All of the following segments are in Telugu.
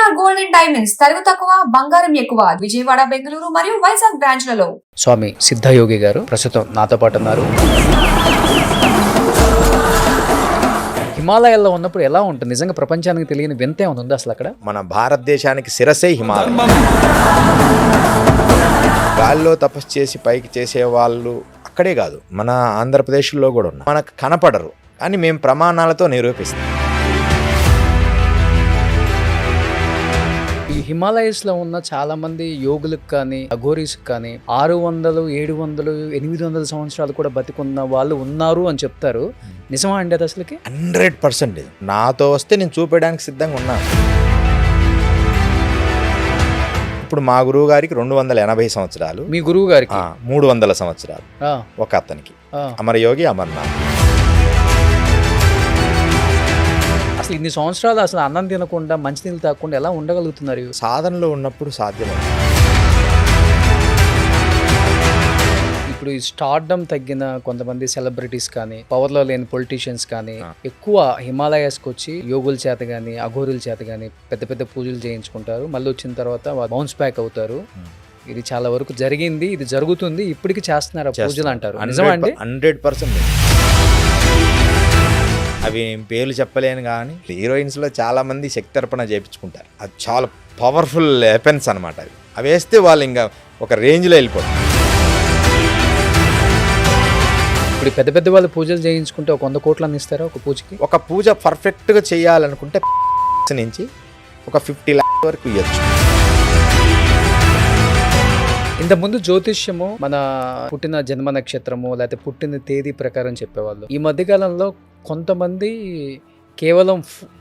KR Gold and Diamonds తరుగు తక్కువ బంగారం ఎక్కువ విజయవాడ బెంగళూరు మరియు వైజాగ్ బ్రాంచ్లలో. స్వామి సిద్ధయోగి గారు ప్రస్తుతం నాతో పాటు ఉన్నారు. హిమాలయాల్లో ఉన్నప్పుడు ఎలా ఉంటుంది? నిజంగా ప్రపంచానికి తెలియని వింత ఏమైనా ఉందా అసలు అక్కడ? మన భారతదేశానికి శిరసే హిమాలయం. గాల్లో తపస్సు చేసి పైకి చేసే వాళ్ళు అక్కడే కాదు, మన ఆంధ్రప్రదేశ్లో కూడా ఉన్నారు. మనకు కనపడరు అని మేము ప్రమాణాలతో నిరూపిస్తాం. ఈ హిమాలయస్లో ఉన్న చాలా మంది యోగులకు కానీ అఘోరీస్కి కానీ 600, 700, 800 సంవత్సరాలు కూడా బతికున్న వాళ్ళు ఉన్నారు అని చెప్తారు. నిజమా అండి అది అసలుకి? 100% నాతో వస్తే నేను చూపించడానికి సిద్ధంగా ఉన్నాను. ఇప్పుడు మా గురువు గారికి 280 సంవత్సరాలు, మీ గురువు గారికి 300 సంవత్సరాలు, ఒక అతనికి అమరయోగి అమర్నాథ్. అసలు ఇన్ని సంవత్సరాలు అసలు అన్నం తినకుండా మంచినీళ్ళు తాగకుండా ఎలా ఉండగలుగుతున్నారు? సాధనలో ఉన్నప్పుడు సాధ్యమే. ఇప్పుడు ఈ స్టార్డమ్ తగ్గిన కొంతమంది సెలబ్రిటీస్ కానీ, పవర్లో లేని పొలిటీషియన్స్ కానీ ఎక్కువ హిమాలయాస్కి వచ్చి యోగుల చేత కానీ అఘోరుల చేత కానీ పెద్ద పెద్ద పూజలు చేయించుకుంటారు. మళ్ళీ వచ్చిన తర్వాత బౌన్స్ బ్యాక్ అవుతారు. ఇది చాలా వరకు జరిగింది, ఇది జరుగుతుంది, ఇప్పటికి చేస్తున్నారు పూజలు అంటారు. నిజమా అండి? 100%. అవి పేర్లు చెప్పలేను కానీ హీరోయిన్స్లో చాలా మంది శక్తి అర్పణ చేయించుకుంటారు. అది చాలా పవర్ఫుల్ వెపన్స్ అనమాట. అవి వేస్తే వాళ్ళు ఇంకా ఒక రేంజ్లో వెళ్ళిపోతారు. ఇప్పుడు పెద్ద పెద్ద వాళ్ళు పూజలు చేయించుకుంటే ఒక 100 కోట్లను ఇస్తారా ఒక పూజకి? ఒక పూజ పర్ఫెక్ట్గా చేయాలనుకుంటే నుంచి ఒక 50 lakhs వరకు ఇవ్వచ్చు. ఇంతకుముందు జ్యోతిష్యము మన పుట్టిన జన్మ నక్షత్రము లేకపోతే పుట్టిన తేదీ ప్రకారం చెప్పేవాళ్ళు. ఈ మధ్యకాలంలో కొంతమంది కేవలం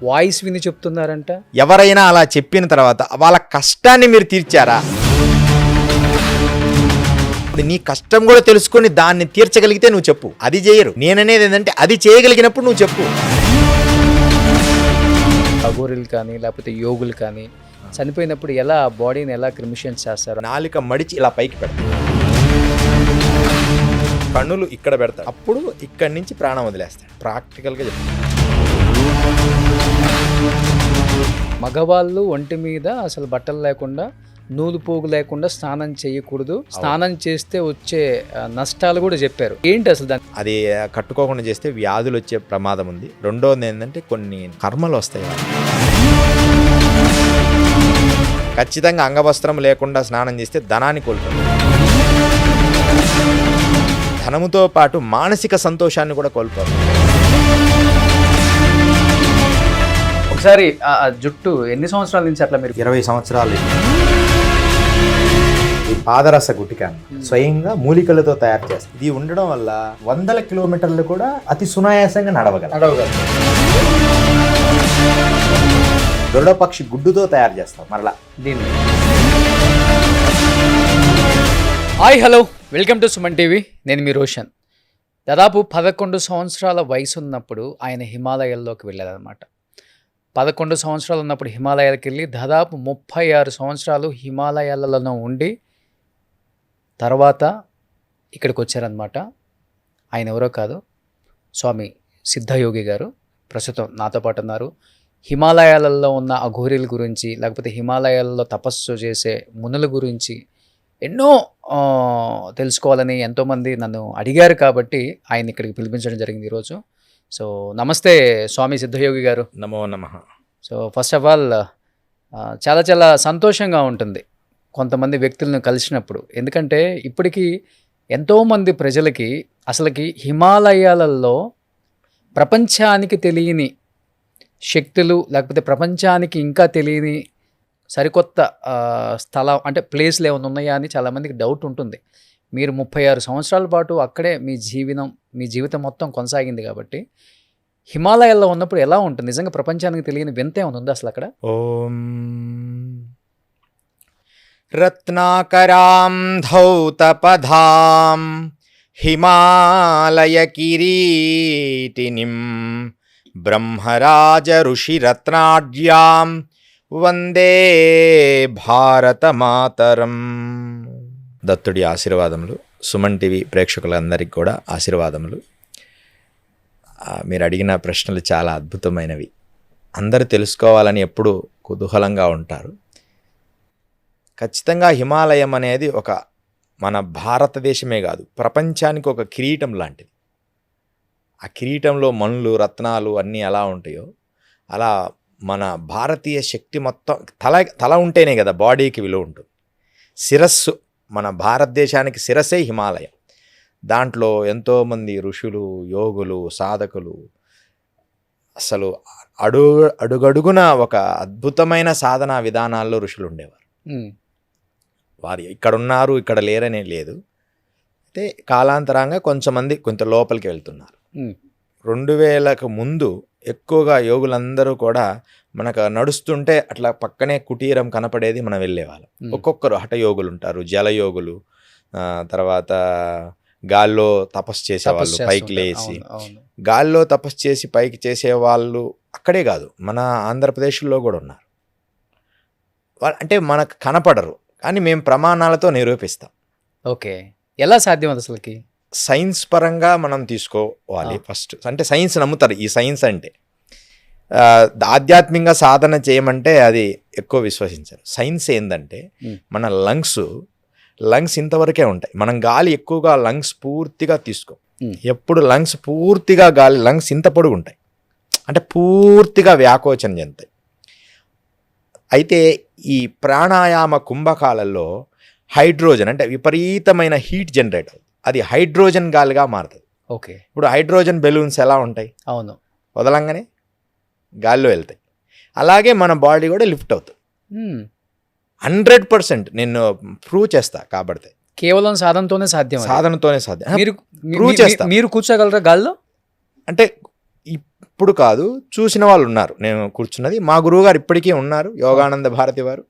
వాయిస్ విని చెప్తున్నారంట. ఎవరైనా అలా చెప్పిన తర్వాత వాళ్ళ కష్టాన్ని మీరు తీర్చారా? నీ కష్టం కూడా తెలుసుకొని దాన్ని తీర్చగలిగితే నువ్వు చెప్పు. అది చేయరు. నేననేది ఏంటంటే అది చేయగలిగినప్పుడు నువ్వు చెప్పు. అఘోరులు కానీ లేకపోతే యోగులు కానీ చనిపోయినప్పుడు ఎలా బాడీని ఎలా క్రిమిషన్స్ చేస్తారు? నాలుక మడిచి ఇలా పైకి పెడతారు, కన్నులు ఇక్కడ పెడతారు, అప్పుడు ఇక్కడి నుంచి ప్రాణం వదిలేస్తాడు. ప్రాక్టికల్గా చెప్తాను. మగవాళ్ళు ఒంటి మీద అసలు బట్టలు లేకుండా నూలు పోగు లేకుండా స్నానం చేయకూడదు. స్నానం చేస్తే వచ్చే నష్టాలు కూడా చెప్పారు. ఏంటి అసలు దాన్ని? అది కట్టుకోకుండా చేస్తే వ్యాధులు వచ్చే ప్రమాదం ఉంది. రెండోది ఏంటంటే కొన్ని కర్మలు వస్తాయి. ఖచ్చితంగా అంగవస్త్రం లేకుండా స్నానం చేస్తే ధనాన్ని కోల్పోతారు. ధనముతో పాటు మానసిక సంతోషాన్ని కూడా కోల్పోతారు. ఒకసారి జుట్టు ఎన్ని సంవత్సరాల నుంచి అట్లా మీరు? 20 సంవత్సరాలు. ఈ పాదరస గుటిక స్వయంగా మూలికలతో తయారు చేస్తారు. ఇది ఉండడం వల్ల 100 కిలోమీటర్లు కూడా అతి సునాయాసంగా నడవగలరు. దొరడపక్షి గుడ్డుతో తయారు చేస్తాం మరలా దీన్ని. Hi, hello, welcome to Suman TV. నేను మీ రోషన్. దాదాపు 11 సంవత్సరాల వయసు ఉన్నప్పుడు ఆయన హిమాలయాల్లోకి వెళ్ళారనమాట. 11 సంవత్సరాలు ఉన్నప్పుడు హిమాలయాలకు వెళ్ళి దాదాపు 36 సంవత్సరాలు హిమాలయాలలో ఉండి తర్వాత ఇక్కడికి వచ్చారనమాట. ఆయన ఎవరో కాదు, స్వామి సిద్ధయోగి గారు ప్రస్తుతం నాతో పాటు ఉన్నారు. హిమాలయాలలో ఉన్న అఘోరీల గురించి లేకపోతే హిమాలయాలలో తపస్సు చేసే మునుల గురించి ఎన్నో తెలుసుకోవాలని ఎంతోమంది నన్ను అడిగారు కాబట్టి ఆయన ఇక్కడికి పిలిపించడం జరిగింది ఈరోజు. సో నమస్తే స్వామి సిద్ధయోగి గారు. నమో నమః. సో ఫస్ట్ ఆఫ్ ఆల్ చాలా చాలా సంతోషంగా ఉంటుంది కొంతమంది వ్యక్తులను కలిసినప్పుడు. ఎందుకంటే ఇప్పటికీ ఎంతోమంది ప్రజలకి అసలుకి హిమాలయాలలో ప్రపంచానికి తెలియని శక్తులు లేకపోతే ప్రపంచానికి ఇంకా తెలియని సరికొత్త స్థలం అంటే ప్లేస్లు ఏమైనా ఉన్నాయా అని చాలామందికి డౌట్ ఉంటుంది. మీరు 36 సంవత్సరాల పాటు అక్కడే మీ జీవితం మొత్తం కొనసాగింది కాబట్టి హిమాలయాల్లో ఉన్నప్పుడు ఎలా ఉంటుంది? నిజంగా ప్రపంచానికి తెలియని వింత ఏమైనా ఉందా అసలు అక్కడ? ఓం రత్నాకరాం ధౌతపధాం హిమాలయ కిరీటినిం బ్రహ్మరాజ ఋషిరత్నాఢ్యాం వందే భారతమాతరం. దత్తుడి ఆశీర్వాదములు, సుమన్ టీవీ ప్రేక్షకులందరికీ కూడా ఆశీర్వాదములు. మీరు అడిగిన ప్రశ్నలు చాలా అద్భుతమైనవి. అందరూ తెలుసుకోవాలని ఎప్పుడు కుతూహలంగా ఉంటారు. ఖచ్చితంగా హిమాలయం అనేది ఒక మన భారతదేశమే కాదు, ప్రపంచానికి ఒక కిరీటం లాంటిది. ఆ కిరీటంలో మణులు, రత్నాలు అన్నీ ఎలా ఉంటాయో అలా మన భారతీయ శక్తి మొత్తం తల ఉంటేనే కదా బాడీకి విలువ ఉంటుంది. శిరస్సు, మన భారతదేశానికి శిరస్సే హిమాలయం. దాంట్లో ఎంతోమంది ఋషులు, యోగులు, సాధకులు, అసలు అడుగడుగున ఒక అద్భుతమైన సాధనా విధానాల్లో ఋషులు ఉండేవారు. వారు ఇక్కడ ఉన్నారు, ఇక్కడ లేరనే లేదు. అయితే కాలాంతరంగా కొంత లోపలికి వెళ్తున్నారు. 2000కు ముందు ఎక్కువగా యోగులందరూ కూడా మనకు నడుస్తుంటే అట్లా పక్కనే కుటీరం కనపడేది, మనం వెళ్ళేవాళ్ళం. ఒక్కొక్కరు హఠయోగులు ఉంటారు, జలయోగులు, తర్వాత గాల్లో తపస్సు చేసేవాళ్ళు, పైకి లేచి గాల్లో తపస్సు చేసి పైకి చేసేవాళ్ళు అక్కడే కాదు, మన ఆంధ్రప్రదేశ్లో కూడా ఉన్నారు. అంటే మనకు కనపడరు, కానీ మేము ప్రమాణాలతో నిరూపిస్తాం. ఓకే, ఎలా సాధ్యం అది అసలుకి? సైన్స్ పరంగా మనం తీసుకోవాలి ఫస్ట్. అంటే సైన్స్ నమ్ముతారు. ఈ సైన్స్ అంటే ఆధ్యాత్మికంగా సాధన చేయమంటే అది ఎక్కువ విశ్వసించారు. సైన్స్ ఏంటంటే మన లంగ్స్ ఇంతవరకే ఉంటాయి. మనం గాలి ఎక్కువగా లంగ్స్ పూర్తిగా తీసుకోం. ఎప్పుడు లంగ్స్ పూర్తిగా లంగ్స్ ఇంత పొడుగు ఉంటాయి, అంటే పూర్తిగా వ్యాకోచన చెందుతాయి. అయితే ఈ ప్రాణాయామ కుంభకాలలో హైడ్రోజన్ అంటే విపరీతమైన హీట్ జనరేట్ అవుతుంది. అది హైడ్రోజన్ గాలిగా మారుతుంది. ఓకే, ఇప్పుడు హైడ్రోజన్ బెలూన్స్ ఎలా ఉంటాయి? అవును, వదలంగానే గాల్లో వెళ్తాయి. అలాగే మన బాడీ కూడా లిఫ్ట్ అవుతుంది. 100% నేను ప్రూవ్ చేస్తా. కాబట్టి కేవలం సాధనతోనే సాధ్యం. ప్రూవ్ చేస్తా. మీరు కూర్చోగలరా గాల్లో? అంటే ఇప్పుడు కాదు, చూసిన వాళ్ళు ఉన్నారు. నేను కూర్చున్నది మా గురువు గారు ఇప్పటికీ ఉన్నారు, యోగానంద భారతి వారు.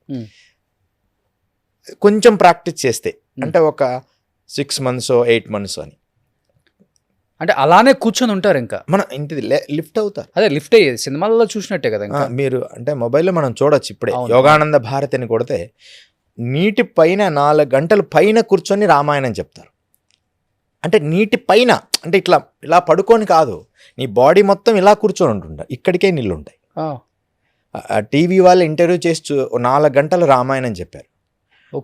కొంచెం ప్రాక్టీస్ చేస్తే, అంటే ఒక 6 months 8 months అని, అంటే అలానే కూర్చొని ఉంటారు. ఇంకా మన ఇంటిది లిఫ్ట్ అవుతారు. అదే లిఫ్ట్ అయ్యేది సినిమాలలో చూసినట్టే కదా. మీరు అంటే మొబైల్లో మనం చూడొచ్చు. ఇప్పుడే యోగానంద భారతి అని కొడితే నీటి పైన 4 గంటలు పైన కూర్చొని రామాయణం చెప్తారు. అంటే నీటి పైన, అంటే ఇలా పడుకొని కాదు, నీ బాడీ మొత్తం ఇలా కూర్చొని ఉంటుంటారు. ఇక్కడికే నీళ్ళు ఉంటాయి. టీవీ వాళ్ళు ఇంటర్వ్యూ చేసి 4 గంటలు రామాయణం చెప్పారు.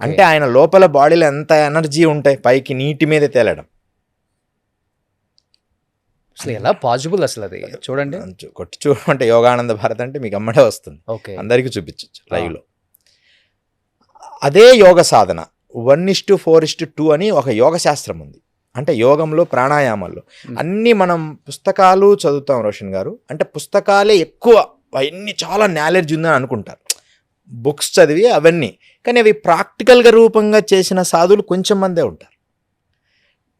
అంటే ఆయన లోపల బాడీలో ఎంత ఎనర్జీ ఉంటాయి పైకి నీటి మీద తేలడం. అసలు ఎలా పాసిబుల్ అసలు అది? చూడండి, కొట్టి చూడమంటే యోగానంద భారత్ అంటే మీకు అమ్మడే వస్తుంది. అందరికీ చూపించవచ్చు లైవ్లో. అదే యోగ సాధన 1:4:2 అని ఒక యోగ శాస్త్రం ఉంది. అంటే యోగంలో, ప్రాణాయామాల్లో అన్నీ మనం పుస్తకాలు చదువుతాం రోషన్ గారు. అంటే పుస్తకాలే ఎక్కువ, అవన్నీ చాలా నాలెడ్జ్ ఉందని అనుకుంటారు, బుక్స్ చదివి అవన్నీ. కానీ అవి ప్రాక్టికల్గా రూపంగా చేసిన సాధువులు కొంచెం మందే ఉంటారు.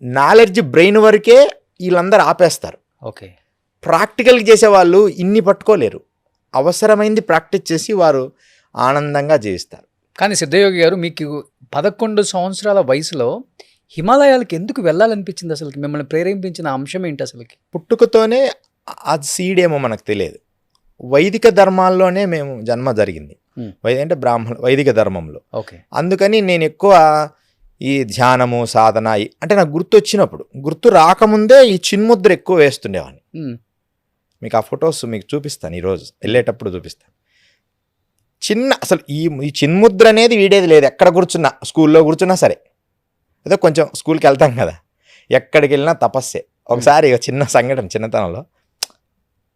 నాలెడ్జ్ బ్రెయిన్ వరకే వీళ్ళందరూ ఆపేస్తారు. ఓకే, ప్రాక్టికల్గా చేసేవాళ్ళు ఇన్ని పట్టుకోలేరు. అవసరమైంది ప్రాక్టీస్ చేసి వారు ఆనందంగా జీవిస్తారు. కానీ సిద్ధయోగి గారు, మీకు 11 సంవత్సరాల వయసులో హిమాలయాలకు ఎందుకు వెళ్ళాలనిపించింది? అసలు మిమ్మల్ని ప్రేరేపించిన అంశం ఏంటి అసలుకి? పుట్టుకతోనే అది సీడేమో మనకు తెలియదు. వైదిక ధర్మాల్లోనే మేము జన్మ జరిగింది. అంటే వైదిక ధర్మంలో. ఓకే, అందుకని నేను ఎక్కువ ఈ ధ్యానము, సాధన అంటే నాకు గుర్తు వచ్చినప్పుడు, గుర్తు రాకముందే ఈ చిన్ముద్ర ఎక్కువ వేస్తుండేవాడిని. మీకు ఆ ఫొటోస్ మీకు చూపిస్తాను, ఈరోజు వెళ్ళేటప్పుడు చూపిస్తాను. అసలు ఈ చిన్ముద్ర అనేది వీడేది లేదు. ఎక్కడ కూర్చున్నా, స్కూల్లో కూర్చున్నా సరే, అదే కొంచెం స్కూల్కి వెళ్తాం కదా, ఎక్కడికి వెళ్ళినా తపస్సే. ఒకసారి చిన్న సంఘటన, చిన్నతనంలో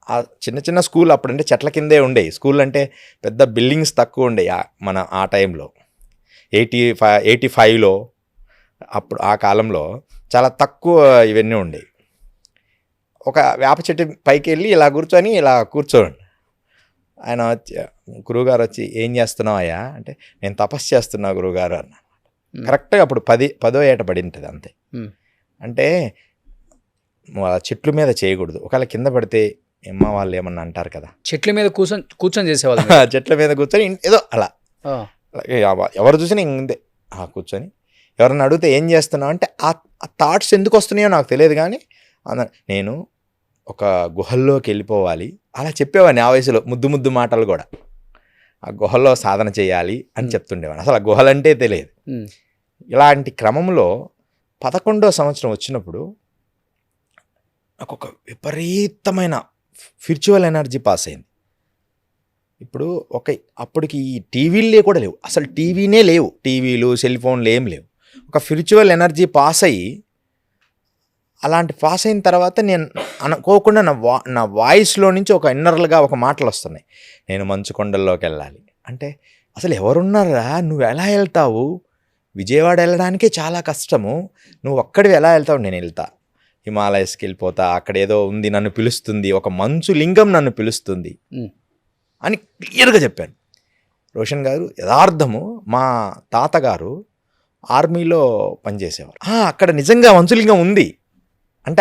ఆ చిన్న స్కూల్ అప్పుడంటే చెట్ల కిందే ఉండేవి. స్కూల్ అంటే పెద్ద బిల్డింగ్స్ తక్కువ ఉండేవి మన ఆ టైంలో. 85లో అప్పుడు ఆ కాలంలో చాలా తక్కువ ఇవన్నీ ఉండేవి. ఒక వేప చెట్టు పైకి వెళ్ళి ఇలా కూర్చోండి. ఆయన వచ్చి, గురువుగారు వచ్చి, ఏం చేస్తున్నావు అయ్యా అంటే, నేను తపస్సు చేస్తున్నా గురువుగారు అన్న. కరెక్ట్గా అప్పుడు 10వ ఏట పడి ఉంటుంది అంతే. అంటే చెట్ల మీద చేయకూడదు, ఒకవేళ కింద పడితే అమ్మ వాళ్ళు ఏమన్నా అంటారు కదా. చెట్ల మీద కూర్చొని చేసేవాళ్ళు. చెట్ల మీద కూర్చొని ఏదో అలా ఎవరు చూసినా ఇందే కూర్చొని, ఎవరన్నా అడిగితే ఏం చేస్తున్నావు అంటే, ఆ థాట్స్ ఎందుకు వస్తున్నాయో నాకు తెలియదు, కానీ నేను ఒక గుహల్లోకి వెళ్ళిపోవాలి అలా చెప్పేవాడిని. ఆ వయసులో ముద్దు మాటలు కూడా, ఆ గుహల్లో సాధన చేయాలి అని చెప్తుండేవాడిని. అసలు ఆ గుహలంటే తెలియదు. ఇలాంటి క్రమంలో 11వ సంవత్సరం వచ్చినప్పుడు నాకు ఒక విపరీతమైన స్పిరిచువల్ ఎనర్జీ పాస్ అయింది. ఇప్పుడు అప్పటికి ఈ టీవీలే కూడా లేవు, అసలు టీవీనే లేవు, టీవీలు సెల్ ఫోన్లు ఏం లేవు. ఒక స్పిరిచువల్ ఎనర్జీ పాస్ అయ్యి, అలాంటి పాస్ అయిన తర్వాత నేను అనుకోకుండా నా వాయిస్లో నుంచి ఒక ఇన్నర్లుగా ఒక మాటలు వస్తున్నాయి, నేను మంచు కొండల్లోకి వెళ్ళాలి అంటే. అసలు ఎవరున్నారా, నువ్వు ఎలా వెళ్తావు, విజయవాడ వెళ్ళడానికే చాలా కష్టము, నువ్వు ఒక్కడివి ఎలా వెళ్తావు, నేను వెళ్తా, హిమాలయస్కి వెళ్ళిపోతా, అక్కడ ఏదో ఉంది నన్ను పిలుస్తుంది, ఒక మంచు లింగం నన్ను పిలుస్తుంది అని క్లియర్గా చెప్పాను. రోషన్ గారు యథార్థము, మా తాతగారు ఆర్మీలో పనిచేసేవారు, అక్కడ నిజంగా మంచులింగం ఉంది అంటే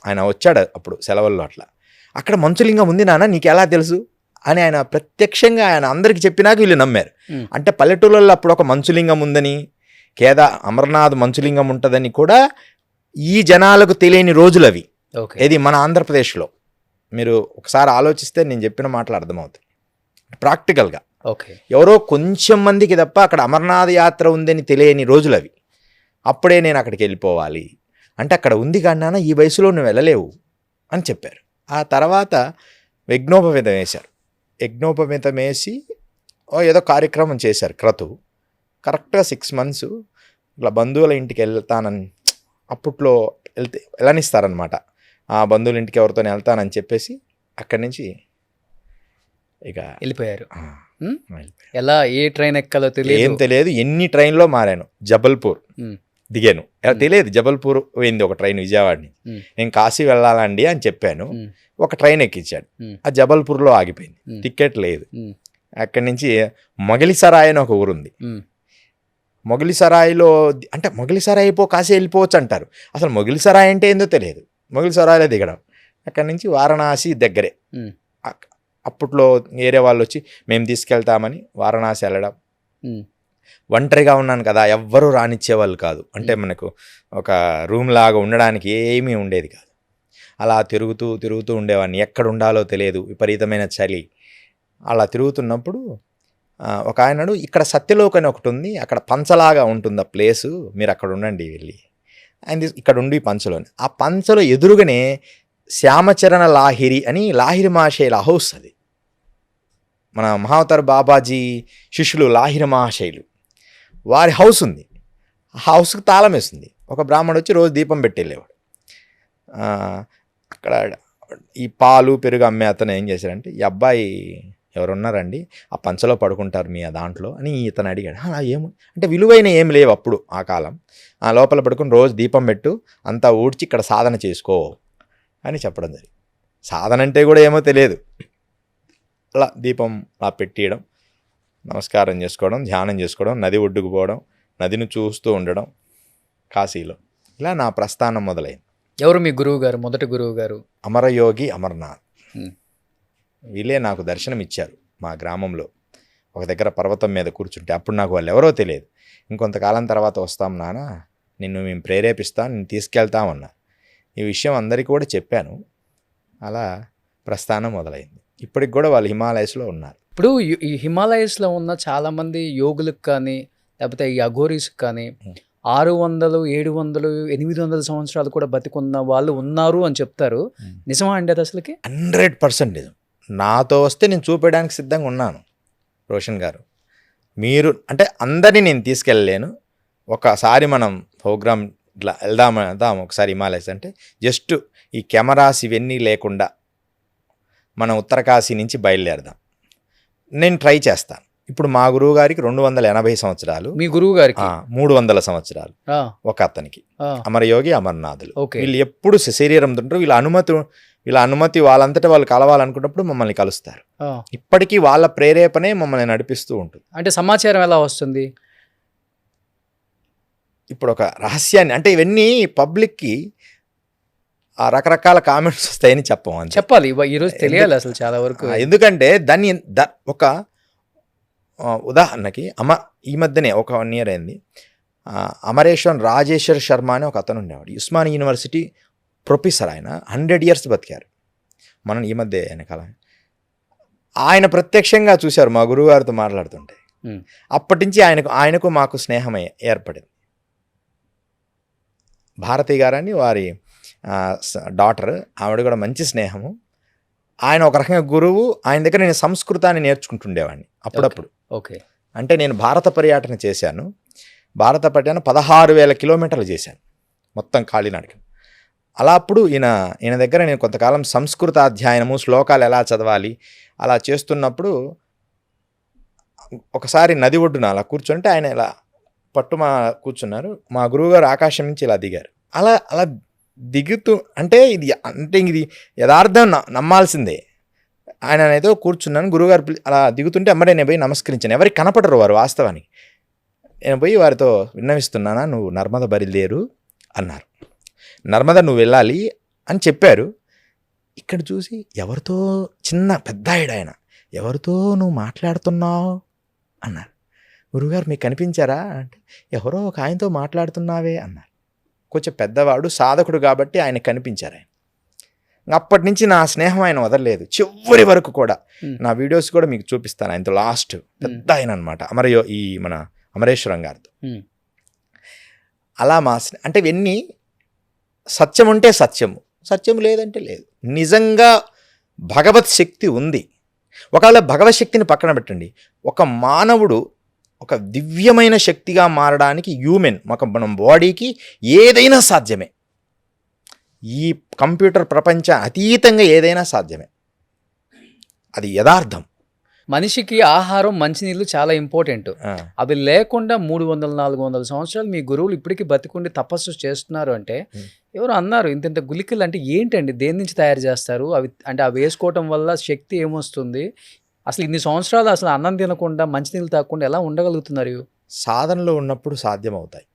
ఆయన వచ్చాడు అప్పుడు సెలవుల్లో, అట్లా అక్కడ మంచులింగం ఉంది నాన్న నీకు ఎలా తెలుసు అని ఆయన ప్రత్యక్షంగా ఆయన అందరికీ చెప్పినాక వీళ్ళు నమ్మారు. అంటే పల్లెటూళ్ళల్లో అప్పుడు ఒక మంచులింగం ఉందని, అమర్నాథ్ మంచులింగం ఉంటుందని కూడా ఈ జనాలకు తెలియని రోజులు అవి. ఇది మన ఆంధ్రప్రదేశ్లో మీరు ఒకసారి ఆలోచిస్తే నేను చెప్పిన మాటలు అర్థమవుతాయి ప్రాక్టికల్గా. ఎవరో కొంచెం మందికి తప్ప అక్కడ అమర్నాథ్ యాత్ర ఉందని తెలియని రోజులు అవి. అప్పుడే నేను అక్కడికి వెళ్ళిపోవాలి అంటే, అక్కడ ఉంది కానీ నాన్న ఈ వయసులో నువ్వు వెళ్ళలేవు అని చెప్పారు. ఆ తర్వాత యజ్ఞోపవీతం వేశారు. యజ్ఞోపవీతం వేసి ఏదో కార్యక్రమం చేశారు క్రతువు. కరెక్ట్గా 6 months ఇట్లా బంధువుల ఇంటికి వెళ్తానని, అప్పట్లో వెళ్ళనిస్తారనమాట, ఆ బంధువుల ఇంటికి ఎవరితో వెళ్తానని చెప్పేసి అక్కడి నుంచి ఇక వెళ్ళిపోయారు. ఎలా ఏ ట్రైన్ ఎక్కాలో తెలియదు, ఏం తెలియదు. ఎన్ని ట్రైన్లో మారాను. జబల్పూర్ దిగాను, తెలియదు. జబల్పూర్ పోయింది ఒక ట్రైన్ విజయవాడని. నేను కాశీ వెళ్ళాలండి అని చెప్పాను, ఒక ట్రైన్ ఎక్కించాడు, ఆ జబల్పూర్లో ఆగిపోయింది, టికెట్ లేదు. అక్కడి నుంచి మొగలిసరాయ్ అని ఒక ఊరుంది, మొగలిసరాయిలో అంటే మొగలిసరాయి కాశీ వెళ్ళిపోవచ్చు అంటారు, అసలు మొగలిసరాయి అంటే ఏందో తెలియదు. మొగలిసరాయిలో దిగడం, అక్కడి నుంచి వారణాసి దగ్గరే. అప్పట్లో వేరే వాళ్ళు వచ్చి మేము తీసుకెళ్తామని వారణాసి వెళ్ళడం. ఒంటరిగా ఉన్నాను కదా, ఎవ్వరూ రానిచ్చేవాళ్ళు కాదు. అంటే మనకు ఒక రూమ్ లాగా ఉండడానికి ఏమీ ఉండేది కాదు. అలా తిరుగుతూ ఉండేవాడిని, ఎక్కడ ఉండాలో తెలియదు, విపరీతమైన చలి. అలా తిరుగుతున్నప్పుడు ఒక ఆయనడు, ఇక్కడ సత్యలోక్ అని ఒకటి ఉంది, అక్కడ పంచలాగా ఉంటుంది ఆ ప్లేసు, మీరు అక్కడ ఉండండి వెళ్ళి ఆయన ఇక్కడ ఉండి పంచలోని. ఆ పంచలో ఎదురుగానే శ్యామచరణ లాహిరి అని లాహిరి మహాశైల హౌస్, అది మన మహావతార్ బాబాజీ శిష్యులు లాహిరి మహాశైలు వారి హౌస్ ఉంది. ఆ హౌస్కి తాళం వేస్తుంది. ఒక బ్రాహ్మణుడు వచ్చి రోజు దీపం పెట్టి వెళ్ళేవాడు. అక్కడ ఈ పాలు పెరుగు అమ్మే అతను ఏం చేశారంటే, ఈ అబ్బాయి ఎవరున్నారండి ఆ పంచలో పడుకుంటారు మీ దాంట్లో అని ఇతను అడిగాడు. ఏమో అంటే విలువైన ఏం లేవు అప్పుడు ఆ కాలం. ఆ లోపల పడుకుని రోజు దీపం పెట్టు, అంతా ఊడ్చి ఇక్కడ సాధన చేసుకో అని చెప్పడం జరిగింది. సాధన అంటే కూడా ఏమో తెలియదు. అలా దీపం అలా పెట్టియడం, నమస్కారం చేసుకోవడం, ధ్యానం చేసుకోవడం, నది ఒడ్డుకు పోవడం, నదిని చూస్తూ ఉండడం కాశీలో. ఇలా నా ప్రస్థానం మొదలైంది. ఎవరు మీ గురువు గారు, మొదటి గురువు గారు? అమరయోగి అమర్నాథ్. వీళ్ళే నాకు దర్శనం ఇచ్చారు మా గ్రామంలో. ఒక దగ్గర పర్వతం మీద కూర్చుంటే అప్పుడు నాకు వాళ్ళు ఎవరో తెలియదు. ఇంకొంతకాలం తర్వాత వస్తాం నాన్న, నిన్ను మేము ప్రేరేపిస్తాం, నిన్ను తీసుకెళ్తామన్నా. ఈ విషయం అందరికీ కూడా చెప్పాను. అలా ప్రస్థానం మొదలైంది. ఇప్పటికి కూడా వాళ్ళు హిమాలయస్లో ఉన్నారు. ఇప్పుడు ఈ హిమాలయస్లో ఉన్న చాలామంది యోగులకు కానీ లేకపోతే ఈ అఘోరీస్కి కానీ 600, 700, 800 సంవత్సరాలు కూడా బతికున్న వాళ్ళు ఉన్నారు అని చెప్తారు. నిజమా అండి అది అసలుకి? 100% నిజం. నాతో వస్తే నేను చూపించడానికి సిద్ధంగా ఉన్నాను రోషన్ గారు. మీరు అంటే అందరినీ నేను తీసుకెళ్ళలేను. ఒకసారి మనం ప్రోగ్రామ్ ఇట్లా వెళ్దాం ఒకసారి హిమాలయస్ అంటే, జస్ట్ ఈ కెమెరాస్ ఇవన్నీ లేకుండా మనం ఉత్తరకాశీ నుంచి బయలుదేరదాం. నేను ట్రై చేస్తాను. ఇప్పుడు మా గురువు గారికి 280 సంవత్సరాలు, మీ గురువు గారికి 300 సంవత్సరాలు, ఒక అతనికి అమరయోగి అమర్నాథులు. వీళ్ళు ఎప్పుడు శరీరం తింటారు. వీళ్ళ అనుమతి వాళ్ళంతటా వాళ్ళు కలవాలనుకున్నప్పుడు మమ్మల్ని కలుస్తారు. ఇప్పటికీ వాళ్ళ ప్రేరేపణే మమ్మల్ని నడిపిస్తూ ఉంటుంది. అంటే సమాచారం ఎలా వస్తుంది? ఇప్పుడు ఒక రహస్యాన్ని అంటే ఇవన్నీ పబ్లిక్కి రకరకాల కామెంట్స్ వస్తాయని చెప్పాలి. ఈరోజు తెలియాలి అసలు చాలా వరకు. ఎందుకంటే దాన్ని ఒక ఉదాహరణకి ఈ మధ్యనే ఒక 1 year అయింది, అమరేశ్వర్ రాజేశ్వర్ శర్మ అని ఒక అతను ఉండేవాడు, ఉస్మానియా యూనివర్సిటీ ప్రొఫెసర్. ఆయన 100 years బతికారు. మనం ఈ మధ్య వెనకాల ఆయన ప్రత్యక్షంగా చూశారు మా గురువు గారితో మాట్లాడుతుంటే. అప్పటి నుంచి ఆయనకు మాకు స్నేహం ఏర్పడింది. భారతి గారని వారి డాటర్, ఆవిడ కూడా మంచి స్నేహము. ఆయన ఒక రకంగా గురువు. ఆయన దగ్గర నేను సంస్కృతాన్ని నేర్చుకుంటుండేవాడిని అప్పుడప్పుడు. ఓకే. అంటే నేను భారత పర్యటన చేశాను. భారత పర్యటన 16,000 కిలోమీటర్లు చేశాను మొత్తం కాలినడక. అలా అప్పుడు ఈయన దగ్గర నేను కొంతకాలం సంస్కృత అధ్యయనము, శ్లోకాలు ఎలా చదవాలి అలా చేస్తున్నప్పుడు ఒకసారి నది ఒడ్డున అలా కూర్చుంటే ఆయన ఇలా కూర్చున్నారు. మా గురువుగారు ఆకాశం నుంచి ఇలా దిగారు. అలా దిగుతూ అంటే ఇది యథార్థం నమ్మాల్సిందే. ఆయన ఏదో కూర్చున్నాను, గురువుగారు అలా దిగుతుంటే అమ్మడే నేను పోయి నమస్కరించాను. ఎవరికి కనపడరు వారు వాస్తవానికి. నేను పోయి వారితో విన్నవిస్తున్నానా, నువ్వు నర్మద బయలుదేరు అన్నారు. నర్మద నువ్వు వెళ్ళాలి అని చెప్పారు. ఇక్కడ చూసి ఎవరితో పెద్ద ఆయన ఎవరితో నువ్వు మాట్లాడుతున్నావు అన్నారు. గురువుగారు మీకు కనిపించారా అంటే ఎవరో ఒక ఆయనతో మాట్లాడుతున్నావే అన్నారు. కొంచెం పెద్దవాడు, సాధకుడు కాబట్టి ఆయన కనిపించారు. ఆయన అప్పటి నుంచి నా స్నేహం ఆయన వదలలేదు చివరి వరకు కూడా. నా వీడియోస్ కూడా మీకు చూపిస్తాను. ఆయనతో లాస్ట్ పెద్ద ఆయన అనమాట, మన అమరేశ్వరం గారితో. అలా అంటే ఇవన్నీ సత్యం ఉంటే సత్యము, సత్యం లేదంటే లేదు. నిజంగా భగవత్ శక్తి ఉంది. ఒకవేళ భగవత్ శక్తిని పక్కన పెట్టండి, ఒక మానవుడు ఒక దివ్యమైన శక్తిగా మారడానికి మన బాడీకి ఏదైనా సాధ్యమే. ఈ కంప్యూటర్ ప్రపంచ అతీతంగా ఏదైనా సాధ్యమే. అది యథార్థం. మనిషికి ఆహారం, మంచినీళ్ళు చాలా ఇంపార్టెంట్. అవి లేకుండా 300-400 సంవత్సరాలు మీ గురువులు ఇప్పటికీ బతికుండి తపస్సు చేస్తున్నారు అంటే ఎవరు అన్నారు ఇంత గుళికలు అంటే ఏంటండి, దేని నుంచి తయారు చేస్తారు అవి? అంటే అవి వేసుకోవటం వల్ల శక్తి ఏమొస్తుంది? అసలు ఇన్ని సంవత్సరాలు అసలు అన్నం తినకుండా మంచినీళ్ళు తాగకుండా ఎలా ఉండగలుగుతున్నారు? సాధనలో ఉన్నప్పుడు సాధ్యమవుతాయి.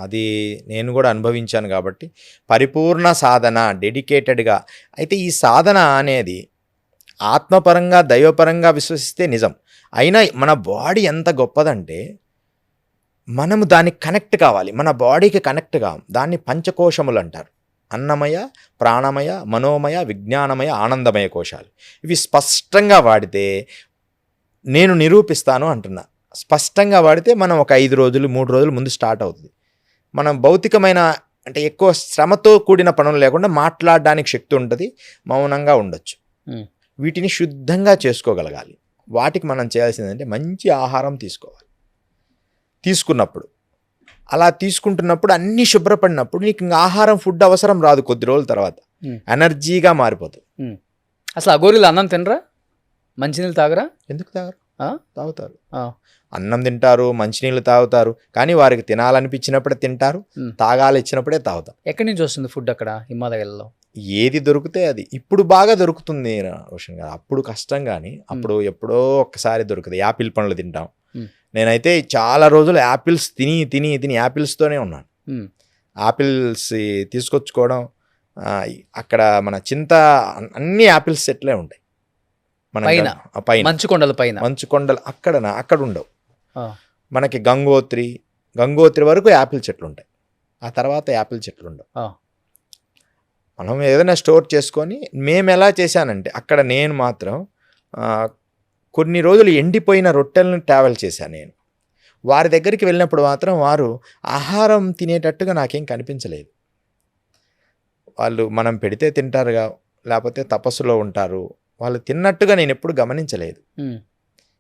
అది నేను కూడా అనుభవించాను కాబట్టి పరిపూర్ణ సాధన, డెడికేటెడ్గా. అయితే ఈ సాధన అనేది ఆత్మపరంగా, దైవపరంగా విశ్వసిస్తే నిజం. అయినా మన బాడీ ఎంత గొప్పదంటే మనము దానికి కనెక్ట్ కావాలి. మన బాడీకి కనెక్ట్ కావాలి. దాన్ని పంచకోశములు అంటారు. అన్నమయ, ప్రాణమయ, మనోమయ, విజ్ఞానమయ, ఆనందమయ కోశాలు. ఇవి స్పష్టంగా వాడితే నేను నిరూపిస్తాను అంటున్నా. స్పష్టంగా వాడితే మనం ఒక 5 రోజులు 3 రోజులు ముందు స్టార్ట్ అవుతుంది. మనం భౌతికమైన అంటే ఎక్కువ శ్రమతో కూడిన పనులు లేకుండా మాట్లాడడానికి శక్తి ఉంటుంది, మౌనంగా ఉండొచ్చు. వీటిని శుద్ధంగా చేసుకోగలగాలి. వాటికి మనం చేయాల్సిందంటే మంచి ఆహారం తీసుకోవాలి. తీసుకున్నప్పుడు అలా తీసుకుంటున్నప్పుడు అన్నీ శుభ్రపడినప్పుడు నీకు ఇంకా ఆహారం, ఫుడ్ అవసరం రాదు. కొద్ది రోజుల తర్వాత ఎనర్జీగా మారిపోతుంది. అసలు అఘోరీలు అన్నం తినరా, మంచినీళ్ళు తాగరా? ఎందుకు తాగరు? తాగుతారు. అన్నం తింటారు, మంచినీళ్ళు తాగుతారు. కానీ వారికి తినాలనిపించినప్పుడే తింటారు, తాగాలి ఇచ్చినప్పుడే తాగుతారు. ఎక్కడి నుంచి వస్తుంది ఫుడ్ అక్కడ హిమాలయాల్లో? ఏది దొరికితే అది. ఇప్పుడు బాగా దొరుకుతుంది రోషన్ గారు. అప్పుడు కష్టం, కానీ అప్పుడు ఎప్పుడో ఒక్కసారి దొరుకుతుంది. యాపిల్ పండ్లు తింటాం. నేనైతే చాలా రోజులు యాపిల్స్ తిని యాపిల్స్తోనే ఉన్నాను. యాపిల్స్ తీసుకొచ్చుకోవడం, అక్కడ మన అన్ని యాపిల్స్ సెట్లే ఉంటాయి. పైన మంచుకొండలు అక్కడ ఉండవు. మనకి గంగోత్రి వరకు యాపిల్ చెట్లు ఉంటాయి. ఆ తర్వాత యాపిల్ చెట్లు ఉండవు. మనం ఏదైనా స్టోర్ చేసుకొని, మేము ఎలా చేశానంటే అక్కడ నేను మాత్రం కొన్ని రోజులు ఎండిపోయిన రొట్టెలను ట్రావెల్ చేశాను. నేను వారి దగ్గరికి వెళ్ళినప్పుడు మాత్రం వారు ఆహారం తినేటట్టుగా నాకేం కనిపించలేదు. వాళ్ళు మనం పెడితే తింటారుగా, లేకపోతే తపస్సులో ఉంటారు. వాళ్ళు తిన్నట్టుగా నేను ఎప్పుడు గమనించలేదు.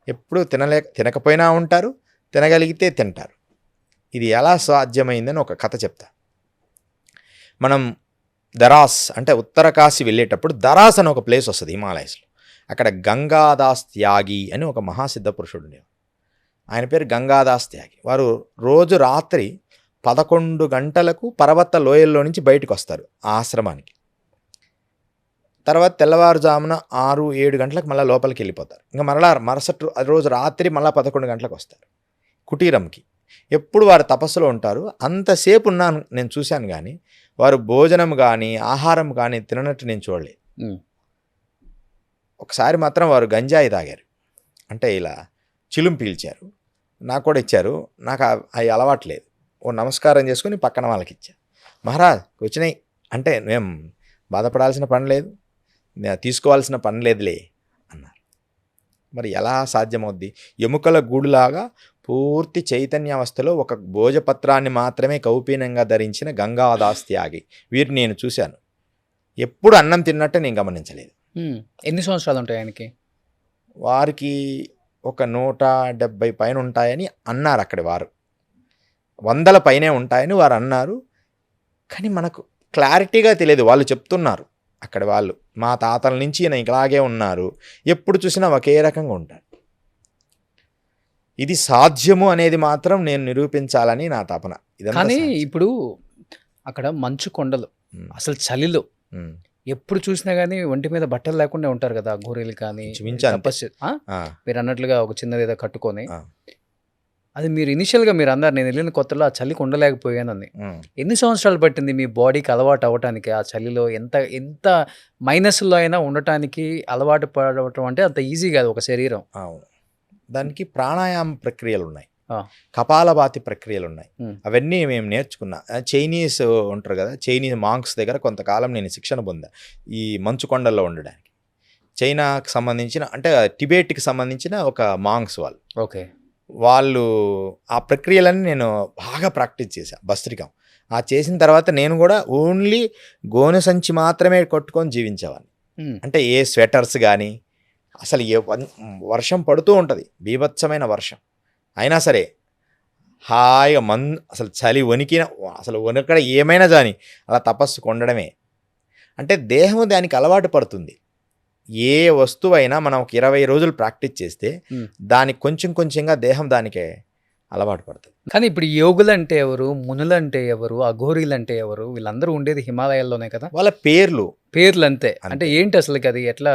ఎప్పుడు తినకపోయినా ఉంటారు, తినగలిగితే తింటారు. ఇది ఎలా సాధ్యమైందని ఒక కథ చెప్తా. మనం దరాస్ అంటే ఉత్తర కాశీ వెళ్ళేటప్పుడు దరాస్ అని ఒక ప్లేస్ వస్తుంది హిమాలయస్లో. అక్కడ గంగాదాస్ త్యాగి అని ఒక మహాసిద్ధ పురుషుడు ఉండేవారు. ఆయన పేరు గంగాదాస్ త్యాగి. వారు రోజు రాత్రి 11 గంటలకు పర్వత లోయల్లో నుంచి బయటకు వస్తారు ఆశ్రమానికి. తర్వాత తెల్లవారుజామున 6-7 గంటలకు మళ్ళీ లోపలికి వెళ్ళిపోతారు. ఇంకా మరుసటి రోజు రాత్రి మళ్ళీ 11 గంటలకు వస్తారు కుటీరంకి. ఎప్పుడు వారు తపస్సులో ఉంటారు. అంతసేపు ఉన్నాను నేను చూశాను, కానీ వారు భోజనం కానీ ఆహారం కానీ తిననట్టు నేను చూడలేదు. ఒకసారి మాత్రం వారు గంజాయి తాగారు. అంటే ఇలా చిలుం పీల్చారు. నాకు కూడా ఇచ్చారు. నాకు అవి అలవాట్లేదు. ఓ నమస్కారం చేసుకుని పక్కన వాళ్ళకి ఇచ్చారు. మహారాజ్ వచ్చినాయి అంటే మేము బాధపడాల్సిన పని లేదు, తీసుకోవాల్సిన పని లేదులే అన్నారు. మరి ఎలా సాధ్యమవుద్ది? ఎముకల గూడులాగా పూర్తి చైతన్యావస్థలో ఒక భోజపత్రాన్ని మాత్రమే కౌపీనంగా ధరించిన గంగాదాస్ త్యాగి. వీరిని నేను చూశాను. ఎప్పుడు అన్నం తిన్నట్టు నేను గమనించలేదు. ఎన్ని సంవత్సరాలు ఉంటాయి ఆయనకి? వారికి ఒక 170 పైన ఉంటాయని అన్నారు అక్కడి వారు. 100 పైనే ఉంటాయని వారు అన్నారు. కానీ మనకు క్లారిటీగా తెలియదు. వాళ్ళు చెప్తున్నారు అక్కడ వాళ్ళు, మా తాతల నుంచి ఈయన ఇలాగే ఉన్నారు, ఎప్పుడు చూసినా ఒకే రకంగా ఉంటారు. ఇది సాధ్యము అనేది మాత్రం నేను నిరూపించాలని నా తపన. ఇదంతా కానీ సాధ్యం. ఇప్పుడు అక్కడ మంచు కొండలు, ఉమ్, అసలు చలిలో ఉమ్, ఎప్పుడు చూసినా కానీ ఒంటి మీద బట్టలు లేకుండా ఉంటారు కదా గోరీలు కానీ ఇంచుమించు అంతే. తపస్సు ఆ, మీరు అన్నట్లుగా ఒక చిన్నది ఏదో కట్టుకొని. ఆ, అది మీరు ఇనిషియల్గా మీరు అన్నారు, నేను వెళ్ళిన కొత్తలో ఆ చలికి ఉండలేకపోయానని. ఉమ్. ఎన్ని సంవత్సరాలు పట్టింది మీ బాడీకి అలవాటు అవ్వటానికి ఆ చలిలో? ఎంత మైనస్లో అయినా ఉండటానికి అలవాటు పడటం అంటే అంత ఈజీ కాదు ఒక శరీరం. అవును, దానికి ప్రాణాయామ ప్రక్రియలు ఉన్నాయి, ఆ. కపాలభాతి ప్రక్రియలు ఉన్నాయి. ఉమ్. అవన్నీ మేము నేర్చుకున్నా. చైనీస్ ఉంటారు కదా, చైనీస్ మాంక్స్ దగ్గర కొంతకాలం నేను శిక్షణ పొందా ఈ మంచు కొండల్లో ఉండడానికి. చైనాకి సంబంధించిన అంటే టిబెట్కి సంబంధించిన ఒక మాంక్స్ ఓకే. వాళ్ళు ఆ ప్రక్రియలన్నీ నేను బాగా ప్రాక్టీస్ చేశాను. భస్త్రికం ఆ చేసిన తర్వాత నేను కూడా ఓన్లీ గోనె సంచి మాత్రమే కట్టుకొని జీవించేవాడిని. ఉమ్. అంటే ఏ స్వెటర్స్ కానీ, అసలు వర్షం పడుతూ ఉంటుంది, బీభత్సమైన వర్షం అయినా సరే హాయిగా అసలు చలి వణికిన, అసలు వణికడ ఏమైనా కానీ అలా తపస్సు కొండడమే. అంటే దేహం దానికి అలవాటు పడుతుంది. ఏ వస్తువైనా మనం ఒక 20 రోజులు ప్రాక్టీస్ చేస్తే దానికి కొంచెం కొంచెంగా దేహం దానికే అలవాటు పడుతుంది. కానీ ఇప్పుడు యోగులు అంటే ఎవరు, మునులు అంటే ఎవరు, అఘోరీలు అంటే ఎవరు? వీళ్ళందరూ ఉండేది హిమాలయాల్లోనే కదా. వాళ్ళ పేర్లు అంతే. అంటే ఏంటి అసలుకి అది ఎట్లా?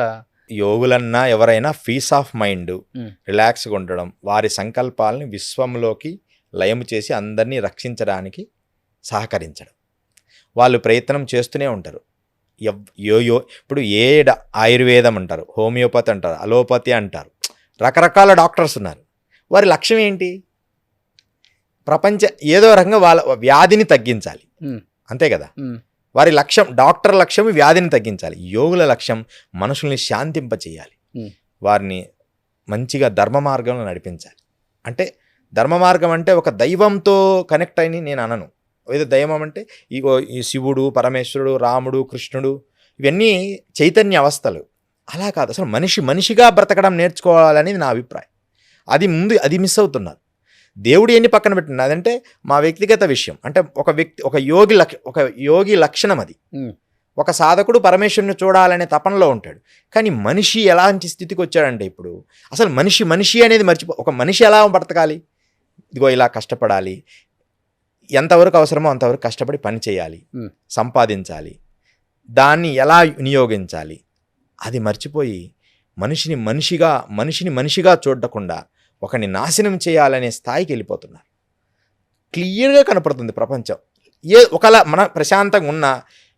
యోగులన్నా ఎవరైనా పీస్ ఆఫ్ మైండ్, ఉమ్. రిలాక్స్గా ఉండడం, వారి సంకల్పాలని విశ్వంలోకి లయము చేసి అందరినీ రక్షించడానికి సహకరించడం, వాళ్ళు ప్రయత్నం చేస్తూనే ఉంటారు. ఇప్పుడు ఆయుర్వేదం అంటారు, హోమియోపతి అంటారు, అలోపతి అంటారు, రకరకాల డాక్టర్స్ ఉన్నారు. వారి లక్ష్యం ఏంటి? ఏదో రకంగా వాళ్ళ వ్యాధిని తగ్గించాలి, అంతే కదా. వారి లక్ష్యం, డాక్టర్ లక్ష్యం వ్యాధిని తగ్గించాలి. యోగుల లక్ష్యం మనుషుల్ని శాంతింపచేయాలి, వారిని మంచిగా ధర్మ మార్గంలో నడిపించాలి. అంటే ధర్మ మార్గం అంటే ఒక దైవంతో కనెక్ట్ అని నేను అనను. ఏదో దైవం అంటే ఈ శివుడు, పరమేశ్వరుడు, రాముడు, కృష్ణుడు, ఇవన్నీ చైతన్య అవస్థలు. అలా కాదు, అసలు మనిషిగా బ్రతకడం నేర్చుకోవాలనేది నా అభిప్రాయం. అది మిస్ అవుతున్నారు. దేవుడు ఎన్ని పక్కన పెట్టింది, అదంటే మా వ్యక్తిగత విషయం. అంటే ఒక యోగి లక్షణం అది. ఒక సాధకుడు పరమేశ్వరుని చూడాలనే తపనలో ఉంటాడు. కానీ మనిషి ఎలాంటి స్థితికి వచ్చాడంటే ఇప్పుడు అసలు మనిషి అనేది ఒక మనిషి ఎలా బ్రతకాలి? ఇదిగో ఇలా కష్టపడాలి, ఎంతవరకు అవసరమో అంతవరకు కష్టపడి పని చేయాలి, సంపాదించాలి, దాన్ని ఎలా వినియోగించాలి, అది మర్చిపోయి మనిషిని మనిషిగా చూడకుండా ఒకని నాశనం చేయాలనే స్థాయికి వెళ్ళిపోతున్నారు. క్లియర్గా కనపడుతుంది ప్రపంచం. ఒకలా మన ప్రశాంతంగా ఉన్నా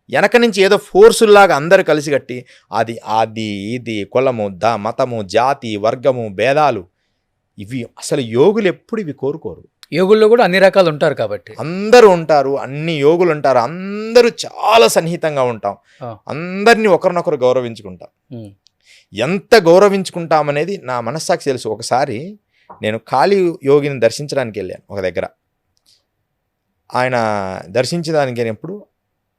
వెనక నుంచి ఏదో ఫోర్సుల్లాగా అందరూ కలిసి కట్టి అది ఇది కులము, మతము, జాతి, వర్గము, భేదాలు, ఇవి అసలు యోగులు ఎప్పుడు ఇవి కోరుకోరు. యోగుల్లో కూడా అన్ని రకాలు ఉంటారు కాబట్టి అందరూ ఉంటారు, అన్ని యోగులు ఉంటారు, అందరూ చాలా సన్నిహితంగా ఉంటాం, అందరినీ ఒకరినొకరు గౌరవించుకుంటాం. ఎంత గౌరవించుకుంటామనేది నా మనస్సాక్షి తెలుసు. ఒకసారి నేను కాళీ యోగిని దర్శించడానికి వెళ్ళాను ఒక దగ్గర. ఆయన దర్శించడానికి వెళ్ళినప్పుడు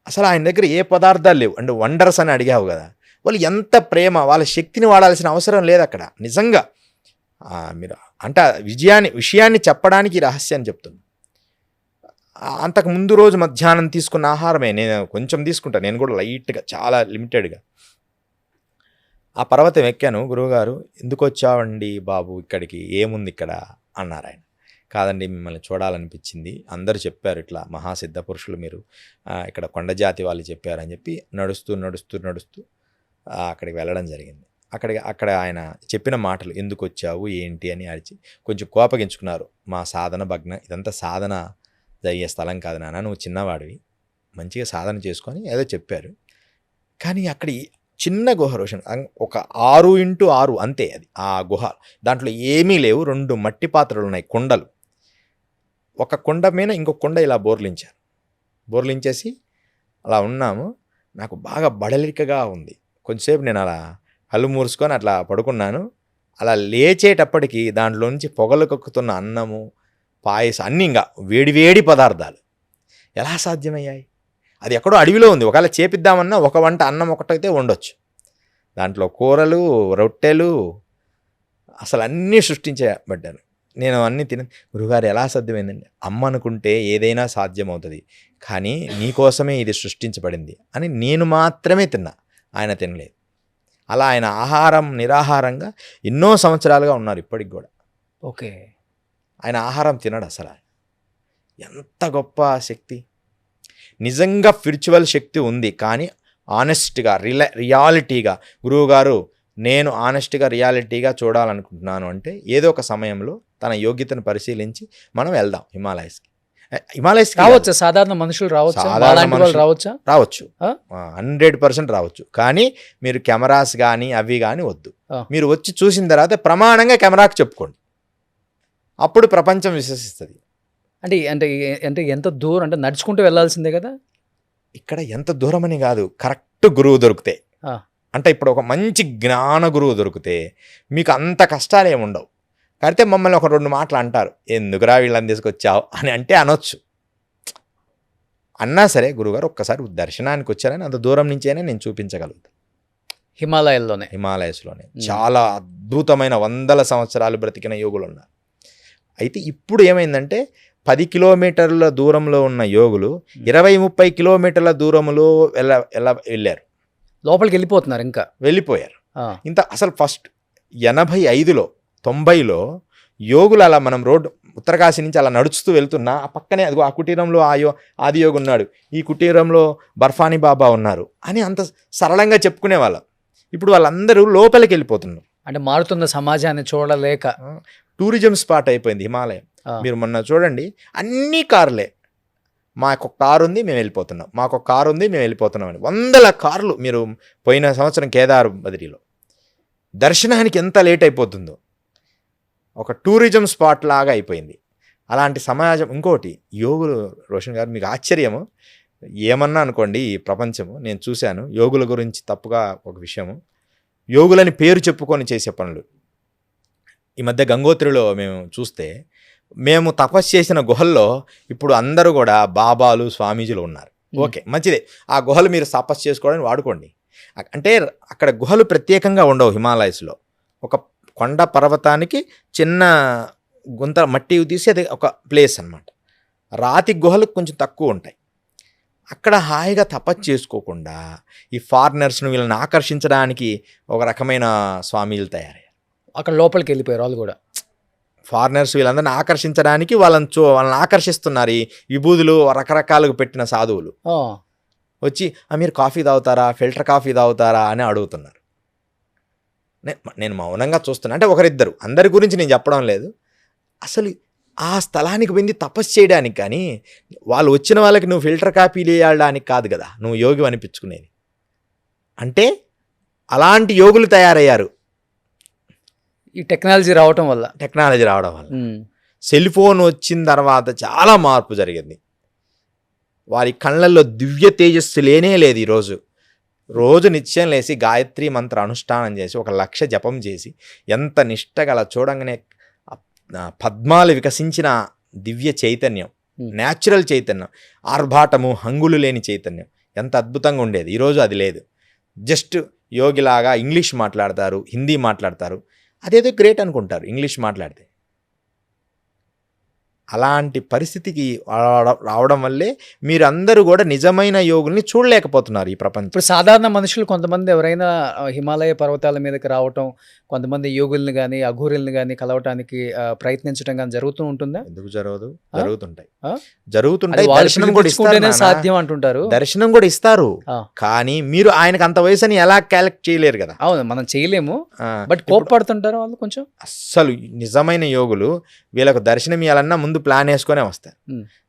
అసలు ఆయన దగ్గర ఏ పదార్థాలు లేవు. అంటే వండర్స్ అని అడిగావు కదా, వాళ్ళు ఎంత ప్రేమ, వాళ్ళ శక్తిని వాడాల్సిన అవసరం లేదు అక్కడ. నిజంగా మీరు అంటే విషయాన్ని చెప్పడానికి రహస్యాన్ని చెప్తున్నాను. అంతకు ముందు రోజు మధ్యాహ్నం తీసుకున్న ఆహారమే నేను కొంచెం తీసుకుంటాను, నేను కూడా లైట్గా, చాలా లిమిటెడ్గా. ఆ పర్వతం ఎక్కాను. గురువుగారు, ఎందుకు వచ్చావండి బాబు ఇక్కడికి, ఏముంది ఇక్కడ అన్నారు ఆయన. కాదండి, మిమ్మల్ని చూడాలనిపించింది, అందరూ చెప్పారు ఇట్లా మహాసిద్ధ పురుషులు మీరు, ఇక్కడ కొండజాతి వాళ్ళు చెప్పారు అని చెప్పి నడుస్తూ అక్కడికి వెళ్ళడం జరిగింది. అక్కడ ఆయన చెప్పిన మాటలు, ఎందుకు వచ్చావు ఏంటి అని అడిచి కొంచెం కోపగించుకున్నారు. మా సాధన భగ్న, ఇదంతా సాధన జరిగే స్థలం కాదు నాన్న, నువ్వు చిన్నవాడివి, మంచిగా సాధన చేసుకొని ఏదో చెప్పారు. కానీ అక్కడ చిన్న గుహ రోషన్, ఒక 6x6 అంతే అది. ఆ గుహ దాంట్లో ఏమీ లేవు, 2 మట్టి పాత్రలు ఉన్నాయి, కుండలు. ఒక కుండ మీద ఇంకొక కుండ ఇలా బోర్లించేసి అలా ఉన్నాము. నాకు బాగా బడలికగా ఉంది. కొంచెంసేపు నేను అలా కళ్ళు మూసుకొని అట్లా పడుకున్నాను. అలా లేచేటప్పటికి దాంట్లో నుంచి పొగలు కక్కుతున్న అన్నము, పాయసం, అన్నీ ఇంకా వేడివేడి పదార్థాలు ఎలా సాధ్యమయ్యాయి? అది ఎక్కడో అడవిలో ఉంది. ఒకవేళ చేపిద్దామన్నా ఒక వంట అన్నం ఒకటైతే వండొచ్చు, దాంట్లో కూరలు, రొట్టెలు అసలు అన్నీ సృష్టించబడ్డాను. నేను అన్నీ గురుగారు ఎలా సాధ్యమైందండి? అమ్మ అనుకుంటే ఏదైనా సాధ్యమవుతుంది, కానీ నీకోసమే ఇది సృష్టించబడింది అని నేను మాత్రమే తిన్నా, ఆయన తినలేదు. అలా ఆయన ఆహారం నిరాహారంగా ఎన్నో సంవత్సరాలుగా ఉన్నారు ఇప్పటికి కూడా. ఓకే. ఆయన ఆహారం తినడు అసలు. ఎంత గొప్ప శక్తి! నిజంగా స్పిరిచువల్ శక్తి ఉంది, కానీ ఆనెస్ట్గా రియాలిటీగా గురువుగారు నేను ఆనెస్ట్గా రియాలిటీగా చూడాలనుకుంటున్నాను అంటే ఏదో ఒక సమయంలో తన యోగ్యతను పరిశీలించి మనం వెళ్దాం హిమాలయస్కి. రావచ్చా? సాధారణ మనుషులు రావచ్చా? రావచ్చు, 100% రావచ్చు. కానీ మీరు కెమెరాస్ కానీ అవి కానీ వద్దు. మీరు వచ్చి చూసిన తర్వాత ప్రమాణంగా కెమెరాకి చెప్పుకోండి, అప్పుడు ప్రపంచం విశ్వసిస్తుంది. అంటే అంటే అంటే ఎంత దూరం? అంటే నడుచుకుంటూ వెళ్ళాల్సిందే కదా. ఇక్కడ ఎంత దూరం అని కాదు, కరెక్ట్ గురువు దొరికితే. అంటే ఇప్పుడు ఒక మంచి జ్ఞాన గురువు దొరికితే మీకు అంత కష్టాలు ఏమి ఉండవు. అయితే మమ్మల్ని ఒక 2 మాటలు అంటారు, ఎందుకురా వీళ్ళని తీసుకొచ్చావు అని అంటే అనొచ్చు. అన్నా సరే గురువుగారు ఒక్కసారి దర్శనానికి వచ్చారని అంత దూరం నుంచైనా నేను చూపించగలుగుతాను. హిమాలయస్లోనే చాలా అద్భుతమైన 100 సంవత్సరాలు బ్రతికిన యోగులు ఉన్నారు. అయితే ఇప్పుడు ఏమైందంటే 10 కిలోమీటర్ల దూరంలో ఉన్న యోగులు 20-30 కిలోమీటర్ల దూరంలో వెళ్ళారు, లోపలికి వెళ్ళిపోతున్నారు, ఇంకా వెళ్ళిపోయారు. ఇంత అసలు ఫస్ట్ 85లో 90లో యోగులు అలా మనం రోడ్డు ఉత్తరకాశీ నుంచి అలా నడుస్తూ వెళ్తున్నా ఆ పక్కనే అదిగో ఆ కుటీరంలో ఆదియోగి ఉన్నాడు, ఈ కుటీరంలో బర్ఫానీ బాబా ఉన్నారు అని అంత సరళంగా చెప్పుకునేవాళ్ళం. ఇప్పుడు వాళ్ళందరూ లోపలికి వెళ్ళిపోతున్నారు. అంటే మారుతున్న సమాజాన్ని చూడలేక టూరిజం స్పాట్ అయిపోయింది హిమాలయం. మీరు మొన్న చూడండి, అన్ని కార్లే. మాకు కారు ఉంది మేము వెళ్ళిపోతున్నాం, మాకు కారు ఉంది మేము వెళ్ళిపోతున్నాం అని 100 కార్లు. మీరు పోయిన సంవత్సరం కేదార్ బద్రీలో దర్శనానికి ఎంత లేట్ అయిపోతుందో, ఒక టూరిజం స్పాట్ లాగా అయిపోయింది అలాంటి సమాజం. ఇంకోటి యోగులు, రోషన్ గారు మీకు ఆశ్చర్యము ఏమన్నా అనుకోండి, ఈ ప్రపంచము నేను చూశాను యోగుల గురించి తప్పుగా ఒక విషయము, యోగులని పేరు చెప్పుకొని చేసే పనులు. ఈ మధ్య గంగోత్రిలో మేము చూస్తే, మేము తపస్సు చేసిన గుహల్లో ఇప్పుడు అందరూ కూడా బాబాలు స్వామీజీలు ఉన్నారు. ఓకే, మంచిదే, ఆ గుహలు మీరు తపస్సు చేసుకోవడానికి వాడుకోండి. అంటే అక్కడ గుహలు ప్రత్యేకంగా ఉండవు హిమాలయస్లో. ఒక కొండ పర్వతానికి చిన్న గుంత మట్టి తీసి అది ఒక ప్లేస్ అన్నమాట. రాతి గుహలు కొంచెం తక్కువ ఉంటాయి. అక్కడ హాయిగా తపస్సు చేసుకోకుండా ఈ ఫారినర్స్ను వీళ్ళని ఆకర్షించడానికి ఒక రకమైన స్వామీలు తయారయ్యారు. అక్కడ లోపలికి వెళ్ళిపోయారు వాళ్ళు కూడా. ఫారినర్స్ వీళ్ళందరినీ ఆకర్షించడానికి వాళ్ళని ఆకర్షిస్తున్నారు ఈ విభూదులు రకరకాలుగా పెట్టిన సాధువులు. వచ్చి మీరు కాఫీ తాగుతారా, ఫిల్టర్ కాఫీ తాగుతారా అని అడుగుతున్నారు. నేను మౌనంగా చూస్తున్నా. అంటే ఒకరిద్దరు, అందరి గురించి నేను చెప్పడం లేదు. అసలు ఆ స్థలానికి వెళ్ళి తపస్సు చేయడానికి, కానీ వాళ్ళు వచ్చిన వాళ్ళకి నువ్వు ఫిల్టర్ కాఫీలు వేయడానికి కాదు కదా నువ్వు యోగి అనిపించుకునేది. అంటే అలాంటి యోగులు తయారయ్యారు ఈ టెక్నాలజీ రావడం వల్ల. సెల్ ఫోన్ వచ్చిన తర్వాత చాలా మార్పు జరిగింది. వారి కళ్ళల్లో దివ్య తేజస్సు లేనే లేదు. రోజు నిత్యం లేసి గాయత్రి మంత్ర అనుష్ఠానం చేసి 1,00,000 జపం చేసి ఎంత నిష్టగల చూడంగానే పద్మాలు వికసించిన దివ్య చైతన్యం, న్యాచురల్ చైతన్యం, ఆర్భాటము హంగులు లేని చైతన్యం ఎంత అద్భుతంగా ఉండేది. ఈరోజు అది లేదు. జస్ట్ యోగిలాగా ఇంగ్లీష్ మాట్లాడతారు, హిందీ మాట్లాడతారు, అదేదో గ్రేట్ అనుకుంటారు ఇంగ్లీష్ మాట్లాడితే. అలాంటి పరిస్థితికి రావడం వల్లే మీరందరూ కూడా నిజమైన యోగుల్ని చూడలేకపోతున్నారు ఈ ప్రపంచం. ఇప్పుడు సాధారణ మనుషులు కొంతమంది ఎవరైనా హిమాలయ పర్వతాల మీదకి రావటం, కొంతమంది యోగుల్ని కానీ అఘోరుల్ని కానీ కలవటానికి ప్రయత్నించడం కానీ జరుగుతూ ఉంటుందా? ఎందుకు జరగదు? జరుగుతుంటాయి. దర్శనం కూడా సాధ్యం అంటుంటారు. దర్శనం కూడా ఇస్తారు, కానీ మీరు ఆయనకు అంత వయసుని ఎలా క్యాలిక్ట్ చేయలేరు కదా. అవును, మనం చేయలేము. బట్ కోప్పడుతుంటారు వాళ్ళు కొంచెం. అస్సలు నిజమైన యోగులు వీళ్ళకు దర్శనం ఇవ్వాలన్నా ముందు ప్లాన్ వేసుకొనే వస్తారు.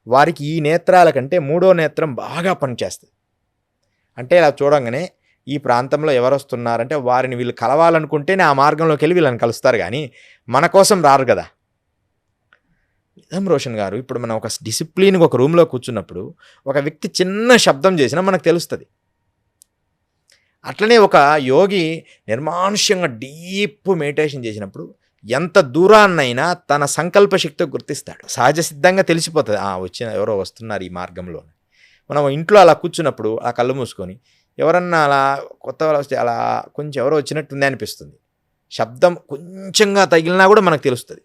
వారికి ఈ నేత్రాల కంటే 3వ నేత్రం బాగా పనిచేస్తుంది. అంటే ఇలా చూడంగానే ఈ ప్రాంతంలో ఎవరు వస్తున్నారంటే వారిని వీళ్ళు కలవాలనుకుంటేనే ఆ మార్గంలోకి వెళ్ళి వీళ్ళని కలుస్తారు, కానీ మన కోసం రారు కదా. నిజం రోషన్ గారు, ఇప్పుడు మనం ఒక డిసిప్లిన్గా ఒక రూమ్లో కూర్చున్నప్పుడు ఒక వ్యక్తి చిన్న శబ్దం చేసినా మనకు తెలుస్తుంది. అట్లనే ఒక యోగి నిర్మానుష్యంగా డీప్ మెడిటేషన్ చేసినప్పుడు ఎంత దూరాన్నైనా తన సంకల్ప శక్తితో గుర్తిస్తాడు. సహజ సిద్ధంగా తెలిసిపోతుంది, ఎవరో వస్తున్నారు ఈ మార్గంలో. మనం ఇంట్లో అలా కూర్చున్నప్పుడు ఆ కళ్ళు మూసుకొని ఎవరన్నా అలా కొత్త వాళ్ళు వస్తే అలా కొంచెం ఎవరో వచ్చినట్టుంది అనిపిస్తుంది. శబ్దం కొంచెంగా తగిలినా కూడా మనకు తెలుస్తుంది.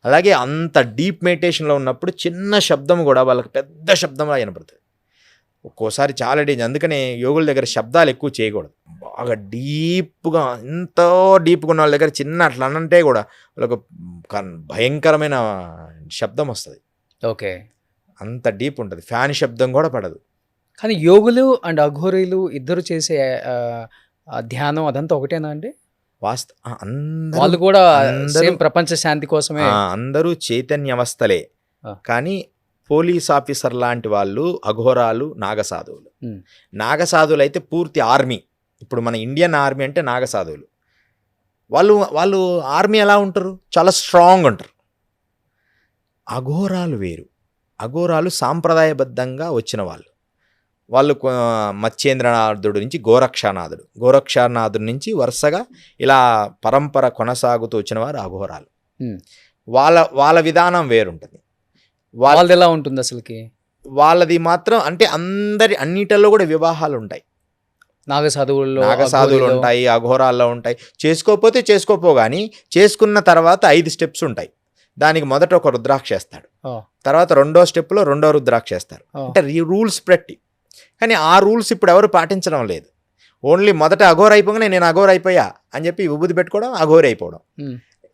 అలాగే అంత డీప్ మెడిటేషన్లో ఉన్నప్పుడు చిన్న శబ్దం కూడా వాళ్ళకి పెద్ద శబ్దంలా వినపడుతుంది. ఒక్కోసారి చాలా డేంజర్. అందుకనే యోగుల దగ్గర శబ్దాలు ఎక్కువ చేయకూడదు. బాగా డీప్గా, ఎంతో డీప్గా ఉన్న వాళ్ళ దగ్గర చిన్న అట్లా అనంటే కూడా వాళ్ళకు భయంకరమైన శబ్దం వస్తుంది. ఓకే. అంత డీప్ ఉంటుంది. ఫ్యాన్ శబ్దం కూడా పడదు. కానీ యోగులు అండ్ అఘోరీలు ఇద్దరు చేసే ధ్యానం అదంతా ఒకటేనా అండి? వాళ్ళు కూడా సేమ్ ప్రపంచ శాంతి కోసమే. అందరూ చైతన్యవస్థలే. కానీ పోలీస్ ఆఫీసర్ లాంటి వాళ్ళు అఘోరాలు, నాగసాధువులు. నాగసాధువులు అయితే పూర్తి ఆర్మీ. ఇప్పుడు మన ఇండియన్ ఆర్మీ అంటే నాగసాధువులు. వాళ్ళు ఆర్మీ ఎలా ఉంటారు? చాలా స్ట్రాంగ్ ఉంటారు. అఘోరాలు వేరు. అఘోరాలు సాంప్రదాయబద్ధంగా వచ్చిన వాళ్ళు. మత్స్యేంద్రనాథుడు నుంచి గోరక్షనాథుడు నుంచి వరుసగా ఇలా పరంపర కొనసాగుతూ వచ్చిన వారు అఘోరాలు. వాళ్ళ విధానం వేరుంటుంది. వాళ్ళది ఎలా ఉంటుంది అసలుకి? వాళ్ళది మాత్రం అంటే అన్నిటిలో కూడా వివాహాలు ఉంటాయి. నాగసాధువులు ఉంటాయి, అఘోరాల్లో ఉంటాయి. చేసుకోపో కానీ చేసుకున్న తర్వాత 5 స్టెప్స్ ఉంటాయి. దానికి మొదట ఒక రుద్రాక్ష వేస్తాడు, తర్వాత 2వ స్టెప్లో 2వ రుద్రాక్ష వేస్తారు. అంటే రూల్స్ పెట్టి. కానీ ఆ రూల్స్ ఇప్పుడు ఎవరు పాటించడం లేదు. ఓన్లీ మొదట అఘోర అయిపోగానే నేను అఘోర అయిపోయా అని చెప్పి విభూతి పెట్టుకోవడం, అఘోరి అయిపోవడం.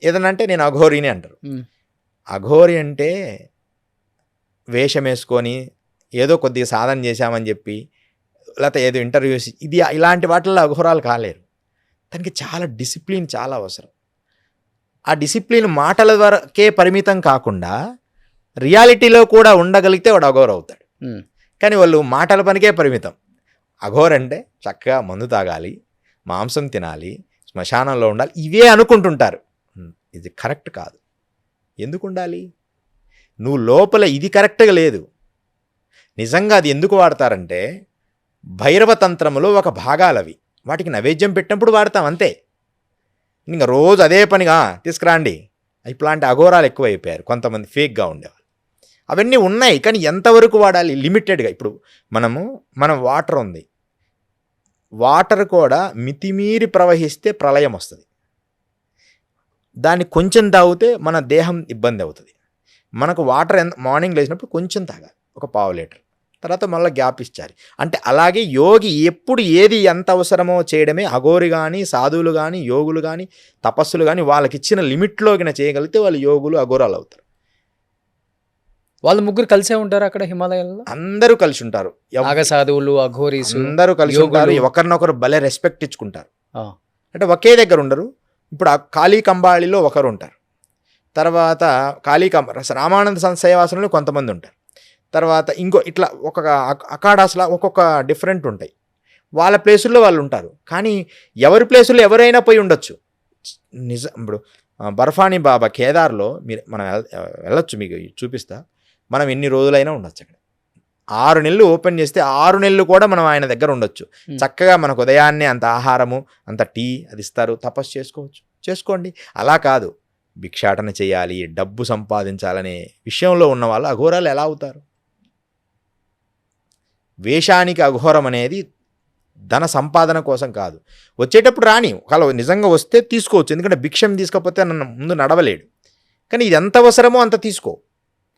ఏదనంటే నేను అఘోరిని అంటారు. అఘోరి అంటే వేషం వేసుకొని ఏదో కొద్దిగా సాధన చేశామని చెప్పి, లేకపోతే ఏదో ఇంటర్వ్యూస్ ఇలాంటి వాటిల్లో అఘోరాలు కాలేరు. దానికి చాలా డిసిప్లిన్ చాలా అవసరం. ఆ డిసిప్లిన్ మాటల వరకే పరిమితం కాకుండా రియాలిటీలో కూడా ఉండగలిగితే వాడు అఘోర అవుతాడు. కానీ వాళ్ళు మాటల పనికే పరిమితం. అఘోర అంటే చక్కగా మందు తాగాలి, మాంసం తినాలి, శ్మశానంలో ఉండాలి, ఇవే అనుకుంటుంటారు. ఇది కరెక్ట్ కాదు. ఎందుకు ఉండాలి? నువ్వు లోపల ఇది కరెక్ట్గా లేదు. నిజంగా అది ఎందుకు వాడతారంటే భైరవ తంత్రములో ఒక భాగాలవి. వాటికి నైవేద్యం పెట్టినప్పుడు వాడతాం అంతే. ఇంకా రోజు అదే పనిగా తీసుకురాండి. ఇట్లాంటి అఘోరాలు ఎక్కువ అయిపోయారు. కొంతమంది ఫేక్గా ఉండేవాళ్ళు. అవన్నీ ఉన్నాయి, కానీ ఎంతవరకు వాడాలి? లిమిటెడ్గా. ఇప్పుడు మనం వాటర్ ఉంది. వాటర్ కూడా మితిమీరి ప్రవహిస్తే ప్రళయం వస్తుంది. దాన్ని కొంచెం తాగితే మన దేహం ఇబ్బంది అవుతుంది. మనకు వాటర్ మార్నింగ్ లేచినప్పుడు కొంచెం తాగాలి, ఒక 1/2 లీటర్. తర్వాత మళ్ళీ గ్యాప్ ఇచ్చాలి. అంటే అలాగే యోగి ఎప్పుడు ఏది ఎంత అవసరమో చేయడమే. అఘోరి కానీ, సాధువులు కానీ, యోగులు కానీ, తపస్సులు కానీ వాళ్ళకి ఇచ్చిన లిమిట్లోకి చేయగలిగితే వాళ్ళు యోగులు, అఘోరాలు అవుతారు. వాళ్ళు ముగ్గురు కలిసే ఉంటారు అక్కడ హిమాలయాల్లో? అందరూ కలిసి ఉంటారు. నాగసాధువులు, అఘోరీస్ అందరూ కలిసి ఉంటారు. ఒకరినొకరు భలే రెస్పెక్ట్ ఇచ్చుకుంటారు. అంటే ఒకే దగ్గర ఉండరు. ఇప్పుడు కాళీ కంబాళిలో ఒకరు ఉంటారు. తర్వాత రామానంద సేవాసనంలో కొంతమంది ఉంటారు. తర్వాత ఇంకో ఒక్కొక్క అఖాడాస్లా ఒక్కొక్క డిఫరెంట్ ఉంటాయి. వాళ్ళ ప్లేసుల్లో వాళ్ళు ఉంటారు. కానీ ఎవరి ప్లేసుల్లో ఎవరైనా పోయి ఉండొచ్చు. ఇప్పుడు బర్ఫానీ బాబా కేదార్లో మనం వెళ్ళొచ్చు, మీకు చూపిస్తా. మనం ఎన్ని రోజులైనా ఉండొచ్చు అక్కడ. 6 నెలలు ఓపెన్ చేస్తే 6 నెలలు కూడా మనం ఆయన దగ్గర ఉండొచ్చు. చక్కగా మనకు ఉదయాన్నే అంత ఆహారము, అంత టీ అది ఇస్తారు. తపస్సు చేసుకోండి. అలా కాదు, భిక్షాటన చేయాలి, డబ్బు సంపాదించాలనే విషయంలో ఉన్న వాళ్ళు అఘోరాలు ఎలా అవుతారు? వేషానికి అఘోరం అనేది ధన సంపాదన కోసం కాదు. వచ్చేటప్పుడు రాని ఒకవేళ నిజంగా వస్తే తీసుకోవచ్చు. ఎందుకంటే భిక్షం తీసుకోకపోతే ముందు నడవలేడు. కానీ ఇది ఎంత అవసరమో అంత తీసుకో.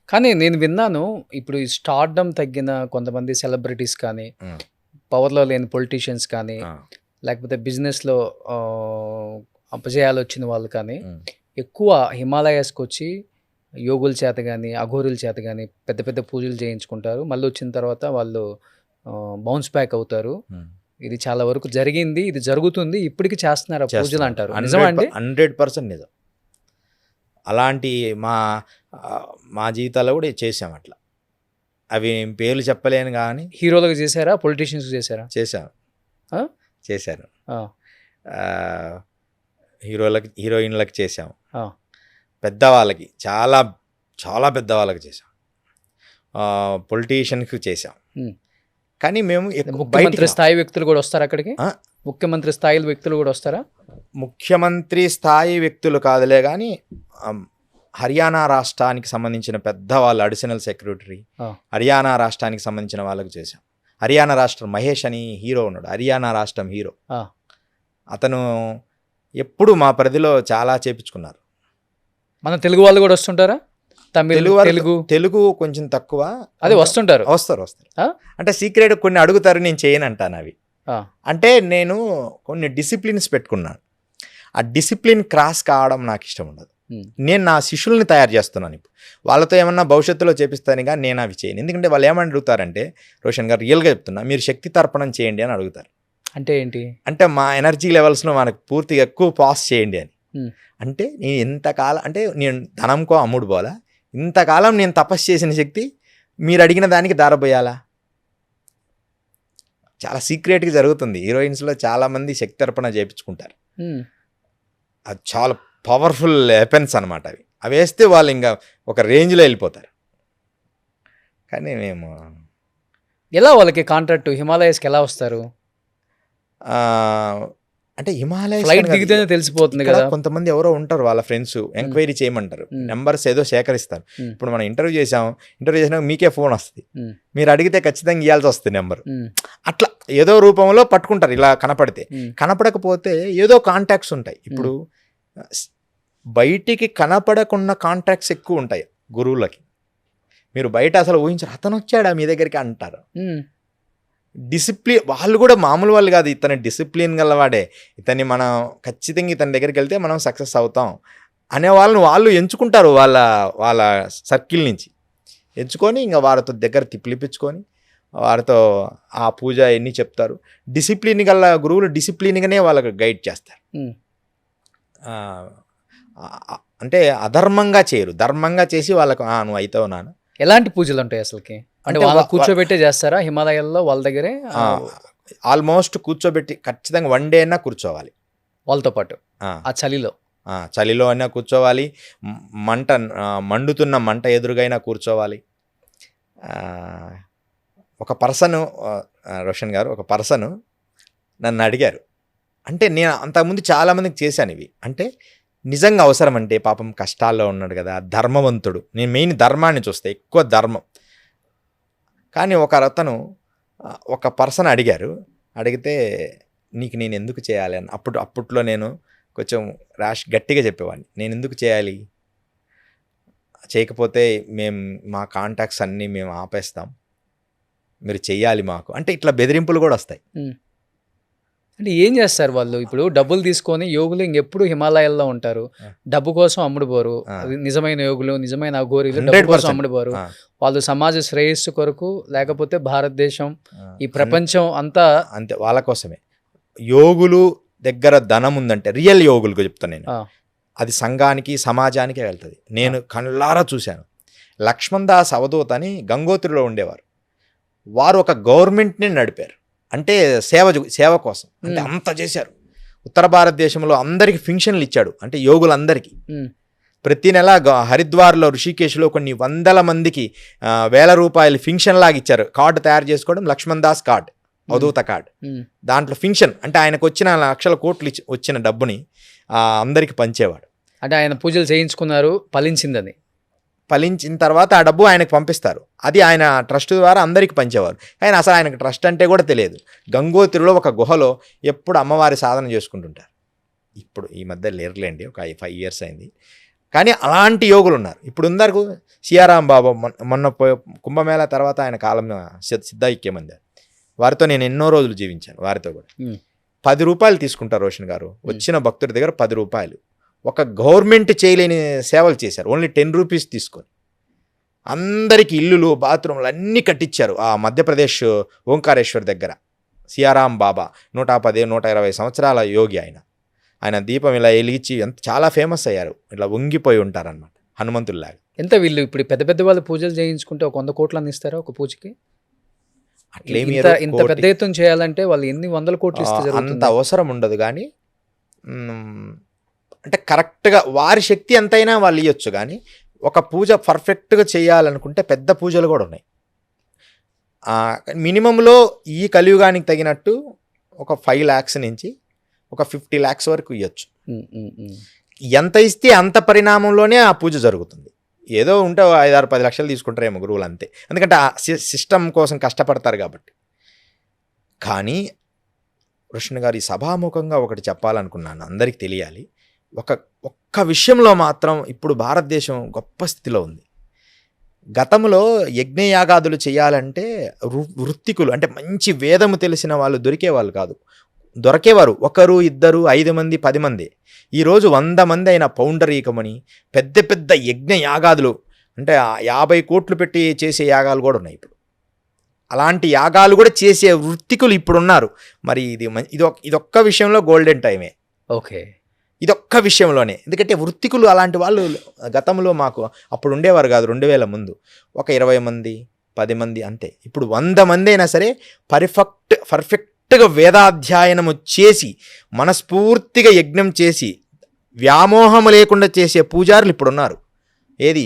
కానీ నేను విన్నాను, ఇప్పుడు ఈ స్టార్డమ్ తగ్గిన కొంతమంది సెలబ్రిటీస్ కానీ, పవర్లో లేని పొలిటీషియన్స్ కానీ, లేకపోతే బిజినెస్లో అపజయాలు వచ్చిన వాళ్ళు కానీ ఎక్కువ హిమాలయాస్కి వచ్చి యోగుల చేత కానీ, అఘోరుల చేత కానీ పెద్ద పెద్ద పూజలు చేయించుకుంటారు. మళ్ళీ వచ్చిన తర్వాత వాళ్ళు బౌన్స్ బ్యాక్ అవుతారు. ఇది చాలా వరకు జరిగింది, ఇది జరుగుతుంది, ఇప్పటికీ చేస్తున్నారు పూజలు అంటారు. నిజమా అండి? 100% నిజం. అలాంటి మా జీవితాల్లో కూడా చేసాం అట్లా. అవి పేర్లు చెప్పలేను కానీ. హీరోలకు చేశారా, పొలిటీషియన్స్కి చేశారా? చేశాను. హీరోయిన్లకు చేసాం, పెద్దవాళ్ళకి చాలా చాలా పెద్దవాళ్ళకి చేసాం, పొలిటీషియన్కి చేసాం. కానీ మేము ముఖ్యమంత్రి స్థాయి వ్యక్తులు కూడా వస్తారు అక్కడికి? ముఖ్యమంత్రి స్థాయి వ్యక్తులు కూడా వస్తారా? ముఖ్యమంత్రి స్థాయి వ్యక్తులు కాదులే కానీ హర్యానా రాష్ట్రానికి సంబంధించిన పెద్ద వాళ్ళు, అడిషనల్ సెక్రటరీ హర్యానా రాష్ట్రానికి సంబంధించిన వాళ్ళకు చేశాం. హర్యానా రాష్ట్రం మహేష్ అని హీరో ఉన్నాడు, హర్యానా రాష్ట్రం హీరో. ఆ. అతను ఎప్పుడు మా పరిధిలో చాలా చేపించుకున్నారు. మన తెలుగు వాళ్ళు కూడా వస్తుంటారా? తమిళ్, తెలుగు తెలుగు కొంచెం తక్కువ. అదే వస్తుంటారు. వస్తారు ఆ? అంటే సీక్రెట్ కొన్ని అడుగుతారు, నేను చేయను అంటాను అవి. ఆ. అంటే నేను కొన్ని డిసిప్లిన్స్ పెట్టుకున్నాను. ఆ డిసిప్లిన్ క్రాస్ కావడం నాకు ఇష్టం ఉండదు. నేను నా శిష్యుల్ని తయారు చేస్తున్నాను. ఇప్పుడు వాళ్ళతో ఏమన్నా భవిష్యత్తులో చేపిస్తాను కానీ నేను అవి చేయను. ఎందుకంటే వాళ్ళు ఏమని అడుగుతారంటే, రోషన్ గారు రియల్గా చెప్తున్నా, మీరు శక్తి తర్పణం చేయండి అని అడుగుతారు. అంటే ఏంటి? అంటే మా ఎనర్జీ లెవెల్స్లో మనకు పూర్తిగా ఎక్కువ పాస్ చేయండి అని. ఉమ్. అంటే నేను ఎంతకాలం, అంటే నేను ధనంకో అమ్ముడు పోలా, ఇంతకాలం నేను తపస్సు చేసిన శక్తి మీరు అడిగిన దానికి దారబోయాలా? చాలా సీక్రెట్గా జరుగుతుంది. హీరోయిన్స్లో చాలామంది శక్తి తర్పణ చేయించుకుంటారు. అది చాలా పవర్ఫుల్ వెపన్స్ అనమాట. అవి వేస్తే వాళ్ళు ఇంకా ఒక రేంజ్లో వెళ్ళిపోతారు. కానీ మేము ఎలా వాళ్ళకి కాంట్రాక్ట్ హిమాలయస్కి ఎలా వస్తారు? అంటే హిమాలయ ఫ్లైట్ దిగితేనే తెలిసిపోతుంది కదా. కొంతమంది ఎవరో ఉంటారు, వాళ్ళ ఫ్రెండ్స్ ఎంక్వైరీ చేయమంటారు, నెంబర్స్ ఏదో సేకరిస్తారు. ఇప్పుడు మనం ఇంటర్వ్యూ చేసినాక మీకే ఫోన్ వస్తుంది, మీరు అడిగితే ఖచ్చితంగా ఇవ్వాల్సి వస్తుంది నెంబర్. అట్లా ఏదో రూపంలో పట్టుకుంటారు. ఇలా కనపడకపోతే ఏదో కాంటాక్ట్స్ ఉంటాయి. ఇప్పుడు బయటికి కనపడకున్న కాంటాక్ట్స్ ఎక్కువ ఉంటాయి గురువులకి. మీరు బయట అసలు ఊహించారు, అతను వచ్చాడా మీ దగ్గరికి అంటారు. డిసిప్లిన్, వాళ్ళు కూడా మామూలు వాళ్ళు కాదు, ఇతని డిసిప్లిన్ గలవాడే, ఇతన్ని మనం ఖచ్చితంగా ఇతని దగ్గరికి వెళ్తే మనం సక్సెస్ అవుతాం అనే వాళ్ళని వాళ్ళు ఎంచుకుంటారు. వాళ్ళ సర్కిల్ నుంచి ఎంచుకొని ఇంకా వారితో దగ్గర పిలిపించుకొని వారితో ఆ పూజ ఎన్ని చెప్తారు. డిసిప్లిన్ గల గురువులు డిసిప్లిన్గానే వాళ్ళకి గైడ్ చేస్తారు. అంటే అధర్మంగా చేయరు, ధర్మంగా చేసి వాళ్ళకు నువ్వు అవుతావు నాన్న. ఎలాంటి పూజలు ఉంటాయి అసలుకి? అంటే వాళ్ళ కూర్చోబెట్టే చేస్తారా హిమాలయాల్లో వాళ్ళ దగ్గరే? ఆల్మోస్ట్ కూర్చోబెట్టి ఖచ్చితంగా 1 డే అయినా కూర్చోవాలి వాళ్ళతో పాటు. ఆ చలిలో అయినా కూర్చోవాలి, మండుతున్న మంట ఎదురుగైనా కూర్చోవాలి. ఒక పర్సన్, రోషన్ గారు, ఒక పర్సన్ నన్ను అడిగారు. అంటే నేను అంతకుముందు చాలామందికి చేశాను ఇవి. అంటే నిజంగా అవసరం అంటే పాపం కష్టాల్లో ఉన్నాడు కదా, ధర్మవంతుడు. నేను మెయిన్ ధర్మాన్ని చూస్తే, ఎక్కువ ధర్మం. కానీ ఒక పర్సన్ అడిగితే నీకు నేను ఎందుకు చేయాలి అని. అప్పట్లో నేను కొంచెం గట్టిగా చెప్పేవాడిని, నేను ఎందుకు చేయాలి, చేయకపోతే మా కాంటాక్ట్స్ అన్నీ మేము ఆపేస్తాం, మీరు చెయ్యాలి మాకు అంటే. ఇట్లా బెదిరింపులు కూడా వస్తాయి. అంటే ఏం చేస్తారు వాళ్ళు? ఇప్పుడు డబ్బులు తీసుకొని యోగులు ఇంకెప్పుడు హిమాలయాల్లో ఉంటారు, డబ్బు కోసం అమ్ముడుపోరు. నిజమైన యోగులు, నిజమైన అఘోరీలు డబ్బు కోసం అమ్ముడుపోరు. వాళ్ళు సమాజ శ్రేయస్సు కొరకు, లేకపోతే భారతదేశం, ఈ ప్రపంచం అంతా అంతే వాళ్ళ కోసమే. యోగులు దగ్గర ధనం ఉందంటే, రియల్ యోగులకు చెప్తాను నేను, అది సంఘానికి సమాజానికే వెళ్తుంది. నేను కళ్ళారా చూశాను. లక్ష్మణ్ దాస్ అవధూత్ అని గంగోత్రిలో ఉండేవారు. వారు ఒక గవర్నమెంట్ని నడిపారు. అంటే సేవ కోసం అంటే అంత చేశారు. ఉత్తర భారతదేశంలో అందరికి ఫింక్షన్లు ఇచ్చాడు, అంటే యోగులందరికీ. ప్రతి నెల హరిద్వార్లో, ఋషికేశ్లో కొన్ని 100 మందికి 1000 రూపాయలు ఫింక్షన్ లాగా ఇచ్చారు. కార్డు తయారు చేసుకోవడం, లక్ష్మణ్ దాస్ కార్డ్, అవధూత కార్డ్. దాంట్లో ఫింక్షన్ అంటే ఆయనకు వచ్చిన లక్షల కోట్లు వచ్చిన డబ్బుని అందరికి పంచేవాడు. అంటే ఆయన పూజలు చేయించుకున్నారు, ఫలించిన తర్వాత ఆ డబ్బు ఆయనకు పంపిస్తారు. అది ఆయన ట్రస్ట్ ద్వారా అందరికి పంచేవారు. కానీ అసలు ఆయనకు ట్రస్ట్ అంటే కూడా తెలియదు. గంగోత్రిలో ఒక గుహలో ఎప్పుడు అమ్మవారి సాధన చేసుకుంటుంటారు. ఇప్పుడు ఈ మధ్య లేరులేండి, ఒక 5 years అయింది. కానీ అలాంటి యోగులు ఉన్నారు. ఇప్పుడు ఉందరకు సియారాం బాబా మొన్న కుంభమేళా తర్వాత ఆయన కాలం సిద్ధైక్యమంది. వారితో నేను ఎన్నో రోజులు జీవించాను. వారితో కూడా 10 రూపాయలు తీసుకుంటారు రోషన్ గారు. వచ్చిన భక్తుడి దగ్గర 10 రూపాయలు. ఒక గవర్నమెంట్ చేయలేని సేవలు చేశారు. ఓన్లీ 10 రూపీస్ తీసుకొని అందరికీ ఇల్లులు, బాత్రూమ్లు అన్నీ కట్టించారు. ఆ మధ్యప్రదేశ్ ఓంకారేశ్వర్ దగ్గర సియారాం బాబా 110-120 సంవత్సరాల యోగి ఆయన దీపం ఇలా వెలిగించి చాలా ఫేమస్ అయ్యారు. ఇట్లా వంగిపోయి ఉంటారనమాట, హనుమంతుల్లాగా. ఎంత వీళ్ళు ఇప్పుడు పెద్ద వాళ్ళు పూజలు చేయించుకుంటే 100 కోట్లు అందిస్తారా ఒక పూజకి? అట్లేమి ఇంత పెద్ద ఎత్తున చేయాలంటే వాళ్ళు ఎన్ని 100 కోట్లు ఇస్తే అంత అవసరం ఉండదు. కానీ అంటే కరెక్ట్గా వారి శక్తి ఎంతైనా వాళ్ళు ఇవ్వచ్చు. కానీ ఒక పూజ పర్ఫెక్ట్గా చేయాలనుకుంటే పెద్ద పూజలు కూడా ఉన్నాయి. మినిమంలో ఈ కలియుగానికి తగినట్టు ఒక 5 lakhs నుంచి ఒక 50 lakhs వరకు ఇవ్వచ్చు. ఎంత ఇస్తే అంత పరిణామంలోనే ఆ పూజ జరుగుతుంది. ఏదో ఉంటే 5-6-10 లక్షలు తీసుకుంటారేమో గురువులు, అంతే. ఎందుకంటే ఆ సిస్టమ్ కోసం కష్టపడతారు కాబట్టి. కానీ కృష్ణ గారు ఈ సభాముఖంగా ఒకటి చెప్పాలనుకున్నాను, అందరికీ తెలియాలి. ఒక్క విషయంలో మాత్రం ఇప్పుడు భారతదేశం గొప్ప స్థితిలో ఉంది. గతంలో యజ్ఞయాగాదులు చేయాలంటే వృత్తికులు అంటే మంచి వేదము తెలిసిన వాళ్ళు దొరికేవాళ్ళు కాదు. దొరికేవారు 1, 2, 5 మంది, 10 మంది. ఈరోజు 100 మంది అయిన పౌండరీకమని పెద్ద పెద్ద యజ్ఞ యాగాదులు అంటే 50 కోట్లు పెట్టి చేసే యాగాలు కూడా ఉన్నాయి ఇప్పుడు. అలాంటి యాగాలు కూడా చేసే వృత్తికులు ఇప్పుడున్నారు. మరి ఇదొక్క విషయంలో గోల్డెన్ టైమే. ఓకే, ఇదొక్క విషయంలోనే. ఎందుకంటే వృత్తికులు అలాంటి వాళ్ళు గతంలో మాకు అప్పుడు ఉండేవారు కాదు. 2000 ముందు ఒక 20 మంది 10 మంది అంతే. ఇప్పుడు 100 మంది అయినా సరే పర్ఫెక్ట్గా వేదాధ్యయనము చేసి మనస్ఫూర్తిగా యజ్ఞం చేసి వ్యామోహము లేకుండా చేసే పూజారులు ఇప్పుడు ఉన్నారు. ఏది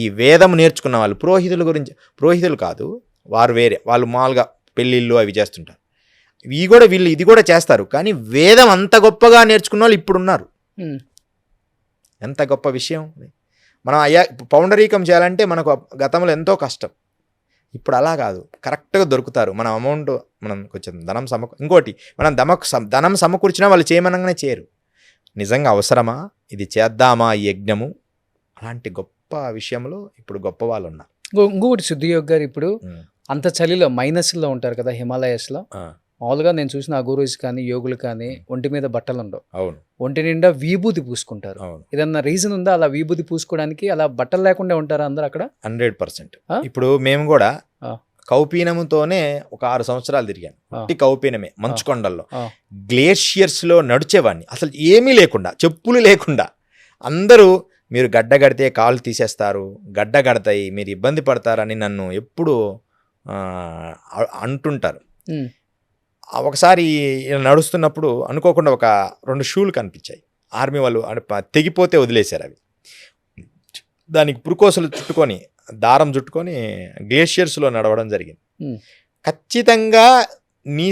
ఈ వేదం నేర్చుకున్న వాళ్ళు. పురోహితులు కాదు, వారు వేరే, వాళ్ళు మామూలుగా పెళ్ళిళ్ళు అవి చేస్తుంటారు. వీళ్ళు ఇది కూడా చేస్తారు. కానీ వేదం అంత గొప్పగా నేర్చుకున్న వాళ్ళు ఇప్పుడున్నారు. ఎంత గొప్ప విషయం. మనం పౌండరీకం చేయాలంటే మనకు గతంలో ఎంతో కష్టం. ఇప్పుడు అలా కాదు, కరెక్ట్గా దొరుకుతారు. మనం అమౌంట్ మనం కొంచెం ఇంకోటి మనం ధనం సమకూర్చినా వాళ్ళు చేయమనగానే చేయరు. నిజంగా అవసరమా, ఇది చేద్దామా ఈ యజ్ఞము, అలాంటి గొప్ప విషయంలో ఇప్పుడు గొప్ప వాళ్ళు ఉన్నారు. ఇంకొకటి సిద్ధియోగ్ గారు, ఇప్పుడు అంత చలిలో మైనస్లో ఉంటారు కదా హిమాలయస్లో. మామూలుగా నేను చూసిన ఆ గురూస్ కానీ యోగులు కానీ ఒంటి మీద బట్టలు ఉండవు. అవును, ఒంటి నిండా విభూతి పూసుకుంటారు. ఏదన్నా రీజన్ ఉందా అలా విభూతి పూసుకోవడానికి? అలా బట్టలు లేకుండా ఉంటారు అందరు అక్కడ? 100%. ఇప్పుడు మేము కూడా కౌపీనముతోనే ఒక 6 సంవత్సరాలు తిరిగాను. కౌపీనమే మంచుకొండల్లో గ్లేషియర్స్లో నడిచేవాడిని. అసలు ఏమీ లేకుండా, చెప్పులు లేకుండా. అందరూ మీరు గడ్డ కడితే కాళ్ళు తీసేస్తారు, గడ్డ కడతాయి, మీరు ఇబ్బంది పడతారని నన్ను ఎప్పుడు అంటుంటారు. ఒకసారి నడుస్తున్నప్పుడు అనుకోకుండా ఒక 2 షూలు కనిపించాయి. ఆర్మీ వాళ్ళు తెగిపోతే వదిలేశారు. అవి దానికి పురుకోసలు చుట్టుకొని దారం చుట్టుకొని గ్లేషియర్స్లో నడవడం జరిగింది. ఖచ్చితంగా నీ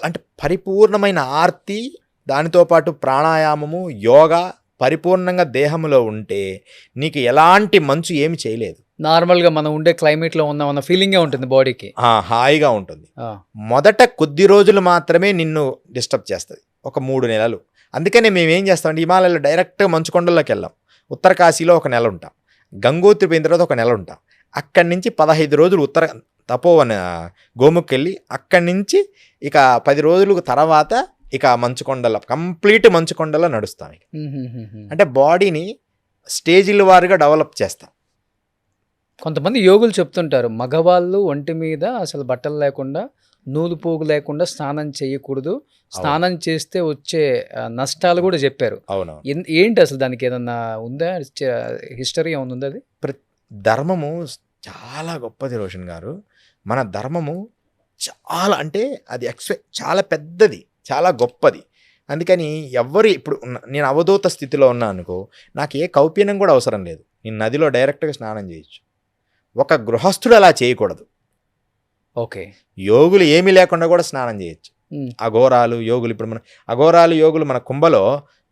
అంటే పరిపూర్ణమైన ఆర్తి, దానితో పాటు ప్రాణాయామము, యోగా పరిపూర్ణంగా దేహంలో ఉంటే నీకు ఎలాంటి మంచు ఏమి చేయలేదు. నార్మల్గా మనం ఉండే క్లైమేట్లో ఉన్న ఫీలింగే ఉంటుంది, బాడీకి హాయిగా ఉంటుంది. మొదట కొద్ది రోజులు మాత్రమే నిన్ను డిస్టర్బ్ చేస్తుంది, ఒక 3 నెలలు. అందుకనే మేము ఏం చేస్తామంటే హిమాలయాలో డైరెక్ట్గా మంచుకొండల్లోకి వెళ్ళాం. ఉత్తరకాశీలో 1 నెల ఉంటాం, గంగోత్రి పోయిన తర్వాత 1 నెల ఉంటాం. అక్కడి నుంచి 15 రోజులు ఉత్తర తపోవన గోముఖ్ వెళ్ళి అక్కడి నుంచి ఇక 10 రోజుల తర్వాత ఇక కంప్లీట్ మంచుకొండలో నడుస్తాం. అంటే బాడీని స్టేజీల వారుగా డెవలప్ చేస్తాం. కొంతమంది యోగులు చెప్తుంటారు మగవాళ్ళు ఒంటి మీద అసలు బట్టలు లేకుండా, నూలు పోగు లేకుండా స్నానం చేయకూడదు, స్నానం చేస్తే వచ్చే నష్టాలు కూడా చెప్పారు. అవును. ఏంటి అసలు దానికి ఏదన్నా ఉందా, హిస్టరీ ఏమన్నా ఉందా? అది ధర్మము చాలా గొప్పది రోషన్ గారు. మన ధర్మము చాలా అంటే అది చాలా పెద్దది, చాలా గొప్పది. అందుకని ఇప్పుడు నేను అవధూత స్థితిలో ఉన్నా అనుకో, నాకు ఏ కౌపీనం కూడా అవసరం లేదు. నేను నదిలో డైరెక్ట్గా స్నానం చేయొచ్చు. ఒక గృహస్థుడు అలా చేయకూడదు. ఓకే, యోగులు ఏమీ లేకుండా కూడా స్నానం చేయొచ్చు. అఘోరాలు యోగులు, ఇప్పుడు మన అఘోరాలు యోగులు మన కుంభలో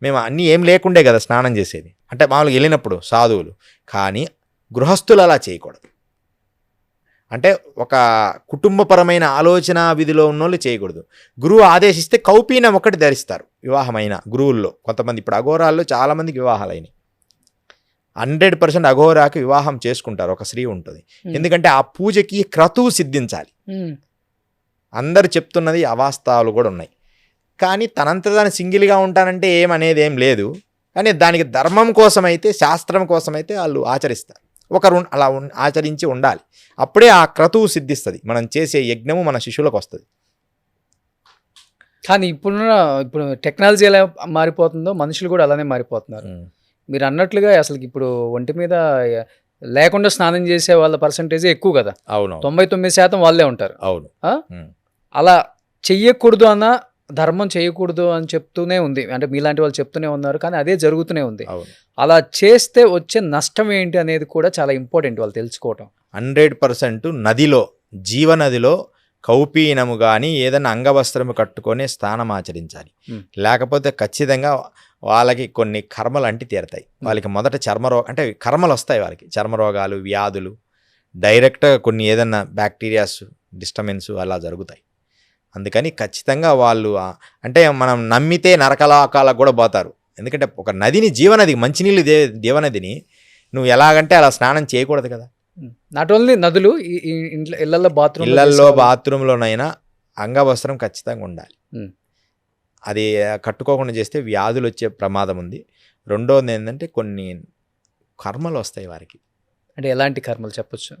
మేము అన్నీ ఏం లేకుండే కదా స్నానం చేసేది. అంటే మామూలుగా వెళ్ళినప్పుడు సాధువులు. కానీ గృహస్థులు అలా చేయకూడదు. అంటే ఒక కుటుంబపరమైన ఆలోచన విధిలో ఉన్నోళ్ళు చేయకూడదు. గురువు ఆదేశిస్తే కౌపీనం ఒకటి ధరిస్తారు వివాహమైన గురువుల్లో. కొంతమంది ఇప్పుడు అఘోరాల్లో చాలామందికి వివాహాలైనవి. 100% అఘోరాకి వివాహం చేసుకుంటారు, ఒక స్త్రీ ఉంటుంది. ఎందుకంటే ఆ పూజకి క్రతువు సిద్ధించాలి. అందరు చెప్తున్నది అవాస్తవాలు కూడా ఉన్నాయి. కానీ తనంత దాన్ని సింగిల్గా ఉంటానంటే ఏమనేది ఏం లేదు. కానీ దానికి ధర్మం కోసమైతే, శాస్త్రం కోసమైతే వాళ్ళు ఆచరిస్తారు. ఒకరు అలా ఆచరించి ఉండాలి. అప్పుడే ఆ క్రతువు సిద్ధిస్తుంది. మనం చేసే యజ్ఞము మన శిష్యులకు వస్తుంది. కానీ ఇప్పుడు టెక్నాలజీ ఎలా మారిపోతుందో మనుషులు కూడా అలానే మారిపోతున్నారు. మీరు అన్నట్లుగా అసలు ఇప్పుడు ఒంటి మీద లేకుండా స్నానం చేసే వాళ్ళ పర్సంటేజ్ ఎక్కువ కదా. అవును, 99% వాళ్ళే ఉంటారు. అవును. అలా చెయ్యకూడదు అన్న ధర్మం చేయకూడదు అని చెప్తూనే ఉంది, అంటే మీలాంటి వాళ్ళు చెప్తూనే ఉన్నారు. కానీ అదే జరుగుతూనే ఉంది. అలా చేస్తే వచ్చే నష్టం ఏంటి అనేది కూడా చాలా ఇంపార్టెంట్ వాళ్ళు తెలుసుకోవటం. 100% నదిలో, జీవనదిలో కౌపీనము కానీ ఏదైనా అంగవస్త్రము కట్టుకొని స్నానం ఆచరించాలి. లేకపోతే ఖచ్చితంగా వాళ్ళకి కొన్ని కర్మలు అంటి తీరతాయి. వాళ్ళకి మొదట అంటే కర్మలు వస్తాయి వాళ్ళకి, చర్మరోగాలు, వ్యాధులు, డైరెక్ట్గా కొన్ని ఏదన్నా బ్యాక్టీరియాస్ డిస్టర్బెన్స్ అలా జరుగుతాయి. అందుకని ఖచ్చితంగా వాళ్ళు అంటే మనం నమ్మితే నరకలోకాలకు కూడా పోతారు. ఎందుకంటే ఒక నదిని జీవనది, మంచినీళ్ళు జీవనదిని నువ్వు ఎలాగంటే అలా స్నానం చేయకూడదు కదా. నాట్ ఓన్లీ నదులు, ఇళ్లలో బాత్రూంలోనైనా అంగవస్త్రం ఖచ్చితంగా ఉండాలి. అది కట్టుకోకుండా చేస్తే వ్యాధులు వచ్చే ప్రమాదం ఉంది. రెండోది ఏంటంటే కొన్ని కర్మలు వస్తాయి వారికి. అంటే ఎలాంటి కర్మలు చెప్పొచ్చు?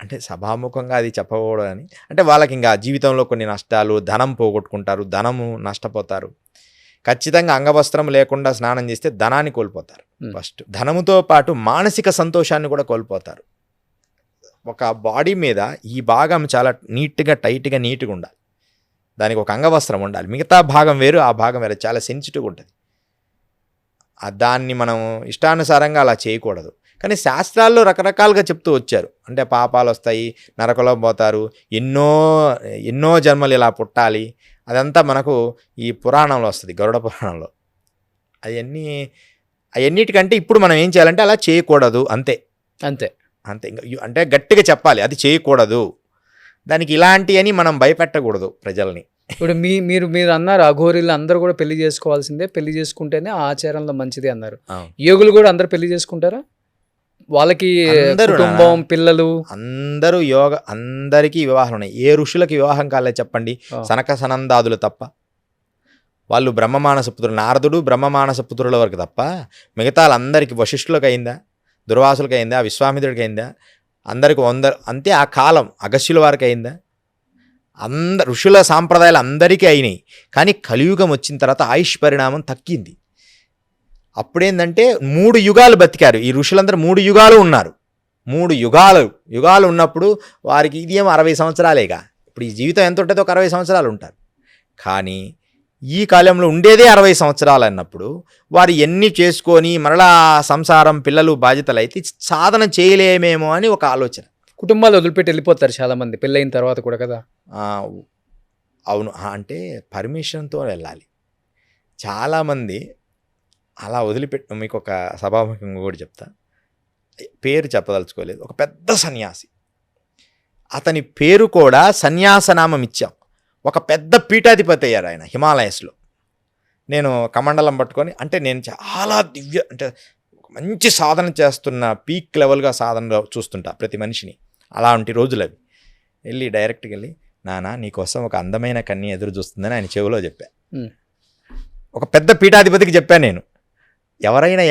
అంటే సభాముఖంగా అది చెప్పకూడదు అని, అంటే వాళ్ళకి ఇంకా జీవితంలో కొన్ని నష్టాలు, ధనం పోగొట్టుకుంటారు, ధనము నష్టపోతారు. ఖచ్చితంగా అంగవస్త్రం లేకుండా స్నానం చేస్తే ధనాన్ని కోల్పోతారు. ఫస్ట్ ధనముతో పాటు మానసిక సంతోషాన్ని కూడా కోల్పోతారు. ఒక బాడీ మీద ఈ భాగం చాలా నీట్గా టైట్గా నీట్గా ఉండాలి, దానికి ఒక అంగవస్త్రం ఉండాలి. మిగతా భాగం వేరు, ఆ భాగం వేరు, చాలా సెన్సిటివ్గా ఉంటుంది. దాన్ని మనం ఇష్టానుసారంగా అలా చేయకూడదు. కానీ శాస్త్రాల్లో రకరకాలుగా చెప్తూ వచ్చారు. అంటే పాపాలు వస్తాయి, నరకలో పోతారు, ఎన్నో జన్మలు ఇలా పుట్టాలి, అదంతా మనకు ఈ పురాణంలో వస్తుంది, గరుడ పురాణంలో. అవన్నిటికంటే ఇప్పుడు మనం ఏం చేయాలంటే అలా చేయకూడదు, అంతే అంతే అంతే. అంటే గట్టిగా చెప్పాలి, అది చేయకూడదు, దానికి ఇలాంటి అని మనం భయపెట్టకూడదు ప్రజల్ని. ఇప్పుడు మీరు అన్నారు అఘోరీలు అందరూ కూడా పెళ్లి చేసుకోవాల్సిందే, పెళ్లి చేసుకుంటేనే ఆ ఆచారంలో మంచిది అన్నారు. యోగులు కూడా అందరు పెళ్లి చేసుకుంటారా? వాళ్ళకి కుటుంబం, పిల్లలు అందరూ అందరికీ వివాహాలు ఉన్నాయి. ఏ ఋషులకి వివాహం కాలేదు చెప్పండి? సనక సనందాదులు తప్ప. వాళ్ళు బ్రహ్మమానస పుత్రులు, నారదుడు బ్రహ్మమానస పుత్రుల వరకు తప్ప మిగతా వాళ్ళందరికీ, వశిష్ఠులకు అయిందా, దుర్వాసులకు అయిందా, విశ్వామిత్రుడికి అయిందా, అందరికి అంతే. ఆ కాలం అగస్యుల వారికి అయిందా? ఋషుల సాంప్రదాయాలు అందరికీ అయినాయి. కానీ కలియుగం వచ్చిన తర్వాత ఆయుష్ పరిణామం తగ్గింది. అప్పుడేంటంటే 3 యుగాలు బతికారు ఈ ఋషులందరూ. 3 యుగాలు ఉన్నారు. 3 యుగాలు ఉన్నప్పుడు వారికి ఇది ఏమో 60 సంవత్సరాలేగా. ఇప్పుడు ఈ జీవితం ఎంత ఉంటుందో ఒక 60 సంవత్సరాలు ఉంటారు. కానీ ఈ కాలంలో ఉండేదే 60 సంవత్సరాలు అన్నప్పుడు వారు ఎన్ని చేసుకొని మరలా సంసారం, పిల్లలు, బాధ్యతలు అయితే సాధన చేయలేమేమో అని ఒక ఆలోచన. కుటుంబాలు వదిలిపెట్టి వెళ్ళిపోతారు చాలామంది పెళ్ళైన తర్వాత కూడా కదా. అవును, అంటే పర్మిషన్తో వెళ్ళాలి. చాలామంది అలా వదిలిపెట్టి, మీకు ఒక సభాముఖంగా కూడా చెప్తా, పేరు చెప్పదలుచుకోలేదు. ఒక పెద్ద సన్యాసి, అతని పేరు కూడా సన్యాసనామం ఇచ్చాం. ఒక పెద్ద పీఠాధిపతి అయ్యారు ఆయన హిమాలయస్లో. నేను కమండలం పట్టుకొని, అంటే నేను చాలా అంటే మంచి సాధన చేస్తున్న పీక్ లెవెల్గా సాధన చూస్తుంటా ప్రతి మనిషిని. అలాంటి రోజులు అవి. వెళ్ళి డైరెక్ట్గా వెళ్ళి, నానా నీకోసం ఒక అందమైన కన్య ఎదురు చూస్తుందని ఆయన చెవిలో చెప్పా. ఒక పెద్ద పీఠాధిపతికి చెప్పాను నేను. ఎవరైనా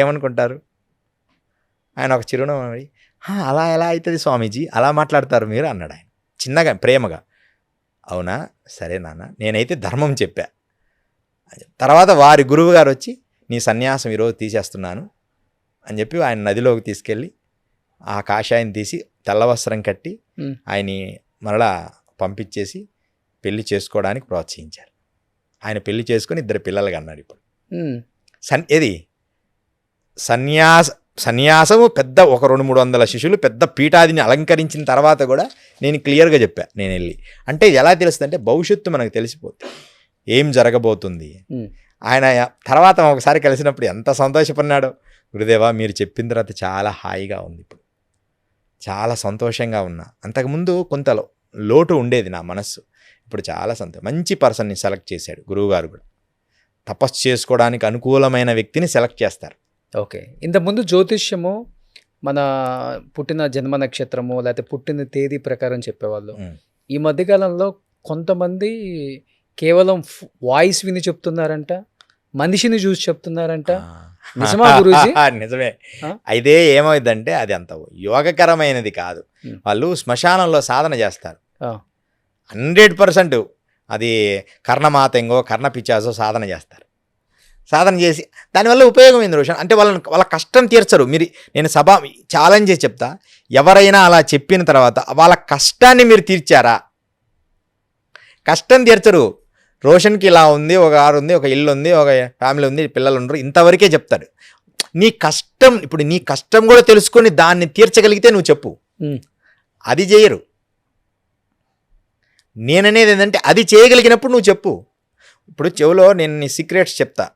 ఏమనుకుంటారు? ఆయన ఒక చిరునవ్వు, అలా ఎలా అవుతుంది స్వామీజీ, అలా మాట్లాడతారు మీరు అన్నాడు ఆయన చిన్నగా, ప్రేమగా. అవునా, సరే నాన్న, నేనైతే ధర్మం చెప్పా. తర్వాత వారి గురువు గారు వచ్చి, నీ సన్యాసం ఈరోజు తీసేస్తున్నాను అని చెప్పి ఆయన నదిలోకి తీసుకెళ్ళి ఆ కాషాయం తీసి తెల్లవస్త్రం కట్టి ఆయన్ని మరలా పంపించేసి పెళ్లి చేసుకోవడానికి ప్రోత్సహించారు. ఆయన పెళ్లి చేసుకొని 2 పిల్లలుగా అన్నాడు. ఇప్పుడు సన్యాసము పెద్ద ఒక 200-300 శిష్యులు, పెద్ద పీఠాదిని అలంకరించిన తర్వాత కూడా నేను క్లియర్గా చెప్పా. నేను వెళ్ళి అంటే ఎలా తెలుస్తుంది అంటే భవిష్యత్తు మనకు తెలిసిపోతుంది, ఏం జరగబోతుంది. ఆయన తర్వాత ఒకసారి కలిసినప్పుడు ఎంత సంతోషపడినాడో. గురుదేవా, మీరు చెప్పిన తర్వాత చాలా హాయిగా ఉంది, ఇప్పుడు చాలా సంతోషంగా ఉన్నా. అంతకుముందు కొంత లోటు ఉండేది నా మనస్సు, ఇప్పుడు చాలా మంచి పర్సన్ని సెలెక్ట్ చేశాడు గురువుగారు కూడా. తపస్సు చేసుకోవడానికి అనుకూలమైన వ్యక్తిని సెలెక్ట్ చేస్తారు. ఓకే. ఇంతకుముందు జ్యోతిష్యము మన పుట్టిన జన్మ నక్షత్రము లేకపోతే పుట్టిన తేదీ ప్రకారం చెప్పేవాళ్ళు. ఈ మధ్యకాలంలో కొంతమంది కేవలం వాయిస్ విని చెప్తున్నారంట, మనిషిని చూసి చెప్తున్నారంట. నిజమా గురూజీ? నిజమే. అయితే ఏమైందంటే అది అంత యోగకరమైనది కాదు. వాళ్ళు శ్మశానంలో సాధన చేస్తారు 100%. అది కర్ణమాతంగో కర్ణపిచాసో సాధన చేస్తారు. సాధన చేసి దానివల్ల ఉపయోగం ఏంది రోషన్ అంటే వాళ్ళ కష్టం తీర్చరు. నేను ఛాలెంజ్ చేసి చెప్తా, ఎవరైనా అలా చెప్పిన తర్వాత వాళ్ళ కష్టాన్ని మీరు తీర్చారా? కష్టం తీర్చరు. రోషన్కి ఇలా ఉంది, ఒక కారు ఉంది, ఒక ఇల్లు ఉంది, ఒక ఫ్యామిలీ ఉంది, పిల్లలు ఉండరు, ఇంతవరకే చెప్తాడు. నీ కష్టం, ఇప్పుడు నీ కష్టం కూడా తెలుసుకొని దాన్ని తీర్చగలిగితే నువ్వు చెప్పు. అది చేయరు. నేననేది ఏంటంటే అది చేయగలిగినప్పుడు నువ్వు చెప్పు. ఇప్పుడు చెవులో నేను నీ సీక్రెట్స్ చెప్తా.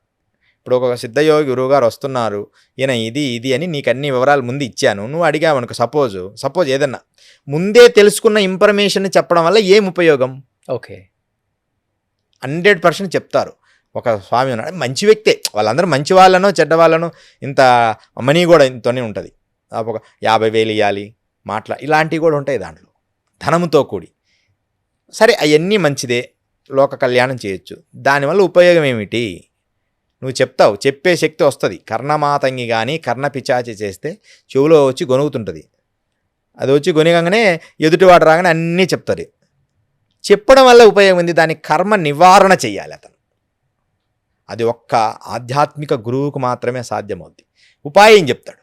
ఇప్పుడు ఒక సిద్ధయోగి గురువుగారు వస్తున్నారు, ఈయన ఇది అని నీకు అన్ని వివరాలు ముందు ఇచ్చాను, నువ్వు అడిగావు అనుకో. సపోజ్ ఏదన్నా ముందే తెలుసుకున్న ఇన్ఫర్మేషన్ చెప్పడం వల్ల ఏం ఉపయోగం? ఓకే. 100% చెప్తారు. ఒక స్వామి ఉన్నాడు, మంచి వ్యక్తే, వాళ్ళందరూ మంచి వాళ్ళనో చెడ్డ వాళ్ళనో ఇంత మనీ కూడా ఇంతనే ఉంటుంది. ఒక 50,000 ఇవ్వాలి ఇలాంటివి కూడా ఉంటాయి దాంట్లో, ధనంతో కూడి. సరే అవన్నీ మంచిదే, లోక కళ్యాణం చేయొచ్చు. దానివల్ల ఉపయోగం ఏమిటి? నువ్వు చెప్తావు, చెప్పే శక్తి వస్తుంది. కర్ణమాతంగి కానీ కర్ణపిచాచి చేస్తే చెవులో వచ్చి గొనుగుతుంటుంది. అది వచ్చి గొనిగంగానే ఎదుటివాడు రాగానే అన్నీ చెప్తుంది. చెప్పడం వల్ల ఉపయోగం ఉంది, దాని కర్మ నివారణ చెయ్యాలి అతను. అది ఒక్క ఆధ్యాత్మిక గురువుకు మాత్రమే సాధ్యమవుద్ది. ఉపాయం చెప్తాడు.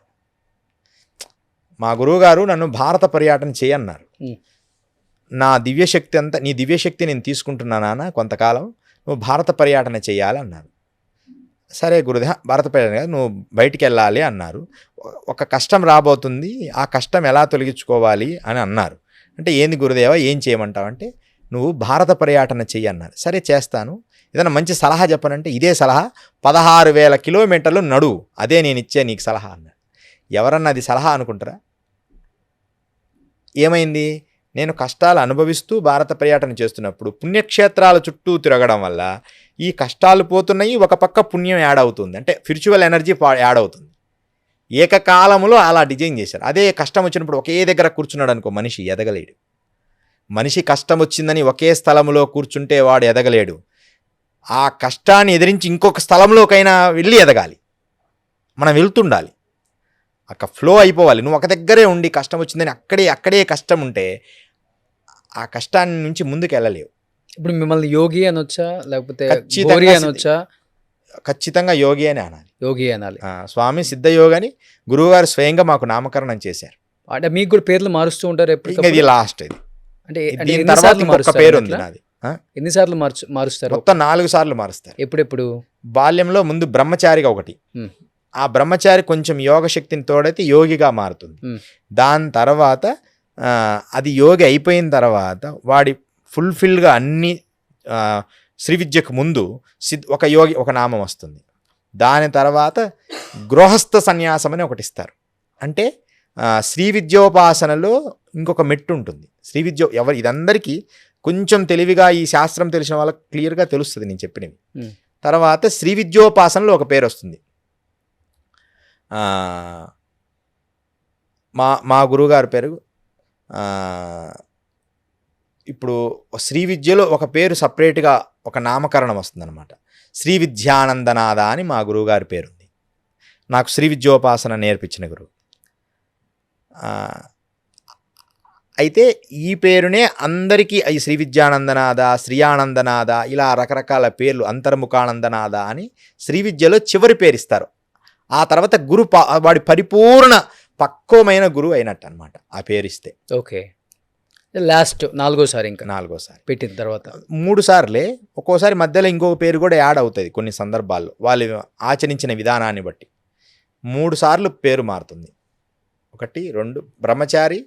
మా గురువుగారు నన్ను భారత పర్యటన చేయన్నారు. నా దివ్యశక్తి అంతా, నీ దివ్యశక్తి నేను తీసుకుంటున్నానా కొంతకాలం, నువ్వు భారత పర్యటన చేయాలి అన్నారు. సరే గురుదేవ, భారత పర్యటన కాదు, నువ్వు బయటికి వెళ్ళాలి అన్నారు. ఒక కష్టం రాబోతుంది, ఆ కష్టం ఎలా తొలగించుకోవాలి అని అన్నారు. అంటే ఏంది గురుదేవ, ఏం చేయమంటావు అంటే, నువ్వు భారత పర్యటన చెయ్యి అన్నారు. సరే చేస్తాను, ఏదైనా మంచి సలహా చెప్పనంటే ఇదే సలహా, 16,000 కిలోమీటర్లు నడువు, అదే నేను ఇచ్చే నీకు సలహా అన్నాడు. ఎవరన్నా అది సలహా అనుకుంటారా? ఏమైంది? నేను కష్టాలు అనుభవిస్తూ భారత పర్యటన చేస్తున్నప్పుడు పుణ్యక్షేత్రాల చుట్టూ తిరగడం వల్ల ఈ కష్టాలు పోతున్నాయి, ఒక పక్క పుణ్యం యాడ్ అవుతుంది, అంటే స్పిరిచువల్ ఎనర్జీ యాడ్ అవుతుంది. ఏకకాలంలో అలా డిజైన్ చేశారు. అదే కష్టం వచ్చినప్పుడు ఒకే దగ్గర కూర్చున్నాడు అనుకో, మనిషి ఎదగలేడు. మనిషి కష్టం వచ్చిందని ఒకే స్థలంలో కూర్చుంటే వాడు ఎదగలేడు. ఆ కష్టాన్ని ఎదిరించి ఇంకొక స్థలంలోకైనా వెళ్ళి ఎదగాలి. మనం వెళ్తుండాలి, అక్కడ ఫ్లో అయిపోవాలి. నువ్వు ఒక దగ్గరే ఉండి కష్టం వచ్చిందని అక్కడే కష్టం ఉంటే ఆ కష్టాన్ని నుంచి ముందుకు వెళ్ళలేవు. ఇప్పుడు మిమ్మల్ని యోగి అనొచ్చా, లేకపోతే ఖచ్చితంగా గోరి అనొచ్చా? ఖచ్చితంగా యోగి అని అనాలి. యోగి అనాలి. స్వామి సిద్ధయోగని గురువుగారు స్వయంగా మాకు నామకరణం చేశారు. అంటే మీకు కూడా పేర్లు మారుస్తూ ఉంటారు ఎప్పుడు? ఇది లాస్ట్, ఇది అంటే దీని తర్వాత ఇంకొక పేరు ఉంది నాది. ఎన్నిసార్లు మారుస్తారు? మొత్తం 4 సార్లు మారుస్తారు. ఎప్పుడెప్పుడు? బాల్యంలో ముందు బ్రహ్మచారిగా ఒకటి, ఆ బ్రహ్మచారి కొంచెం యోగ శక్తిని తోడైతే యోగిగా మారుతుంది. దాని తర్వాత అది యోగి అయిపోయిన తర్వాత వాడి ఫుల్ఫిల్గా అన్ని శ్రీ విద్యకు ముందు ఒక యోగి ఒక నామం వస్తుంది. దాని తర్వాత గృహస్థ సన్యాసం అని ఒకటి ఇస్తారు. అంటే శ్రీ విద్యోపాసనలో ఇంకొక మెట్టు ఉంటుంది. శ్రీ విద్య ఇదందరికీ కొంచెం తెలివిగా ఈ శాస్త్రం తెలిసిన వాళ్ళకి క్లియర్గా తెలుస్తుంది నేను చెప్పినవి. తర్వాత శ్రీ విద్యోపాసనలో ఒక పేరు వస్తుంది. మా గురువుగారి పేరు ఇప్పుడు శ్రీ విద్యలో ఒక పేరు సపరేట్గా ఒక నామకరణం వస్తుందన్నమాట. శ్రీ విద్యానందనాథ అని మా గురువుగారి పేరుంది. నాకు శ్రీ విద్యోపాసన నేర్పించిన గురువు. అయితే ఈ పేరునే అందరికీ ఈ శ్రీ విద్యానందనాథ, శ్రీ ఆనందనాథ ఇలా రకరకాల పేర్లు, అంతర్ముఖానందనాథ అని శ్రీ విద్యలో చివరి పేరు ఇస్తారు. ఆ తర్వాత వాడి పరిపూర్ణ పక్వమైన గురువు అయినట్టు అనమాట ఆ పేరు ఇస్తే. ఓకే, లాస్ట్ 4వ సారి, ఇంకా 4వ సారి పెట్టిన తర్వాత 3 సార్లే. ఒక్కోసారి మధ్యలో ఇంకొక పేరు కూడా యాడ్ అవుతుంది కొన్ని సందర్భాల్లో, వాళ్ళు ఆచరించిన విధానాన్ని బట్టి 3 సార్లు పేరు మారుతుంది. 1, 2 బ్రహ్మచారి,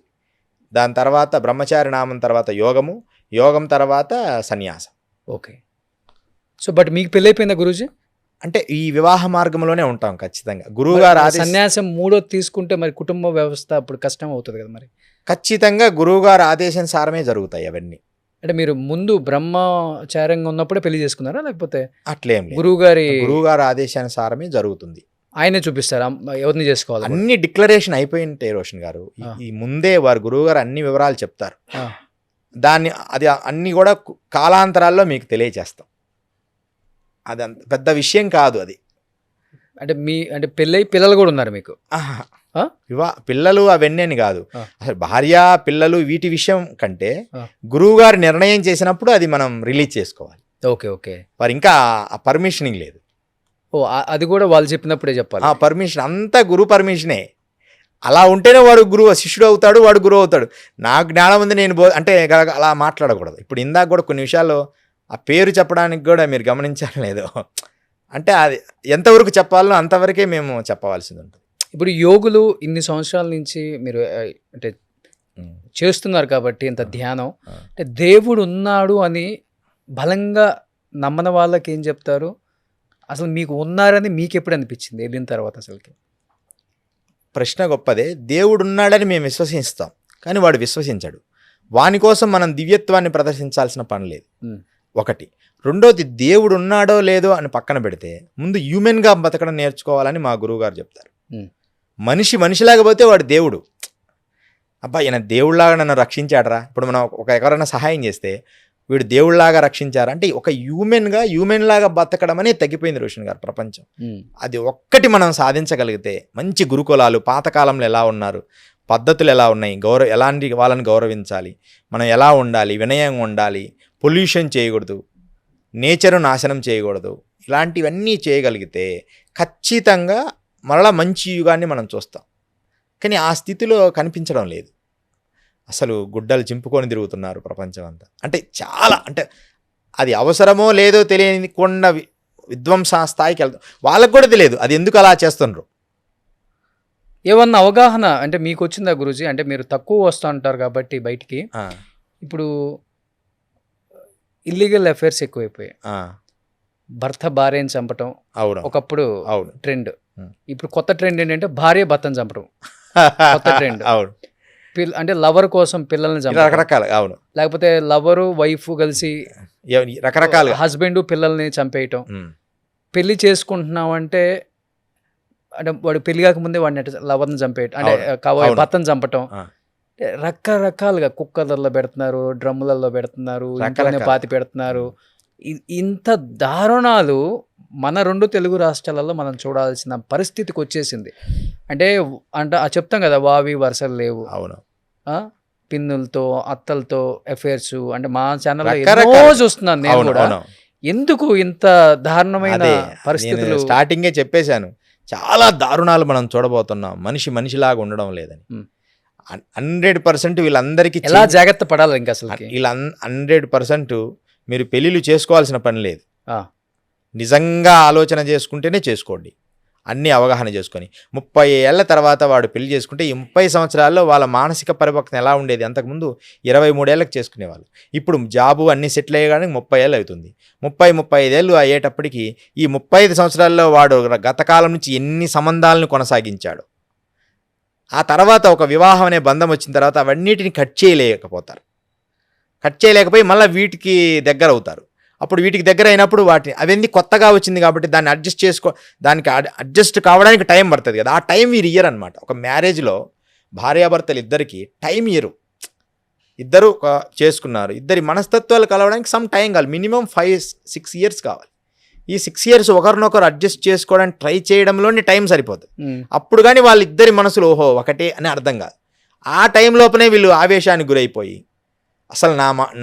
దాని తర్వాత బ్రహ్మచారి నామం తర్వాత యోగం తర్వాత సన్యాసం. ఓకే. సో బట్ మీకు పెళ్ళైపోయిందా గురూజీ? అంటే ఈ వివాహ మార్గంలోనే ఉంటాం ఖచ్చితంగా. గురువుగారు సన్యాసం 3వ తీసుకుంటే మరి కుటుంబ వ్యవస్థ అప్పుడు కష్టం అవుతుంది కదా మరి? ఖచ్చితంగా గురువుగారు ఆదేశానుసారమే జరుగుతాయి అవన్నీ. అంటే మీరు ముందు బ్రహ్మచార్యంగా ఉన్నప్పుడే పెళ్లి చేసుకున్నారా, లేకపోతే అట్లేం లేదు, గురువుగారు ఆదేశానుసారమే జరుగుతుంది. ఆయనే చూపిస్తారా ఎవరిని చేసుకోవాలి? అన్ని డిక్లరేషన్ అయిపోయి ఉంటాయి రోషన్ గారు. ఈ ముందే వారు గురువుగారు అన్ని వివరాలు చెప్తారు. దాన్ని అది అన్ని కూడా కాలాంతరాల్లో మీకు తెలియచేస్తాం. అది అంత పెద్ద విషయం కాదు అది. అంటే పెళ్ళై పిల్లలు కూడా ఉన్నారు మీకు? పిల్లలు అవన్నీ అని కాదు, అసలు భార్య పిల్లలు వీటి విషయం కంటే గురువుగారు నిర్ణయం చేసినప్పుడు అది మనం రిలీజ్ చేసుకోవాలి. ఓకే. వారు ఇంకా పర్మిషనింగ్ లేదు. అది కూడా వాళ్ళు చెప్పినప్పుడే చెప్పాలి. పర్మిషన్ అంతా గురువు పర్మిషనే. అలా ఉంటేనే వాడు గురువు శిష్యుడు అవుతాడు, వాడు గురువు అవుతాడు. నాకు జ్ఞానం ఉంది నేను అంటే అలా మాట్లాడకూడదు. ఇప్పుడు ఇందాక కూడా కొన్ని విషయాల్లో ఆ పేరు చెప్పడానికి కూడా మీరు గమనించాలి లేదో, అంటే అది ఎంతవరకు చెప్పాలో అంతవరకే మేము చెప్పవలసింది ఉంటుంది. ఇప్పుడు యోగులు ఇన్ని సంవత్సరాల నుంచి మీరు అంటే చేస్తున్నారు కాబట్టి ఇంత ధ్యానం, అంటే దేవుడు ఉన్నాడు అని బలంగా నమ్మని వాళ్ళకి ఏం చెప్తారు? అసలు మీకు ఉన్నారని మీకు ఎప్పుడు అనిపించింది వెళ్ళిన తర్వాత? అసలుకి ప్రశ్న గొప్పదే. దేవుడు ఉన్నాడని మేము విశ్వసిస్తాం, కానీ వాడు విశ్వసించాడు. వాని కోసం మనం దివ్యత్వాన్ని ప్రదర్శించాల్సిన పని లేదు. ఉమ్. ఒకటి. రెండోది, దేవుడు ఉన్నాడో లేదో అని పక్కన పెడితే ముందు హ్యూమెన్గా బతకడం నేర్చుకోవాలని మా గురువుగారు చెప్తారు. ఉమ్. మనిషి మనిషిలాగా పోతే వాడు దేవుడు. అబ్బా ఈయన దేవుడిలాగా నన్ను రక్షించాడరా. ఇప్పుడు మనం ఎవరైనా సహాయం చేస్తే వీడు దేవుడిలాగా రక్షించారా అంటే ఒక హ్యూమెన్ లాగా బతకడం అనేది తగ్గిపోయింది రోషన్ గారు ప్రపంచం. అది ఒక్కటి మనం సాధించగలిగితే, మంచి గురుకులాలు పాతకాలంలో ఎలా ఉన్నారు, పద్ధతులు ఎలా ఉన్నాయి, ఎలాంటి వాళ్ళని గౌరవించాలి, మనం ఎలా ఉండాలి, వినయంగా ఉండాలి, పొల్యూషన్ చేయకూడదు, నేచరు నాశనం చేయకూడదు, ఇలాంటివన్నీ చేయగలిగితే ఖచ్చితంగా మరలా మంచి యుగాన్ని మనం చూస్తాం. కానీ ఆ స్థితిలో కనిపించడం లేదు. అసలు గుడ్డలు చింపుకొని తిరుగుతున్నారు ప్రపంచం అంతా. అంటే చాలా, అంటే అది అవసరమో లేదో తెలియకుండా విధ్వంస స్థాయికి వెళ్తాం. వాళ్ళకు కూడా తెలియదు అది ఎందుకు అలా చేస్తున్నారు. ఏమన్నా అవగాహన అంటే మీకు వచ్చిందా గురూజీ? అంటే మీరు తక్కువ వస్తూ ఉంటారు కాబట్టి బయటికి. ఇప్పుడు ఇల్లీగల్ అఫైర్స్ ఎక్కువైపోయాయి. భర్త భార్యని చంపటం అవును ఒకప్పుడు అవును ట్రెండ్. ఇప్పుడు కొత్త ట్రెండ్ ఏంటంటే భార్య భర్తను చంపడం కొత్త ట్రెండ్. అవును. అంటే లవర్ కోసం పిల్లల్ని చంపడం, రకరకాల. అవును. లేకపోతే లవరు వైఫ్ కలిసి రకరకాల హస్బెండ్ పిల్లల్ని చంపేయటం. పెళ్లి చేసుకుంటున్నాం అంటే వాడు పెళ్లి కాకముందే వాడిని లవర్ని చంపేయటం, అంటే భర్తను చంపటం. రకరకాలుగా కుక్కర్లలో పెడుతున్నారు, డ్రమ్ములలో పెడుతున్నారు, ఇంట్లోనే పాతి పెడుతున్నారు. ఇంత దారుణాలు మన 2 తెలుగు రాష్ట్రాలలో మనం చూడాల్సిన పరిస్థితికి వచ్చేసింది. అంటే చెప్తాం కదా, వావి వరుసలు లేవు. అవును. పిన్నులతో అత్తలతో అఫైర్స్. అంటే మా ఛానల్లో చూస్తున్నాను నేను కూడా. ఎందుకు ఇంత దారుణమైన పరిస్థితులు? స్టార్టింగే చెప్పేశాను, చాలా దారుణాలు మనం చూడబోతున్నాం. మనిషిలాగా ఉండడం లేదని. 100% వీళ్ళందరికీ ఎలా జాగ్రత్త పడాలి ఇంకా అసలు? వీళ్ళ 100% మీరు పెళ్ళిళ్ళు చేసుకోవాల్సిన పని లేదు. నిజంగా ఆలోచన చేసుకుంటేనే చేసుకోండి, అన్నీ అవగాహన చేసుకొని. 30 ఏళ్ల తర్వాత వాడు పెళ్లి చేసుకుంటే ఈ 30 సంవత్సరాల్లో వాళ్ళ మానసిక పరిపక్వత ఎలా ఉండేది? అంతకుముందు 23 ఏళ్ళకి చేసుకునేవాళ్ళు. ఇప్పుడు జాబు అన్నీ సెటిల్ అయ్యడానికి 30 ఏళ్ళు అవుతుంది. 35 ఏళ్ళు అయ్యేటప్పటికి ఈ 35 సంవత్సరాల్లో వాడు గతకాలం నుంచి ఎన్ని సంబంధాలను కొనసాగించాడు. ఆ తర్వాత ఒక వివాహం అనే బంధం వచ్చిన తర్వాత అవన్నిటిని కట్ చేయలేకపోయి మళ్ళీ వీటికి దగ్గర అవుతారు. అప్పుడు వీటికి దగ్గర అయినప్పుడు అవన్నీ కొత్తగా వచ్చింది కాబట్టి దాన్ని దానికి అడ్జస్ట్ కావడానికి టైం పడుతుంది కదా. ఆ టైం వీరు ఇయ్యరు అనమాట. ఒక మ్యారేజ్లో భార్యాభర్తలు ఇద్దరికి టైం ఇయ్యరు. ఇద్దరు చేసుకున్నారు, ఇద్దరి మనస్తత్వాలు కలవడానికి సమ్ టైం కావాలి. మినిమం 5-6 ఇయర్స్ కావాలి. ఈ 6 ఇయర్స్ ఒకరినొకరు అడ్జస్ట్ చేసుకోవడానికి ట్రై చేయడంలోనే టైం సరిపోతుంది. అప్పుడు కానీ వాళ్ళిద్దరి మనసులు ఓహో ఒకటే అని అర్థం కాదు. ఆ టైం లోపనే వీళ్ళు ఆవేశానికి గురైపోయి అసలు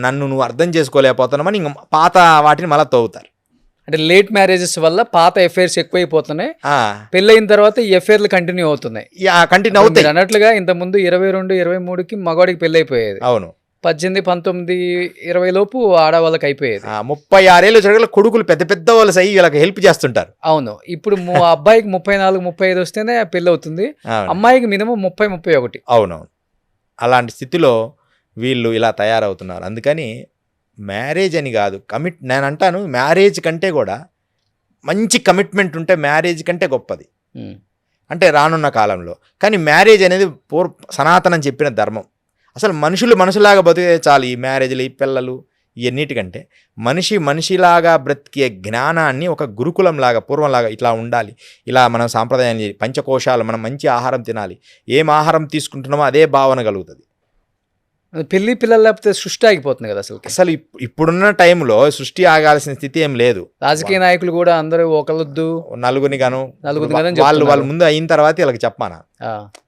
నన్ను నువ్వు అర్థం చేసుకోలేకపోతున్నామని ఇంక పాత వాటిని మళ్ళీ తవ్వుతారు. అంటే లేట్ మ్యారేజెస్ వల్ల పాత ఎఫైర్స్ ఎక్కువైపోతున్నాయి. పెళ్ళైన తర్వాత ఈ ఎఫైర్లు కంటిన్యూ అవుతున్నాయి. అన్నట్లుగా ఇంతకుముందు 22-23కి మగవాడికి పెళ్ళి అయిపోయేది. అవును. 18, 19, 20 లోపు ఆడవాళ్ళకి అయిపోయేది. 36 ఏళ్ళు జరగల కొడుకులు పెద్ద వాళ్ళు సై వీళ్ళకి హెల్ప్ చేస్తుంటారు. అవును. ఇప్పుడు అబ్బాయికి 34-35 వస్తేనే పెళ్ళి అవుతుంది, అమ్మాయికి మినిమం 30-31. అవునవును. అలాంటి స్థితిలో వీళ్ళు ఇలా తయారవుతున్నారు. అందుకని మ్యారేజ్ అని కాదు, నేను అంటాను మ్యారేజ్ కంటే కూడా మంచి కమిట్మెంట్ ఉంటే మ్యారేజ్ కంటే గొప్పది అంటే రానున్న కాలంలో. కానీ మ్యారేజ్ అనేది సనాతనం చెప్పిన ధర్మం. అసలు మనుషులాగా బతికే చాలు. ఈ మ్యారేజ్లు, ఈ పిల్లలు, ఇవన్నిటికంటే మనిషిలాగా బ్రతికే జ్ఞానాన్ని ఒక గురుకులంలాగా పూర్వంలాగా ఇట్లా ఉండాలి, ఇలా మనం సాంప్రదాయం పంచకోశాలు, మనం మంచి ఆహారం తినాలి, ఏం ఆహారం తీసుకుంటున్నామో అదే భావన కలుగుతుంది. పెళ్లి పిల్లలు లేకపోతే సృష్టి ఆగిపోతుంది కదా అసలు. ఇప్పుడున్న టైంలో సృష్టి ఆగాల్సిన స్థితి ఏం లేదు. రాజకీయ నాయకులు కూడా అందరూ ఒకళ్ళొద్దు నలుగురిని వాళ్ళు ముందు అయిన తర్వాత వీళ్ళకి చెప్పానా?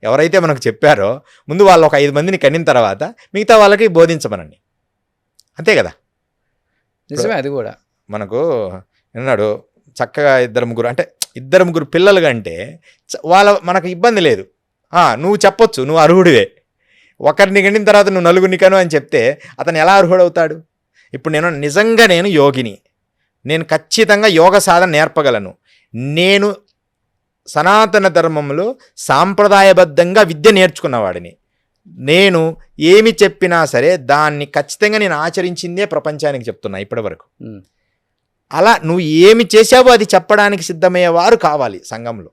ఎవరైతే మనకు చెప్పారో ముందు వాళ్ళు ఒక 5 మందిని కనిన తర్వాత మిగతా వాళ్ళకి బోధించమనండి, అంతే కదా. నిజమే. అది కూడా మనకు విన్నాడు చక్కగా 2-3 పిల్లలు కంటే మనకు ఇబ్బంది లేదు. నువ్వు చెప్పొచ్చు, నువ్వు అర్హుడివే. ఒకరిని గండిన తర్వాత నువ్వు 4 కను అని చెప్తే అతను ఎలా అర్హుడవుతాడు? ఇప్పుడు నేను యోగిని, నేను ఖచ్చితంగా యోగ సాధన నేర్పగలను, నేను సనాతన ధర్మంలో సాంప్రదాయబద్ధంగా విద్య నేర్చుకున్నవాడిని, నేను ఏమి చెప్పినా సరే దాన్ని ఖచ్చితంగా నేను ఆచరించిందే ప్రపంచానికి చెప్తున్నా ఇప్పటి వరకు. అలా నువ్వు ఏమి చేసావో అది చెప్పడానికి సిద్ధమయ్యేవారు కావాలి సంఘంలో.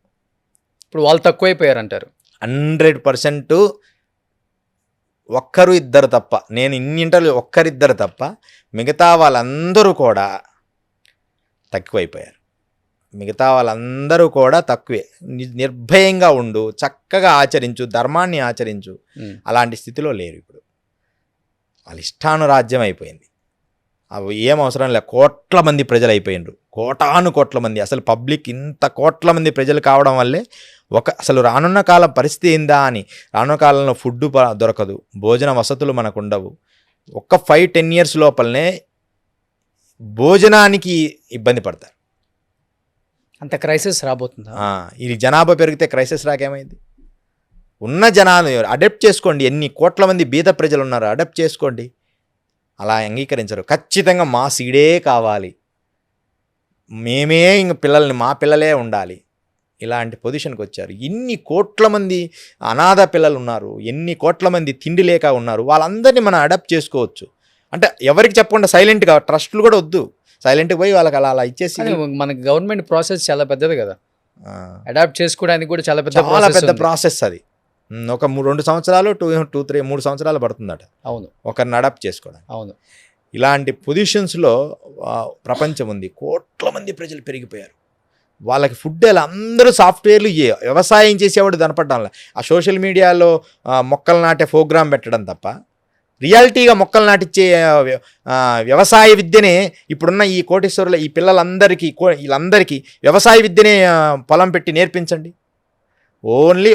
ఇప్పుడు వాళ్ళు తక్కువైపోయారంటారు. 100% ఒక్కరు ఇద్దరు తప్ప, నేను ఇన్ని ఇంటర్వ్యూ ఒక్కరిద్దరు తప్ప మిగతా వాళ్ళందరూ కూడా తక్కువైపోయారు. మిగతా వాళ్ళందరూ కూడా తక్కువే. నిర్భయంగా ఉండు, చక్కగా ఆచరించు, ధర్మాన్ని ఆచరించు, అలాంటి స్థితిలో లేరు ఇప్పుడు. వాళ్ళ ఇష్టానురాజ్యం అయిపోయింది. అవి ఏం అవసరం లేదు. కోట్ల మంది ప్రజలు అయిపోయినారు, కోట్ల మంది. అసలు పబ్లిక్ ఇంత కోట్ల మంది ప్రజలు కావడం వల్లే అసలు రానున్న కాలం పరిస్థితి ఏందా అని. రానున్న కాలంలో ఫుడ్ దొరకదు, భోజన వసతులు మనకు ఉండవు. ఒక్క 5-10 years లోపలనే భోజనానికి ఇబ్బంది పడతారు. అంత క్రైసిస్ రాబోతుందా? ఇది జనాభా పెరిగితే క్రైసిస్ రాకేమైంది? ఉన్న జనాలు అడాప్ట్ చేసుకోండి. ఎన్ని కోట్ల మంది బీద ప్రజలు ఉన్నారు, అడాప్ట్ చేసుకోండి. అలా అంగీకరించరు. ఖచ్చితంగా మా సీడే కావాలి, మేమే ఇంక పిల్లల్ని మా పిల్లలే ఉండాలి, ఇలాంటి పొజిషన్కి వచ్చారు. ఇన్ని కోట్ల మంది అనాథ పిల్లలు ఉన్నారు, ఎన్ని కోట్ల మంది తిండి లేక ఉన్నారు. వాళ్ళందరినీ మనం అడాప్ట్ చేసుకోవచ్చు. అంటే ఎవరికి చెప్పకుండా సైలెంట్గా, ట్రస్టులు కూడా వద్దు, సైలెంట్గా పోయి వాళ్ళకి అలా ఇచ్చేసి. మనకి గవర్నమెంట్ ప్రాసెస్ చాలా పెద్దది కదా, అడాప్ట్ చేసుకోవడానికి కూడా చాలా పెద్ద ప్రాసెస్ అది. ఒక 2 సంవత్సరాలు 3 సంవత్సరాలు పడుతుందట. అవును, ఒకరిని అడాప్ట్ చేసుకోవడానికి. అవును. ఇలాంటి పొజిషన్స్లో ప్రపంచం ఉంది. కోట్ల మంది ప్రజలు పెరిగిపోయారు. వాళ్ళకి ఫుడ్ ఎలా, అందరూ సాఫ్ట్వేర్లు, వ్యవసాయం చేసేవాడు కనపడడం. ఆ సోషల్ మీడియాలో మొక్కలు నాటే ప్రోగ్రాం పెట్టడం తప్ప రియాలిటీగా మొక్కలు నాటిచ్చే వ్యవసాయ విద్యనే ఇప్పుడున్న ఈ కోటీశ్వరుల ఈ పిల్లలందరికీ వీళ్ళందరికీ వ్యవసాయ విద్యనే పొలం పెట్టి నేర్పించండి. ఓన్లీ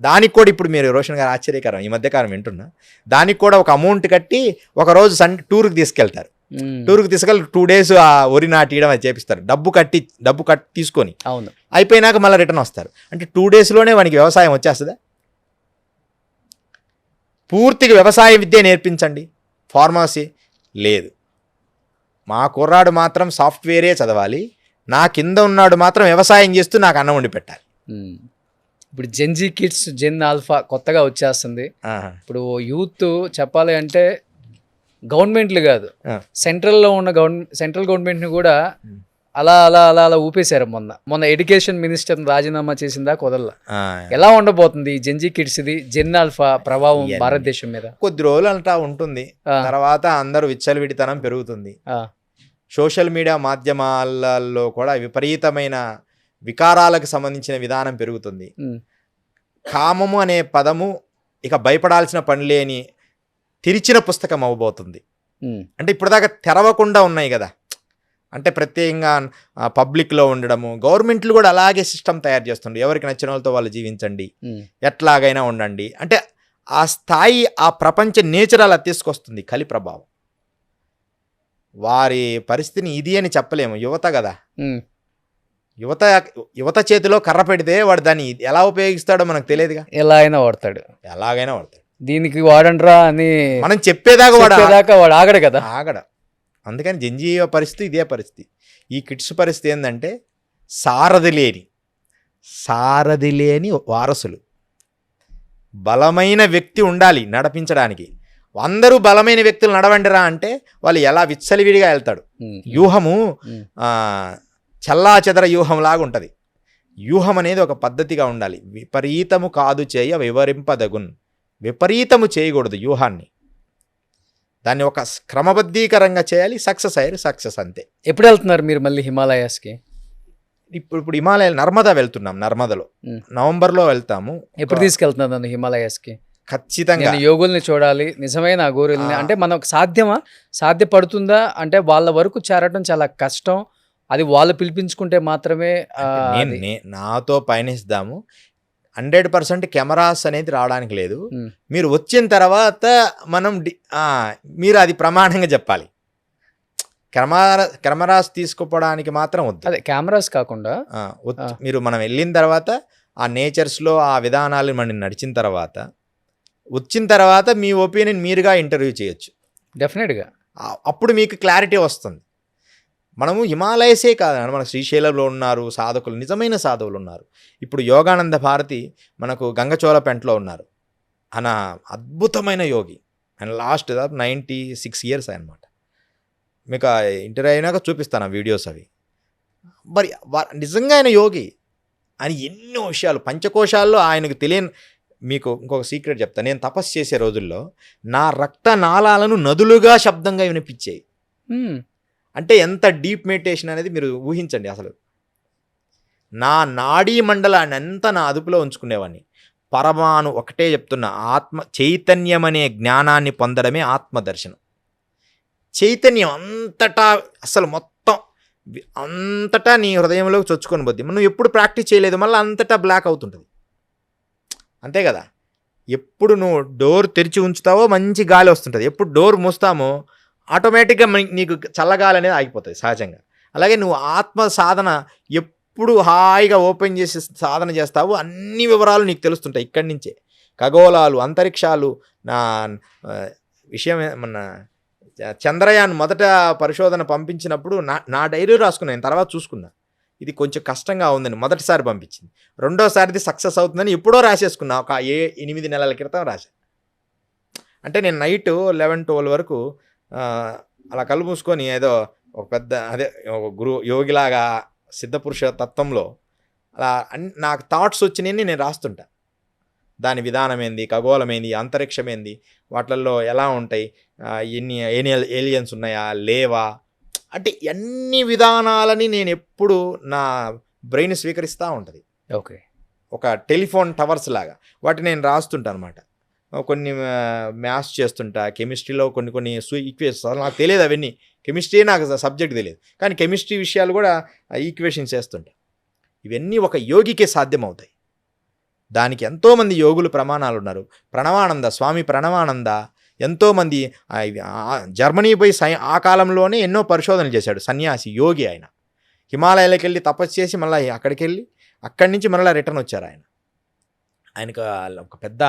దానికి కూడా ఇప్పుడు మీరు రోషన్ గారు ఆశ్చర్యకరం, ఈ మధ్యకాలం వింటున్నా, దానికి కూడా ఒక అమౌంట్ కట్టి ఒకరోజు టూర్కి తీసుకెళ్తారు. టూర్కి తీసుకెళ్ళి 2 days ఆ వరి నాటియడం అది చేపిస్తారు. డబ్బు కట్టి తీసుకొని, అవును, అయిపోయినాక మళ్ళీ రిటర్న్ వస్తారు. అంటే 2 daysలోనే వానికి వ్యవసాయం వచ్చేస్తుందా? పూర్తిగా వ్యవసాయ విద్య నేర్పించండి. ఫార్మసీ లేదు, మా కుర్రాడు మాత్రం సాఫ్ట్వేరే చదవాలి, నా కింద ఉన్నాడు మాత్రం వ్యవసాయం చేస్తూ నాకు అన్నం వండి పెట్టాలి. ఇప్పుడు జెన్జీ కిడ్స్, జెన్ ఆల్ఫా కొత్తగా వచ్చేస్తుంది. ఇప్పుడు యూత్ చెప్పాలి అంటే గవర్నమెంట్లు కాదు, సెంట్రల్లో ఉన్న సెంట్రల్ గవర్నమెంట్ని కూడా అలా అలా అలా అలా ఊపేశారు. మొన్న ఎడ్యుకేషన్ మినిస్టర్ రాజీనామా చేసిందా కుదరలా. ఎలా ఉండబోతుంది జెన్జీ కిడ్స్ ఇది, జెన్ ఆల్ఫా ప్రభావం భారతదేశం మీద? కొద్ది రోజులు అంటా ఉంటుంది, తర్వాత అందరూ విచ్చలవిడితనం పెరుగుతుంది. సోషల్ మీడియా మాధ్యమాలలో కూడా విపరీతమైన వికారాలకు సంబంధించిన విధానం పెరుగుతుంది. కామము అనే పదము ఇక భయపడాల్సిన పని లేని తెరిచిన పుస్తకం అవ్వబోతుంది. అంటే ఇప్పటిదాకా తెరవకుండా ఉన్నాయి కదా, అంటే ప్రత్యేకంగా పబ్లిక్లో ఉండడము. గవర్నమెంట్లు కూడా అలాగే సిస్టమ్ తయారు చేస్తుండే, ఎవరికి నచ్చిన వాళ్ళతో వాళ్ళు జీవించండి, ఎట్లాగైనా ఉండండి. అంటే ఆ స్థాయి, ఆ ప్రపంచ నేచర్ అలా తీసుకొస్తుంది కలి ప్రభావం. వారి పరిస్థితిని ఇది అని చెప్పలేము. యువత కదా, యువత చేతిలో కర్ర పెడితే వాడు దాన్ని ఎలా ఉపయోగిస్తాడో మనకు తెలియదుగా. ఎలాగైనా వాడతాడు. దీనికి వాడండ్రా అని మనం చెప్పేదాకా వాడు ఆగడు కదా, ఆగడ. అందుకని జంజీవ పరిస్థితి ఇదే పరిస్థితి. ఈ కిడ్స్ పరిస్థితి ఏంటంటే సారథి లేని వారసులు. బలమైన వ్యక్తి ఉండాలి నడిపించడానికి. అందరూ బలమైన వ్యక్తులు నడవండిరా అంటే వాళ్ళు ఎలా విచ్చలివిడిగా వెళ్తాడు. వ్యూహము చల్లా చెదర వ్యూహం లాగా ఉంటుంది. వ్యూహం అనేది ఒక పద్ధతిగా ఉండాలి. విపరీతము కాదు చేయ వివరింపదగున్, విపరీతము చేయకూడదు వ్యూహాన్ని. దాన్ని ఒక క్రమబద్ధీకరంగా చేయాలి. సక్సెస్ అంతే. ఎప్పుడు వెళ్తున్నారు మీరు మళ్ళీ హిమాలయాస్కి? ఇప్పుడు హిమాలయాలు నర్మదా వెళ్తున్నాం. నర్మదలో నవంబర్లో వెళ్తాము. ఎప్పుడు తీసుకెళ్తున్నారు నన్ను హిమాలయాస్కి? ఖచ్చితంగా యోగుల్ని చూడాలి, నిజమైన గోరుల్ని. అంటే మనకు సాధ్యపడుతుందా? అంటే వాళ్ళ వరకు చేరటం చాలా కష్టం, అది వాళ్ళు పిలిపించుకుంటే మాత్రమే. నాతో పయనిస్తాము. 100% కెమెరాస్ అనేది రావడానికి లేదు. మీరు వచ్చిన తర్వాత మీరు అది ప్రమాణంగా చెప్పాలి. కెమెరాస్ తీసుకుపోవడానికి మాత్రం వద్దు. అదే కెమెరాస్ కాకుండా మనం వెళ్ళిన తర్వాత ఆ నేచర్స్లో ఆ విధానాలు మనం నడిచిన తర్వాత, వచ్చిన తర్వాత మీ ఒపీనియన్ మీరుగా ఇంటర్వ్యూ చేయొచ్చు. డెఫినెట్గా అప్పుడు మీకు క్లారిటీ వస్తుంది. మనము హిమాలయసే కాదు, మన శ్రీశైలంలో ఉన్నారు సాధకులు, నిజమైన సాధువులు ఉన్నారు. ఇప్పుడు యోగానంద భారతి మనకు గంగచోళపెంటలో ఉన్నారు. ఆయన అద్భుతమైన యోగి. ఆయన లాస్ట్ 96 years అనమాట. మీకు ఇంటర్వ్యూ అయినాక చూపిస్తాను ఆ వీడియోస్ అవి. మరి నిజంగా ఆయన యోగి. ఆయన ఎన్నో విషయాలు, పంచకోశాల్లో ఆయనకు తెలియని మీకు ఇంకొక సీక్రెట్ చెప్తాను. నేను తపస్సు చేసే రోజుల్లో నా రక్తనాళాలను నదులుగా శబ్దంగా వినిపించాయి. అంటే ఎంత డీప్ మెడిటేషన్ అనేది మీరు ఊహించండి. అసలు నా నాడీ మండలాన్ని అంతా నా అదుపులో ఉంచుకునేవాడిని. పరమాణు ఒకటే చెప్తున్నా, ఆత్మ చైతన్యం అనే జ్ఞానాన్ని పొందడమే ఆత్మదర్శనం. చైతన్యం అంతటా అసలు మొత్తం అంతటా నీ హృదయంలోకి చొచ్చుకొని పోద్ది. మనం ఎప్పుడు ప్రాక్టీస్ చేయలేదు, మళ్ళీ అంతటా బ్లాక్ అవుతుంటుంది. అంతే కదా. ఎప్పుడు నువ్వు డోర్ తెరిచి ఉంచుతావో మంచి గాలి వస్తుంటుంది, ఎప్పుడు డోర్ మూస్తామో ఆటోమేటిక్గా నీకు చల్లగాలి అనేది ఆగిపోతుంది సహజంగా. అలాగే నువ్వు ఆత్మ సాధన ఎప్పుడు హాయిగా ఓపెన్ చేసి సాధన చేస్తావో అన్ని వివరాలు నీకు తెలుస్తుంటాయి ఇక్కడి నుంచే. ఖగోళాలు, అంతరిక్షాలు. నా విషయం మన చంద్రయాన్ మొదట పరిశోధన పంపించినప్పుడు నా డైరీ రాసుకున్నాను, తర్వాత చూసుకున్నా ఇది కొంచెం కష్టంగా ఉందని. మొదటిసారి పంపించింది, రెండోసారిది సక్సెస్ అవుతుందని ఎప్పుడో రాసేసుకున్నా, ఒక 8 నెలల క్రితం రాశాను. అంటే నేను నైట్ 11-12 వరకు అలా కళ్ళు మూసుకొని ఏదో ఒక పెద్ద ఒక యోగిలాగా సిద్ధపురుష తత్వంలో అలా నాకు థాట్స్ వచ్చినాయని నేను రాస్తుంటా. దాని విధానం ఏంది, ఖగోళమైంది, అంతరిక్షమైంది, వాటిల్లో ఎలా ఉంటాయి, ఎన్ని ఏలియన్స్ ఉన్నాయా లేవా, అంటే అన్ని విధానాలని నేను ఎప్పుడు నా బ్రెయిన్ స్వీకరిస్తూ ఉంటుంది. ఓకే, ఒక టెలిఫోన్ టవర్స్ లాగా వాటిని నేను రాస్తుంటాను అనమాట. కొన్ని మ్యాథ్స్ చేస్తుంటా, కెమిస్ట్రీలో కొన్ని ఈక్వేషన్స్ నాకు తెలియదు, అవన్నీ కెమిస్ట్రీ నాకు సబ్జెక్ట్ తెలియదు, కానీ కెమిస్ట్రీ విషయాలు కూడా ఈక్వేషన్స్ చేస్తుంటా. ఇవన్నీ ఒక యోగికే సాధ్యమవుతాయి. దానికి ఎంతోమంది యోగులు ప్రమాణాలు ఉన్నారు. ప్రణవానంద స్వామి ప్రణవానంద ఎంతోమంది జర్మనీ పోయి ఆ కాలంలోనే ఎన్నో పరిశోధనలు చేశాడు. సన్యాసి యోగి ఆయన. హిమాలయాలకు వెళ్ళి తపస్సు చేసి మళ్ళీ అక్కడికి వెళ్ళి అక్కడి నుంచి మళ్ళీ రిటర్న్ వచ్చారు ఆయన. ఆయనకు ఒక పెద్ద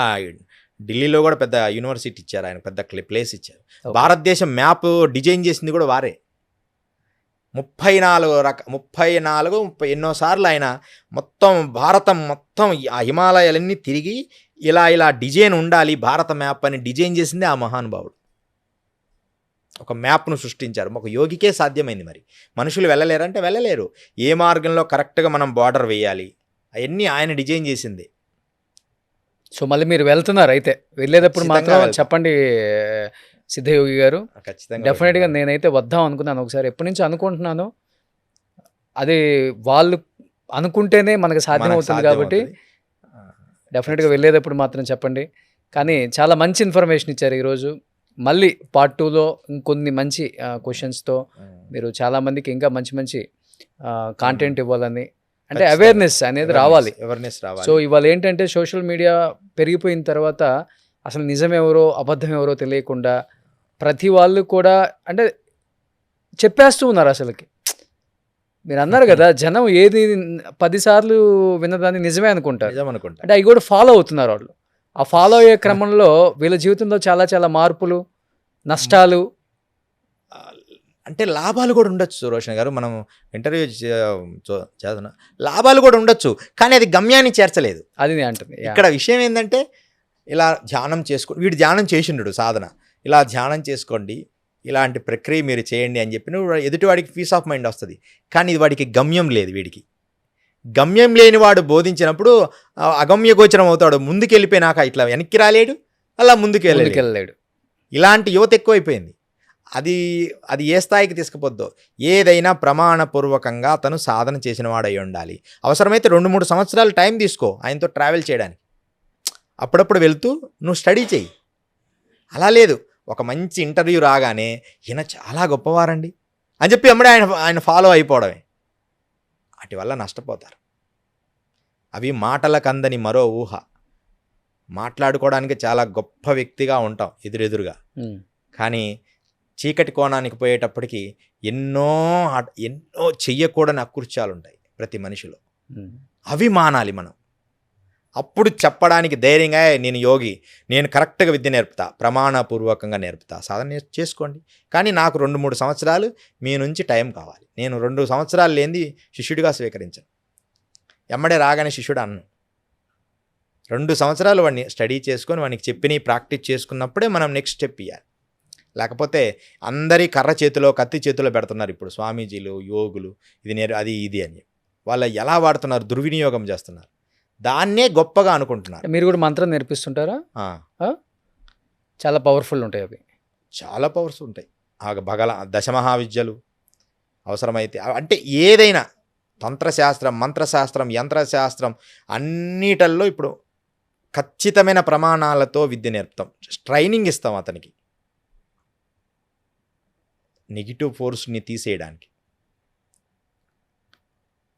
ఢిల్లీలో కూడా పెద్ద యూనివర్సిటీ ఇచ్చారు, ఆయన పెద్ద ప్లేస్ ఇచ్చారు. భారతదేశం మ్యాప్ డిజైన్ చేసింది కూడా వారే. 34 ఎన్నోసార్లు ఆయన మొత్తం భారతం మొత్తం ఆ హిమాలయాలన్నీ తిరిగి ఇలా డిజైన్ ఉండాలి భారత మ్యాప్ అని డిజైన్ చేసింది ఆ మహానుభావుడు. ఒక మ్యాప్ను సృష్టించారు. ఒక యోగికే సాధ్యమైంది. మరి మనుషులు వెళ్ళలేరంటే వెళ్ళలేరు. ఏ మార్గంలో కరెక్ట్గా మనం బార్డర్ వేయాలి అవన్నీ ఆయన డిజైన్ చేసింది. సో మళ్ళీ మీరు వెళ్తున్నారు అయితే, వెళ్ళేటప్పుడు మాత్రం చెప్పండి సిద్ధయోగి గారు. ఖచ్చితంగా డెఫినెట్గా నేనైతే వద్దాం అనుకున్నాను ఒకసారి, ఎప్పటి నుంచి అనుకుంటున్నాను. అది వాళ్ళు అనుకుంటేనే మనకు సాధ్యం అవుతుంది కాబట్టి డెఫినెట్గా వెళ్ళేటప్పుడు మాత్రం చెప్పండి. కానీ చాలా మంచి ఇన్ఫర్మేషన్ ఇచ్చారు ఈరోజు. మళ్ళీ పార్ట్ 2లో ఇంకొన్ని మంచి క్వశ్చన్స్తో మీరు చాలామందికి ఇంకా మంచి కాంటెంట్ ఇవ్వాలని, అంటే అవేర్నెస్ అనేది రావాలి. సో ఇవాళ ఏంటంటే సోషల్ మీడియా పెరిగిపోయిన తర్వాత అసలు నిజం ఎవరో అబద్ధం ఎవరో తెలియకుండా ప్రతి వాళ్ళు కూడా అంటే చెప్పేస్తూ ఉన్నారు. అసలుకి మీరు అన్నారు కదా, జనం ఏది 10 సార్లు విన్నదాన్ని నిజమే అనుకుంటారు. అంటే అవి కూడా ఫాలో అవుతున్నారు వాళ్ళు. ఆ ఫాలో అయ్యే క్రమంలో వీళ్ళ జీవితంలో చాలా మార్పులు, నష్టాలు, అంటే లాభాలు కూడా ఉండొచ్చు. రోషన్ గారు, మనం ఇంటర్వ్యూ చేస్తున్నా, లాభాలు కూడా ఉండొచ్చు, కానీ అది గమ్యాన్ని చేర్చలేదు. అది నేను అంటుంది. ఇక్కడ విషయం ఏంటంటే ఇలా ధ్యానం వీడు ధ్యానం చేసిండు సాధన, ఇలా ధ్యానం చేసుకోండి, ఇలాంటి ప్రక్రియ మీరు చేయండి అని చెప్పిన ఎదుటివాడికి పీస్ ఆఫ్ మైండ్ వస్తుంది. కానీ ఇది వాడికి గమ్యం లేదు. వీడికి గమ్యం లేని వాడు బోధించినప్పుడు అగమ్య గోచరం అవుతాడు. ముందుకు వెళ్ళిపోయినాక ఇట్లా వెనక్కి రాలేడు, అలా ముందుకు వెళ్ళలేడు. ఇలాంటి యువత ఎక్కువైపోయింది. అది ఏ స్థాయికి తీసుకుపోద్దో. ఏదైనా ప్రమాణపూర్వకంగా తను సాధన చేసిన వాడు అయి ఉండాలి. అవసరమైతే 2-3 సంవత్సరాలు టైం తీసుకో ఆయనతో ట్రావెల్ చేయడానికి. అప్పుడప్పుడు వెళ్తూ నువ్వు స్టడీ చేయి. అలా లేదు, ఒక మంచి ఇంటర్వ్యూ రాగానే ఈయన చాలా గొప్పవారండి అని చెప్పి అమ్మడే ఆయన ఫాలో అయిపోవడమే. వాటి వల్ల నష్టపోతారు. అవి మాటలకు అందని మరో ఊహ. మాట్లాడుకోవడానికి చాలా గొప్ప వ్యక్తిగా ఉంటాం ఎదురెదురుగా, కానీ చీకటి కోణానికి పోయేటప్పటికి ఎన్నో చెయ్యకూడని అకృత్యాలు ఉంటాయి ప్రతి మనిషిలో. అవి మానాలి మనం. అప్పుడు చెప్పడానికి ధైర్యంగా నేను యోగి, నేను కరెక్ట్గా విద్య నేర్పుతా, ప్రమాణపూర్వకంగా నేర్పుతా, సాధన చేసుకోండి. కానీ నాకు 2-3 సంవత్సరాలు మీ నుంచి టైం కావాలి. నేను 2 సంవత్సరాలు లేనిది శిష్యుడిగా స్వీకరించను. ఎమ్మడే రాగానే శిష్యుడు అన్ను. 2 సంవత్సరాలు వాడిని స్టడీ చేసుకొని వాడికి చెప్పిన ప్రాక్టీస్ చేసుకున్నప్పుడే మనం నెక్స్ట్ స్టెప్ ఇవ్వాలి. లేకపోతే అందరి కర్ర చేతిలో కత్తి చేతిలో పెడుతున్నారు ఇప్పుడు స్వామీజీలు, యోగులు. ఇది అది అని వాళ్ళు ఎలా వాడుతున్నారు, దుర్వినియోగం చేస్తున్నారు. దాన్నే గొప్పగా అనుకుంటున్నారు. మీరు కూడా మంత్రం నేర్పిస్తుంటారా? ఆ, చాలా పవర్ఫుల్ ఉంటాయి అవి. చాలా పవర్స్ ఉంటాయి. ఆ దశమహావిద్యలు అవసరమైతే అంటే ఏదైనా తంత్రశాస్త్రం, మంత్రశాస్త్రం, యంత్రశాస్త్రం అన్నిటల్లో ఇప్పుడు ఖచ్చితమైన ప్రమాణాలతో విద్య నేర్పుతాం. ట్రైనింగ్ ఇస్తాం అతనికి నెగిటివ్ ఫోర్స్ని తీసేయడానికి.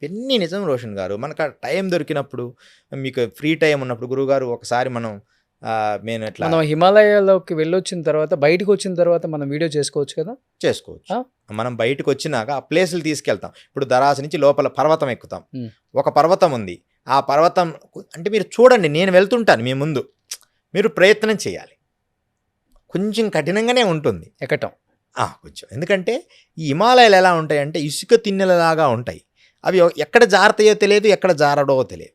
ఇవన్నీ నిజం రోషన్ గారు. మనకు టైం దొరికినప్పుడు, మీకు ఫ్రీ టైం ఉన్నప్పుడు, గురువుగారు ఒకసారి మనం మనం హిమాలయాల్లోకి వెళ్ళొచ్చిన తర్వాత, బయటకు వచ్చిన తర్వాత మనం వీడియో చేసుకోవచ్చు కదా? చేసుకోవచ్చు. మనం బయటకు వచ్చినాక ఆ ప్లేసులు తీసుకెళ్తాం. ఇప్పుడు దరాస నుంచి లోపల పర్వతం ఎక్కుతాం. ఒక పర్వతం ఉంది. ఆ పర్వతం అంటే మీరు చూడండి, నేను వెళ్తుంటాను మీ ముందు, మీరు ప్రయత్నం చేయాలి. కొంచెం కఠినంగానే ఉంటుంది ఎక్కటం కొంచెం. ఎందుకంటే ఈ హిమాలయాలు ఎలా ఉంటాయంటే ఇసుక తిన్నెలలాగా ఉంటాయి. అవి ఎక్కడ జారుతాయో తెలియదు, ఎక్కడ జారడో తెలియదు.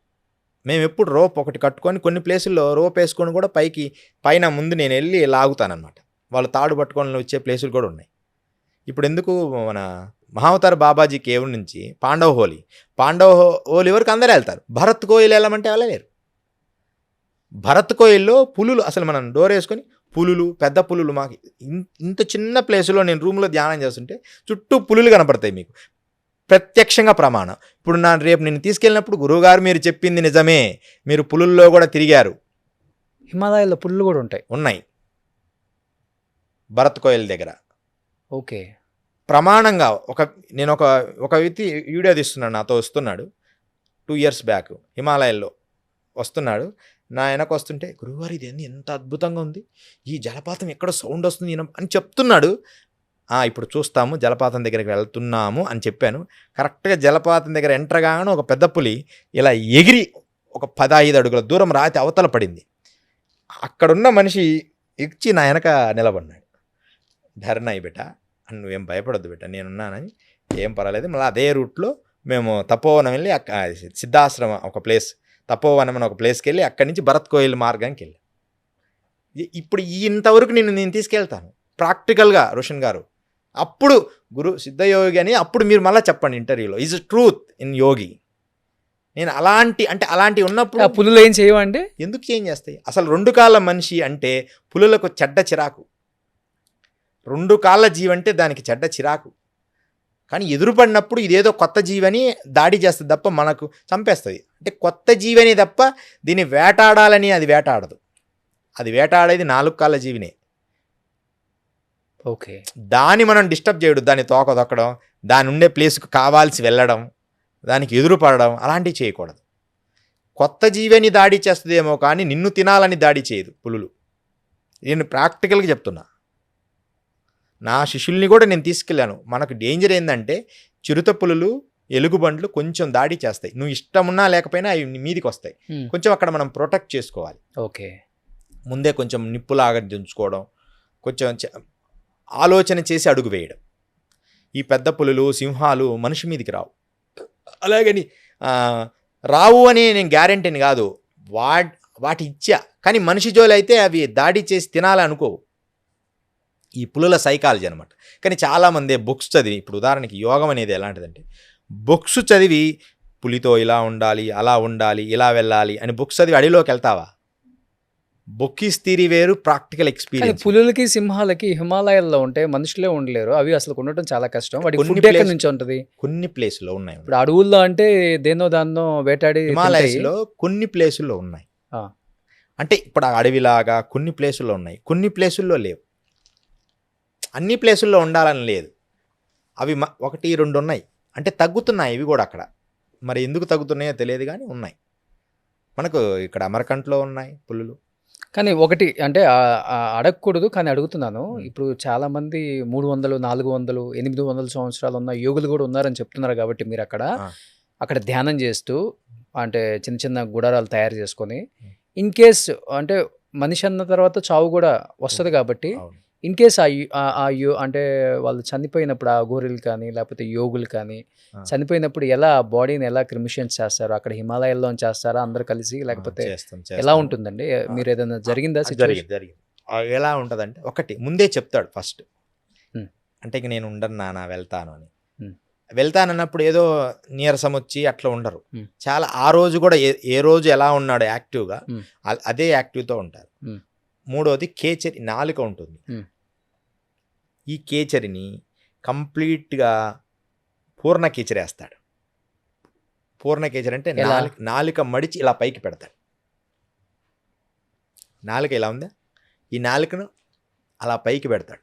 మేము ఎప్పుడు రోప్ ఒకటి కట్టుకొని, కొన్ని ప్లేసుల్లో రోప్ వేసుకొని కూడా పైన ముందు నేను వెళ్ళి లాగుతానమాట. వాళ్ళు తాడు పట్టుకొని వచ్చే ప్లేసులు కూడా ఉన్నాయి. ఇప్పుడు ఎందుకు మన మహావతార్ బాబాజీ కేవ్ నుంచి పాండవ హోలీ వరకు అందరూ వెళ్తారు. భరత్ కోయిల్ వెళ్ళమంటే వెళ్ళలేరు. భరత్ కోయిల్లో పులులు, అసలు మనం డోర్ వేసుకొని పులులు, పెద్ద పులులు, మాకు ఇంత చిన్న ప్లేసులో నేను రూమ్లో ధ్యానం చేస్తుంటే చుట్టూ పులులు కనపడతాయి మీకు, ప్రత్యక్షంగా ప్రమాణం. ఇప్పుడు రేపు నేను తీసుకెళ్ళినప్పుడు, గురువుగారు మీరు చెప్పింది నిజమే, మీరు పులుల్లో కూడా తిరిగారు. హిమాలయాల్లో పులులు కూడా ఉన్నాయి భరత్ కోయిల్ దగ్గర. ఓకే. ప్రమాణంగా నేను ఒక వ్యక్తి వీడియో తీస్తున్నాడు, నాతో వస్తున్నాడు 2 years బ్యాక్, హిమాలయాల్లో వస్తున్నాడు. నా వెనక వస్తుంటే, గురువుగారు ఇది ఎంత అద్భుతంగా ఉంది, ఈ జలపాతం ఎక్కడ సౌండ్ వస్తుంది అని చెప్తున్నాడు. ఇప్పుడు చూస్తాము, జలపాతం దగ్గరికి వెళ్తున్నాము అని చెప్పాను. కరెక్ట్గా జలపాతం దగ్గర ఎంటర్ కాగానే ఒక పెద్ద పులి ఇలా ఎగిరి ఒక 15 అడుగుల దూరం రాతి అవతల పడింది. అక్కడున్న మనిషి ఎక్కి నా వెనక నిలబడినాడు. ధర్నాయి బిడ్డ, నువ్వేం భయపడద్దు బిడ్డ, నేనున్నానని, ఏం పర్వాలేదు. మళ్ళీ అదే రూట్లో మేము తపోవనం వెళ్ళి, సిద్ధాశ్రమం ఒక ప్లేస్, తపోవనం అని ఒక ప్లేస్కి వెళ్ళి, అక్కడి నుంచి భరత్ కోయిల్ మార్గానికి వెళ్ళి, ఇప్పుడు ఇంతవరకు నేను తీసుకెళ్తాను ప్రాక్టికల్గా రోషన్ గారు. అప్పుడు సిద్ధయోగి అని అప్పుడు మీరు మళ్ళీ చెప్పండి ఇంటర్వ్యూలో, ఈజ్ ట్రూత్ ఇన్ యోగి. నేను అలాంటి ఉన్నప్పుడు పులులు ఏం చేయవండి? ఎందుకు చేంజ్ చేస్తాయి? అసలు 2 కాళ్ళ మనిషి అంటే పులులకు చెడ్డ చిరాకు. 2 కాళ్ళ జీవి అంటే దానికి చెడ్డ చిరాకు. కానీ ఎదురుపడినప్పుడు ఇదేదో కొత్త జీవని దాడి చేస్తుంది తప్ప మనకు చంపేస్తుంది. అంటే కొత్త జీవని తప్ప దీన్ని వేటాడాలని అది వేటాడదు. అది వేటాడేది 4 కాళ్ళ జీవినే. ఓకే. దాన్ని మనం డిస్టర్బ్ చేయడం, దాన్ని తోక దొక్కడం, దాని ఉండే ప్లేస్కి కావాల్సి వెళ్ళడం, దానికి ఎదురుపడడం, అలాంటివి చేయకూడదు. కొత్త జీవిని దాడి చేస్తుందేమో కానీ నిన్ను తినాలని దాడి చేయదు పులులు. నేను ప్రాక్టికల్గా చెప్తున్నా. నా శిష్యుల్ని కూడా నేను తీసుకెళ్ళాను. మనకు డేంజర్ ఏంటంటే చిరుత పులులు, ఎలుగుబండ్లు కొంచెం దాడి చేస్తాయి. నువ్వు ఇష్టమున్నా లేకపోయినా అవి మీదికి వస్తాయి. కొంచెం అక్కడ మనం ప్రొటెక్ట్ చేసుకోవాలి. ఓకే. ముందే కొంచెం నిప్పులాగా దించుకోవడం, కొంచెం ఆలోచన చేసి అడుగు వేయడం. ఈ పెద్ద పులులు, సింహాలు మనిషి మీదికి రావు. అలాగని రావు అని నేను గ్యారెంటీని కాదు, వాటి ఇచ్చా. కానీ మనిషి జోలి అయితే అవి దాడి చేసి తినాలి అనుకోవు. ఈ పులుల సైకాలజీ అనమాట. కానీ చాలామంది బుక్స్ చదివి, ఇప్పుడు ఉదాహరణకి యోగం అనేది ఎలాంటిదంటే, బుక్స్ చదివి పులితో ఇలా ఉండాలి, అలా ఉండాలి, ఇలా వెళ్ళాలి అని బుక్స్ చదివి అడవిలోకి వెళ్తావా? బుక్కిస్ థియరీ వేరు, ప్రాక్టికల్ ఎక్స్పీరియన్స్. పులులకి, సింహాలకి హిమాలయాల్లో ఉంటే మనుషులే ఉండలేరు. అవి అసలు ఉండటం చాలా కష్టం. వాటి ఫుడ్ ఎక్కడి నుంచి ఉంటుంది? కొన్ని ప్లేసుల్లో ఉన్నాయి. ఇప్పుడు అడవుల్లో అంటే దాన్నో వేటాడి, హిమాలయాస్లో కొన్ని ప్లేసుల్లో ఉన్నాయి. అంటే ఇప్పుడు అడవిలాగా కొన్ని ప్లేసుల్లో ఉన్నాయి, కొన్ని ప్లేసుల్లో లేవు. అన్ని ప్లేసుల్లో ఉండాలని లేదు. అవి 1, 2 ఉన్నాయి. అంటే తగ్గుతున్నాయి ఇవి కూడా అక్కడ. మరి ఎందుకు తగ్గుతున్నాయో తెలియదు కానీ ఉన్నాయి. మనకు ఇక్కడ అమరకంట్లో ఉన్నాయి పులులు. కానీ ఒకటి అంటే అడగకూడదు కానీ అడుగుతున్నాను. ఇప్పుడు చాలామంది 300, 400, 800 సంవత్సరాలు ఉన్న యోగులు కూడా ఉన్నారని చెప్తున్నారు. కాబట్టి మీరు అక్కడ ధ్యానం చేస్తూ, అంటే చిన్న చిన్న గుడారాలు తయారు చేసుకొని, ఇన్ కేస్ అంటే మనిషి అన్న తర్వాత చావు కూడా వస్తుంది. కాబట్టి ఇన్ కేస్ అంటే వాళ్ళు చనిపోయినప్పుడు, ఆ గోరీలు కానీ లేకపోతే యోగులు కానీ చనిపోయినప్పుడు ఎలా బాడీని ఎలా క్రిమిషన్స్ చేస్తారు? అక్కడ హిమాలయాల్లో చేస్తారా అందరు కలిసి, లేకపోతే ఎలా ఉంటుందండి? మీరు ఏదైనా జరిగిందా? జరిగింది. ఎలా ఉంటుందంటే, ఒకటి ముందే చెప్తాడు ఫస్ట్, అంటే ఇక నేను ఉండను నాన్న, వెళ్తాను అని. వెళ్తానన్నప్పుడు ఏదో నీరసం వచ్చి అట్లా ఉండరు. మ్. చాలా ఆ రోజు కూడా ఏ రోజు ఎలా ఉన్నాడో యాక్టివ్గా మ్. అదే యాక్టివ్తో ఉంటారు. మ్. మూడోది కేచరి, నాలుక ఉంటుంది. మ్. ఈ కేచరిని కంప్లీట్గా పూర్ణ కేచరేస్తాడు. పూర్ణ కేచరి అంటే ఎలా? నాలుక మడిచి ఇలా పైకి పెడతాడు. నాలుక ఇలా ఉందా, ఈ నాలుకను అలా పైకి పెడతాడు.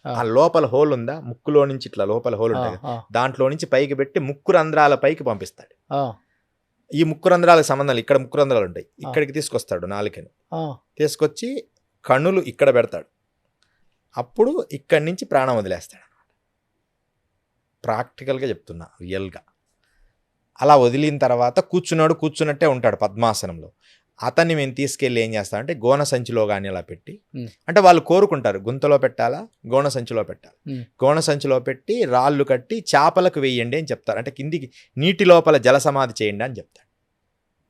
ఆ లోపల హోల్ ఉందా, ముక్కులో నుంచి ఇట్లా లోపల హోల్ ఉంటుంది, దాంట్లో నుంచి పైకి పెట్టి ముక్కు రంధ్రాల పైకి పంపిస్తాడు. ఈ ముక్కు రంధ్రాలకు సంబంధాలు, ఇక్కడ ముక్కు రంధ్రాలు ఉంటాయి, ఇక్కడికి తీసుకొస్తాడు నాలుకని. తీసుకొచ్చి కన్నులు ఇక్కడ పెడతాడు. అప్పుడు ఇక్కడి నుంచి ప్రాణం వదిలేస్తాడు. ప్రాక్టికల్గా చెప్తున్నా, రియల్గా. అలా వదిలిన తర్వాత కూర్చున్నట్టే ఉంటాడు పద్మాసనంలో. అతన్ని మేము తీసుకెళ్ళి ఏం చేస్తామంటే గోన సంచిలో కానీ అలా పెట్టి, అంటే వాళ్ళు కోరుకుంటారు గుంతలో పెట్టాలా, గోన సంచిలో పెట్టాలి. గోన సంచిలో పెట్టి రాళ్ళు కట్టి చేపలకు వేయండి అని చెప్తారు. అంటే కిందికి నీటి లోపల జల సమాధి చేయండి అని చెప్తాడు.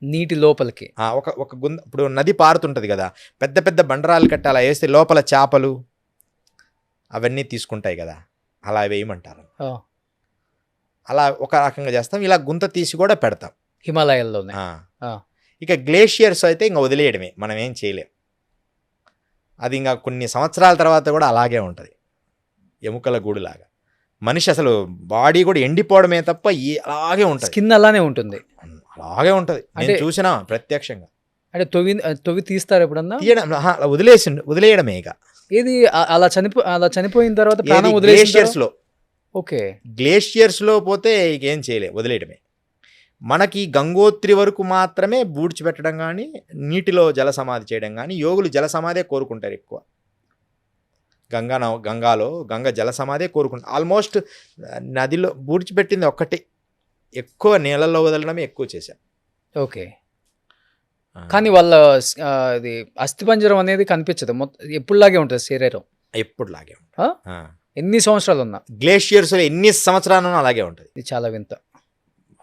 నీటి లోపలికి ఒక గుంత, ఇప్పుడు నది పారుతుంటుంది కదా, పెద్ద పెద్ద బండరాలు కట్టి అలా వేస్తే లోపల చేపలు అవన్నీ తీసుకుంటాయి కదా, అలా వేయమంటారు. అలా ఒక రకంగా చేస్తాం. ఇలా గుంత తీసి కూడా పెడతాం హిమాలయాల్లోనే. ఇక గ్లేషియర్స్ అయితే ఇంకా వదిలేయడమే, మనం ఏం చేయలేం. అది ఇంకా కొన్ని సంవత్సరాల తర్వాత కూడా అలాగే ఉంటుంది, ఎముకల గూడులాగా. మనిషి అసలు బాడీ కూడా ఎండిపోవడమే తప్ప అలాగే ఉంటుంది, స్కిన్ అలానే ఉంటుంది, అలాగే ఉంటుంది. నేను చూసినా ప్రత్యక్షంగా. అంటే తొవి తీస్తారు ఎప్పుడన్నా? తీయడం వదిలేయడమే. ఇక ఏది అలా చనిపోయిన తర్వాత ప్రాణం గ్లేషియర్స్లో. ఓకే, గ్లేషియర్స్లో పోతే ఇకేం చేయలే, వదిలేయడమే. మనకి గంగోత్రి వరకు మాత్రమే బూడ్చిపెట్టడం కానీ, నీటిలో జల సమాధి చేయడం కానీ. యోగులు జల సమాధే కోరుకుంటారు ఎక్కువ. గంగాలో జల సమాధే కోరుకుంటారు. ఆల్మోస్ట్ నదిలో బూడ్చిపెట్టింది ఒక్కటే, ఎక్కువ నీళ్ళల్లో వదలడమే ఎక్కువ చేశారు. ఓకే, కానీ వాళ్ళ అది అస్థిపంజరం అనేది కనిపించదు, మొత్తం ఎప్పుడులాగే ఉంటుంది శరీరం, ఎప్పుడులాగే ఉంటుంది. ఎన్ని సంవత్సరాలు ఉన్నా గ్లేషియర్స్లో ఎన్ని సంవత్సరాలు అలాగే ఉంటుంది. ఇది చాలా వింత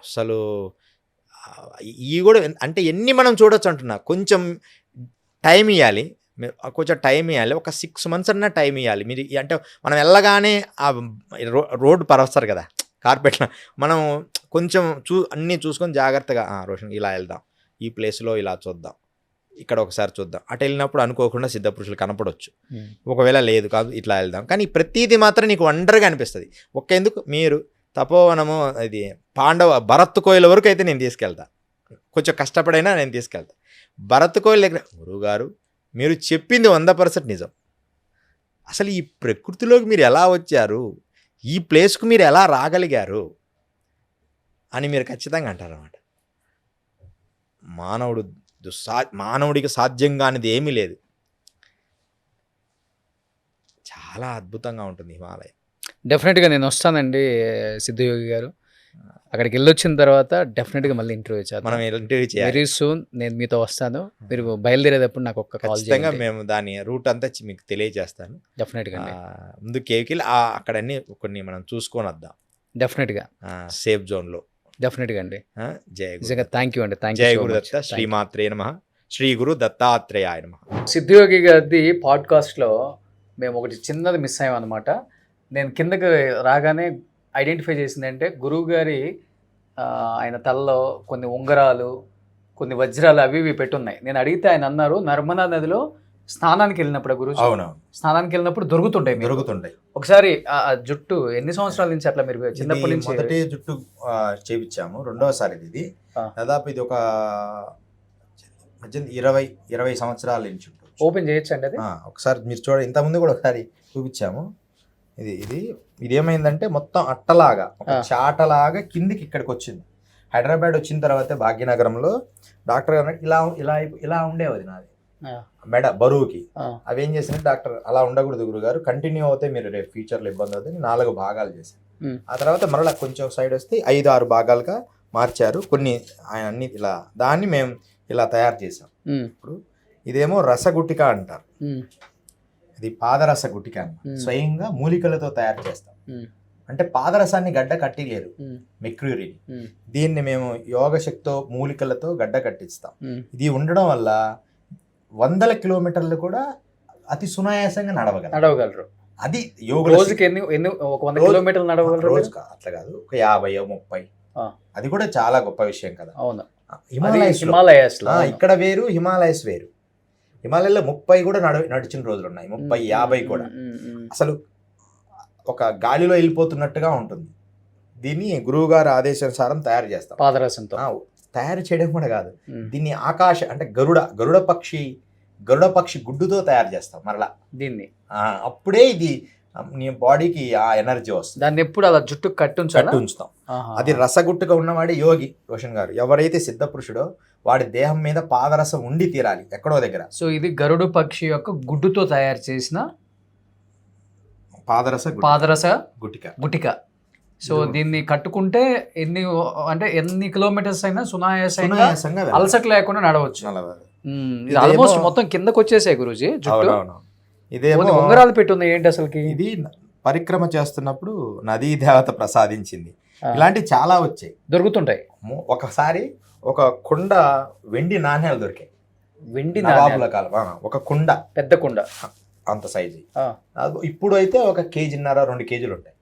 అసలు. ఇవి కూడా అంటే ఎన్ని మనం చూడొచ్చు అంటున్నా. కొంచెం టైం ఇవ్వాలి, కొంచెం టైం ఇవ్వాలి. ఒక 6 months అన్నా టైం ఇవ్వాలి మీరు. అంటే మనం వెళ్ళగానే ఆ రోడ్డు పరస్తారు కదా కార్పెట్లో, మనం కొంచెం అన్నీ చూసుకొని జాగ్రత్తగా రోషన్ ఇలా వెళ్దాం, ఈ ప్లేస్లో ఇలా చూద్దాం, ఇక్కడ ఒకసారి చూద్దాం. అటు వెళ్ళినప్పుడు అనుకోకుండా సిద్ధపురుషులు కనపడవచ్చు, ఒకవేళ లేదు కాదు ఇట్లా వెళ్దాం. కానీ ప్రతిదీ మాత్రం నీకు వండర్గా అనిపిస్తుంది. ఎందుకు మీరు తపోవనము, ఇది భరత్ కోయిల వరకు అయితే నేను తీసుకెళ్తా, కొంచెం కష్టపడైనా నేను తీసుకెళ్తా. భరత్ కోయిల దగ్గర గురువుగారు మీరు చెప్పింది 100% నిజం. అసలు ఈ ప్రకృతిలోకి మీరు ఎలా వచ్చారు, ఈ ప్లేస్కు మీరు ఎలా రాగలిగారు అని మీరు ఖచ్చితంగా అంటారు అన్నమాట. మానవుడికి సాధ్యం కానిది ఏమీ లేదు. చాలా అద్భుతంగా ఉంటుంది హిమాలయం. డెఫినెట్గా నేను వస్తానండి సిద్ధయోగి గారు. అక్కడికి వెళ్ళొచ్చిన తర్వాత డెఫినెట్గా మళ్ళీ ఇంటర్వ్యూ చేద్దాం. మనం ఇంటర్వ్యూ చేయాలి. వెరీ సూన్ నేను మీతో వస్తాను. మీరు బయలుదేరేటప్పుడు నాకు ఒక్క కాల్ ఖచ్చితంగా మేము దాని రూట్ అంతా మీకు తెలియజేస్తాను. డెఫినెట్గా ముందు కేవికి అక్కడ అన్ని కొన్ని మనం చూసుకొని వద్దాం. డెఫినెట్గా సేఫ్ జోన్లో. డెఫినెట్గా అండి. జయ థ్యాంక్ యూ అండి. జయ గురుదత్త శ్రీమాత్రే నమః, శ్రీ గురు దత్తాత్రేయాయ నమః. సిద్ధయోగి గారి పాడ్కాస్ట్లో మేము ఒకటి చిన్నది మిస్ అయ్యాం అనమాట. నేను కిందకి రాగానే ఐడెంటిఫై చేసింది అంటే గురువు గారి ఆయన తలలో కొన్ని ఉంగరాలు, కొన్ని వజ్రాలు అవి ఇవి పెట్టున్నాయి. నేను అడిగితే ఆయన అన్నారు నర్మదా నదిలో స్నానానికి వెళ్ళినప్పుడు గురువు స్నానానికి వెళ్ళినప్పుడు దొరుకుతుంటాయి. ఒకసారి ఆ జుట్టు ఎన్ని సంవత్సరాల నుంచి అట్లా మీరు చిన్నప్పటి నుంచి? మొదటి జుట్టు చేపించాము, రెండవసారి ఇది. దాదాపు ఇది ఒక 20 సంవత్సరాల నుంచి ఓపెన్ చేయొచ్చు అండి అది. ఒకసారి మీరు చూడండి, ఇంతకుముందు కూడా ఒకసారి చూపించాము. ఇది ఏమైందంటే మొత్తం అట్టలాగా, ఒక చాటలాగా కిందికి ఇక్కడికి వచ్చింది. హైదరాబాద్ వచ్చిన తర్వాత భాగ్యనగరంలో డాక్టర్ గారు ఇలా ఉండేది నాది మెడ బరువుకి. అవి ఏం చేసినట్టు డాక్టర్ అలా ఉండకూడదు గురుగారు, కంటిన్యూ అవుతాయి, మీరు రేపు ఫ్యూచర్లో ఇబ్బంది అవుతుంది. 4 భాగాలు చేశారు. ఆ తర్వాత మరలా కొంచెం సైడ్ వస్తే 5-6 భాగాలుగా మార్చారు. కొన్ని ఆయన అన్ని ఇలా దాన్ని మేము ఇలా తయారు చేసాం. ఇప్పుడు ఇదేమో రసగుట్టిక అంటారు, ఇది పాదరస గుట్టిక అన్నమాట. స్వయంగా మూలికలతో తయారు చేస్తాం. అంటే పాదరసాన్ని గడ్డ కట్టిలేదు, మెక్యూరీని. దీన్ని మేము యోగ శక్తితో మూలికలతో గడ్డ కట్టిస్తాం. ఇది ఉండడం వల్ల 100 కిలోమీటర్లు కూడా అతి సునాయాసంగా నడవగలరు. అది యోగుల రోజుకి ఎన్ని ఒక 100 కిలోమీటర్లు నడవగలరు రోజు అట్లా కాదు, ఒక 50-30. అది కూడా చాలా గొప్ప విషయం కదా. అవును, హిమాలయస్ ఇక్కడ వేరు, హిమాలయస్ వేరు. హిమాలయాల్లో 30 కూడా నడిచిన రోజులు ఉన్నాయి, 30-50 కూడా. అసలు ఒక గాలిలో వెళ్ళిపోతున్నట్టుగా ఉంటుంది. దీన్ని గురువు గారి ఆదేశానుసారం తయారు చేస్తాం, పాదరసంతో. తయారు చేయడం కూడా కాదు, దీన్ని ఆకాశ అంటే గరుడ పక్షి గుడ్డుతో తయారు చేస్తాం మరలా దీన్ని. అప్పుడే ఇది నీ బాడీకి ఆ ఎనర్జీ వస్తుంది. దాన్ని ఎప్పుడు అలా జుట్టు కట్టి ఉంచుతాం. అది రసగుట్టుగా ఉన్నవాడే యోగి. రోషన్ గారు ఎవరైతే సిద్ధ పురుషుడో వాడి దేహం మీద పాదరసం ఉండి తీరాలి ఎక్కడో దగ్గర. సో ఇది గరుడు పక్షి యొక్క గుడ్డుతో తయారు చేసిన పాదరస గుటిక. సో దీన్ని కట్టుకుంటే ఎన్ని కిలోమీటర్స్ అయినా సునాయాసంగా అలసట లేకుండా నడవచ్చు. ఇది ఆల్మోస్ట్ మొత్తం కిందకు వచ్చేసాయి గురూజీ జుట్టు. ఇదేమో ఉంగరాలు పెట్టుంది ఏంటి అసలుకి? ఇది పరిక్రమ చేస్తున్నప్పుడు నదీ దేవత ప్రసాదించింది. ఇలాంటివి చాలా వచ్చాయి, దొరుకుతుంటాయి. ఒకసారి ఒక కుండ వెండి నాణ్యాలు దొరికాయి. వెండి నవాబుల కాలం ఒక కుండ, పెద్ద కుండ అంత సైజు. ఇప్పుడు అయితే 1.5 కేజీన్నర 2 కేజీలు ఉంటాయి.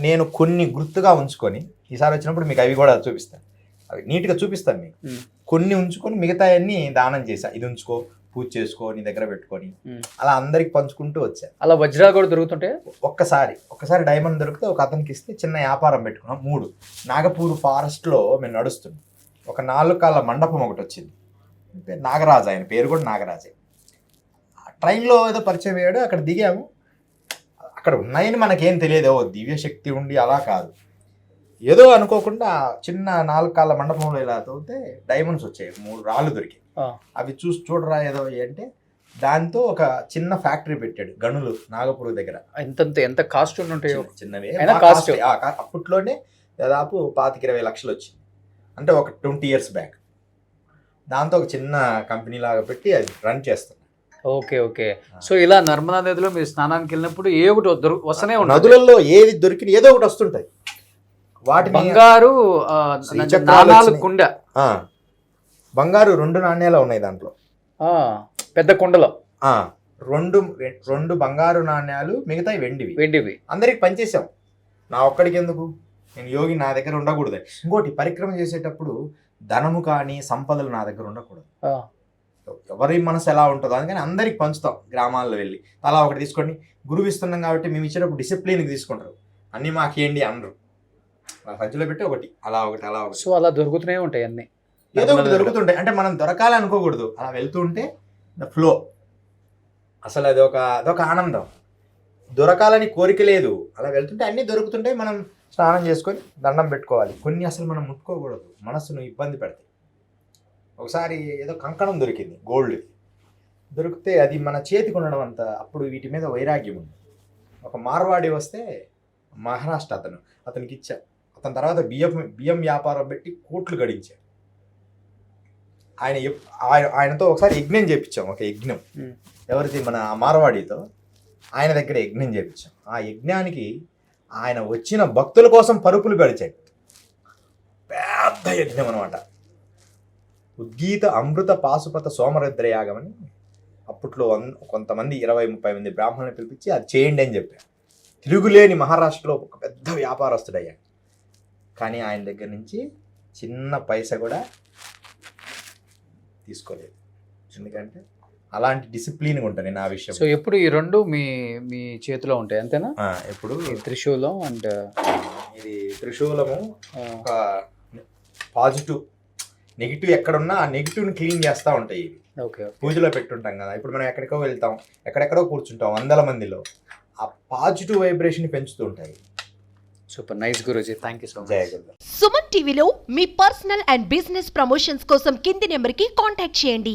నేను కొన్ని గుర్తుగా ఉంచుకొని ఈసారి వచ్చినప్పుడు మీకు అవి కూడా చూపిస్తాను, అవి నీట్గా చూపిస్తాను మీకు. కొన్ని ఉంచుకొని మిగతా అన్ని దానం చేశా. ఇది ఉంచుకో, పూజ చేసుకో, నీ దగ్గర పెట్టుకొని అలా అందరికి పంచుకుంటూ వచ్చా. అలా వజ్రాలు కూడా దొరుకుతుంటాయి. ఒక్కసారి డైమండ్ దొరికితే ఒక అతనికి ఇస్తే చిన్న వ్యాపారం పెట్టుకున్నాం. 3 నాగపూర్ ఫారెస్ట్లో మేము నడుస్తున్నాం. ఒక 4 కాళ్ళ మండపం ఒకటి వచ్చింది, నాగరాజు, ఆయన పేరు కూడా నాగరాజే. ట్రైన్లో ఏదో పరిచయం అయ్యాడు, అక్కడ దిగాము. అక్కడ ఉన్నాయని మనకేం తెలియదు, దివ్య శక్తి ఉండి అలా కాదు, ఏదో అనుకోకుండా చిన్న 4 కాళ్ళ మండపంలో ఇలా తవ్వితే డైమండ్స్ వచ్చాయి. 3 రాళ్ళు దొరికాయి. అవి చూడరా ఏదో అంటే దాంతో ఒక చిన్న ఫ్యాక్టరీ పెట్టాడు గనులు నాగపూర్ దగ్గర. ఎంత కాస్ట్ ఉంటాయో చిన్నవే. అప్పట్లోనే దాదాపు 25-20 లక్షలు వచ్చింది, అంటే ఒక 20 years బ్యాక్. దాంతో ఒక చిన్న కంపెనీ లాగా పెట్టి అది రన్ చేస్తాం. ఓకే. సో ఇలా నర్మదా నదిలో మీరు స్నానానికి వెళ్ళినప్పుడు ఏ ఒకటి వస్తూనే ఉంటుంది. నదులలో ఏది దొరికిన ఏదో ఒకటి వస్తుంటాయి. వాటి బంగారు కుండ, బంగారు 2 నాణ్యాలు ఉన్నాయి దాంట్లో, పెద్ద కుండలో 2 బంగారు నాణ్యాలు, మిగతాయి వెండివి. అందరికి పనిచేసాం. నా ఒక్కడికి ఎందుకు, నేను యోగి, నా దగ్గర ఉండకూడదు. ఇంకోటి, పరిక్రమ చేసేటప్పుడు ధనము కానీ సంపదలు నా దగ్గర ఉండకూడదు. ఎవరి మనసు ఎలా ఉంటుందో అందుకని అందరికి పంచుతాం. గ్రామాల్లో వెళ్ళి అలా ఒకటి తీసుకోండి, గురువు ఇస్తున్నాం కాబట్టి మేము ఇచ్చేటప్పుడు డిసిప్లిన్కి తీసుకుంటారు. అన్నీ మాకేంటి అనరు, సంచిలో పెట్టి ఒకటి అలా ఒకటి. సో అలా దొరుకుతూనే ఉంటాయి, అన్నీ ఏదో ఒకటి దొరుకుతుంటాయి. అంటే మనం దొరకాలి అనుకోకూడదు, అలా వెళ్తూ ఉంటే ద ఫ్లో. అసలు అదొక ఆనందం. దొరకాలని కోరిక లేదు, అలా వెళ్తుంటే అన్నీ దొరుకుతుంటాయి. మనం స్నానం చేసుకొని దండం పెట్టుకోవాలి. కొన్ని అసలు మనం ముట్టుకోకూడదు, మనసును ఇబ్బంది పెడతాయి. ఒకసారి ఏదో కంకణం దొరికింది, గోల్డ్ దొరికితే అది మన చేతికి ఉండడం అంత, అప్పుడు వీటి మీద వైరాగ్యం ఉంది. ఒక మార్వాడి వస్తే మహారాష్ట్ర అతనికి ఇచ్చా. అతని తర్వాత బియ్యం వ్యాపారం పెట్టి కోట్లు గడించాడు. ఆయనతో ఒకసారి యజ్ఞం చేయించాం, ఒక యజ్ఞం. ఎవరిది, మన మార్వాడితో ఆయన దగ్గర యజ్ఞం చేయించాం. ఆ యజ్ఞానికి ఆయన వచ్చిన భక్తుల కోసం పరుపులు గడిచాడు. పెద్ద యజ్ఞం అనమాట. ఉద్గీత అమృత పాశుపత సోమరుద్ర యాగమని అప్పట్లో కొంతమంది 20-30 మంది బ్రాహ్మణులు పిలిపించి అది చేయండి అని చెప్పారు. తిరుగులేని మహారాష్ట్రలో ఒక పెద్ద వ్యాపారస్తుడయ్యాడు. కానీ ఆయన దగ్గర నుంచి చిన్న పైసా కూడా తీసుకోలేదు, ఎందుకంటే అలాంటి డిసిప్లిన్గా ఉంటాను నా విషయం. సో ఎప్పుడు ఈ 2 మీ చేతిలో ఉంటాయి అంతేనా? ఎప్పుడు త్రిశూలం అండ్ ఇది త్రిశూలము ఒక పాజిటివ్, నెగిటివ్ ఎక్కడున్నా ఆ నెగిటివ్ని క్లీన్ చేస్తూ ఉంటాయి ఇవి. పూజలో పెట్టుంటాం కదా, ఇప్పుడు మనం ఎక్కడికో వెళ్తాం, ఎక్కడెక్కడో కూర్చుంటాం 100 మందిలో, ఆ పాజిటివ్ వైబ్రేషన్ పెంచుతూ ఉంటాయి. Super nice guruji, thank you so much. జయ గురు. సుమన్ టీవీలో మీ పర్సనల్ అండ్ బిజినెస్ ప్రమోషన్స్ కోసం కింది నెంబర్కి కాంటాక్ట్ చేయండి.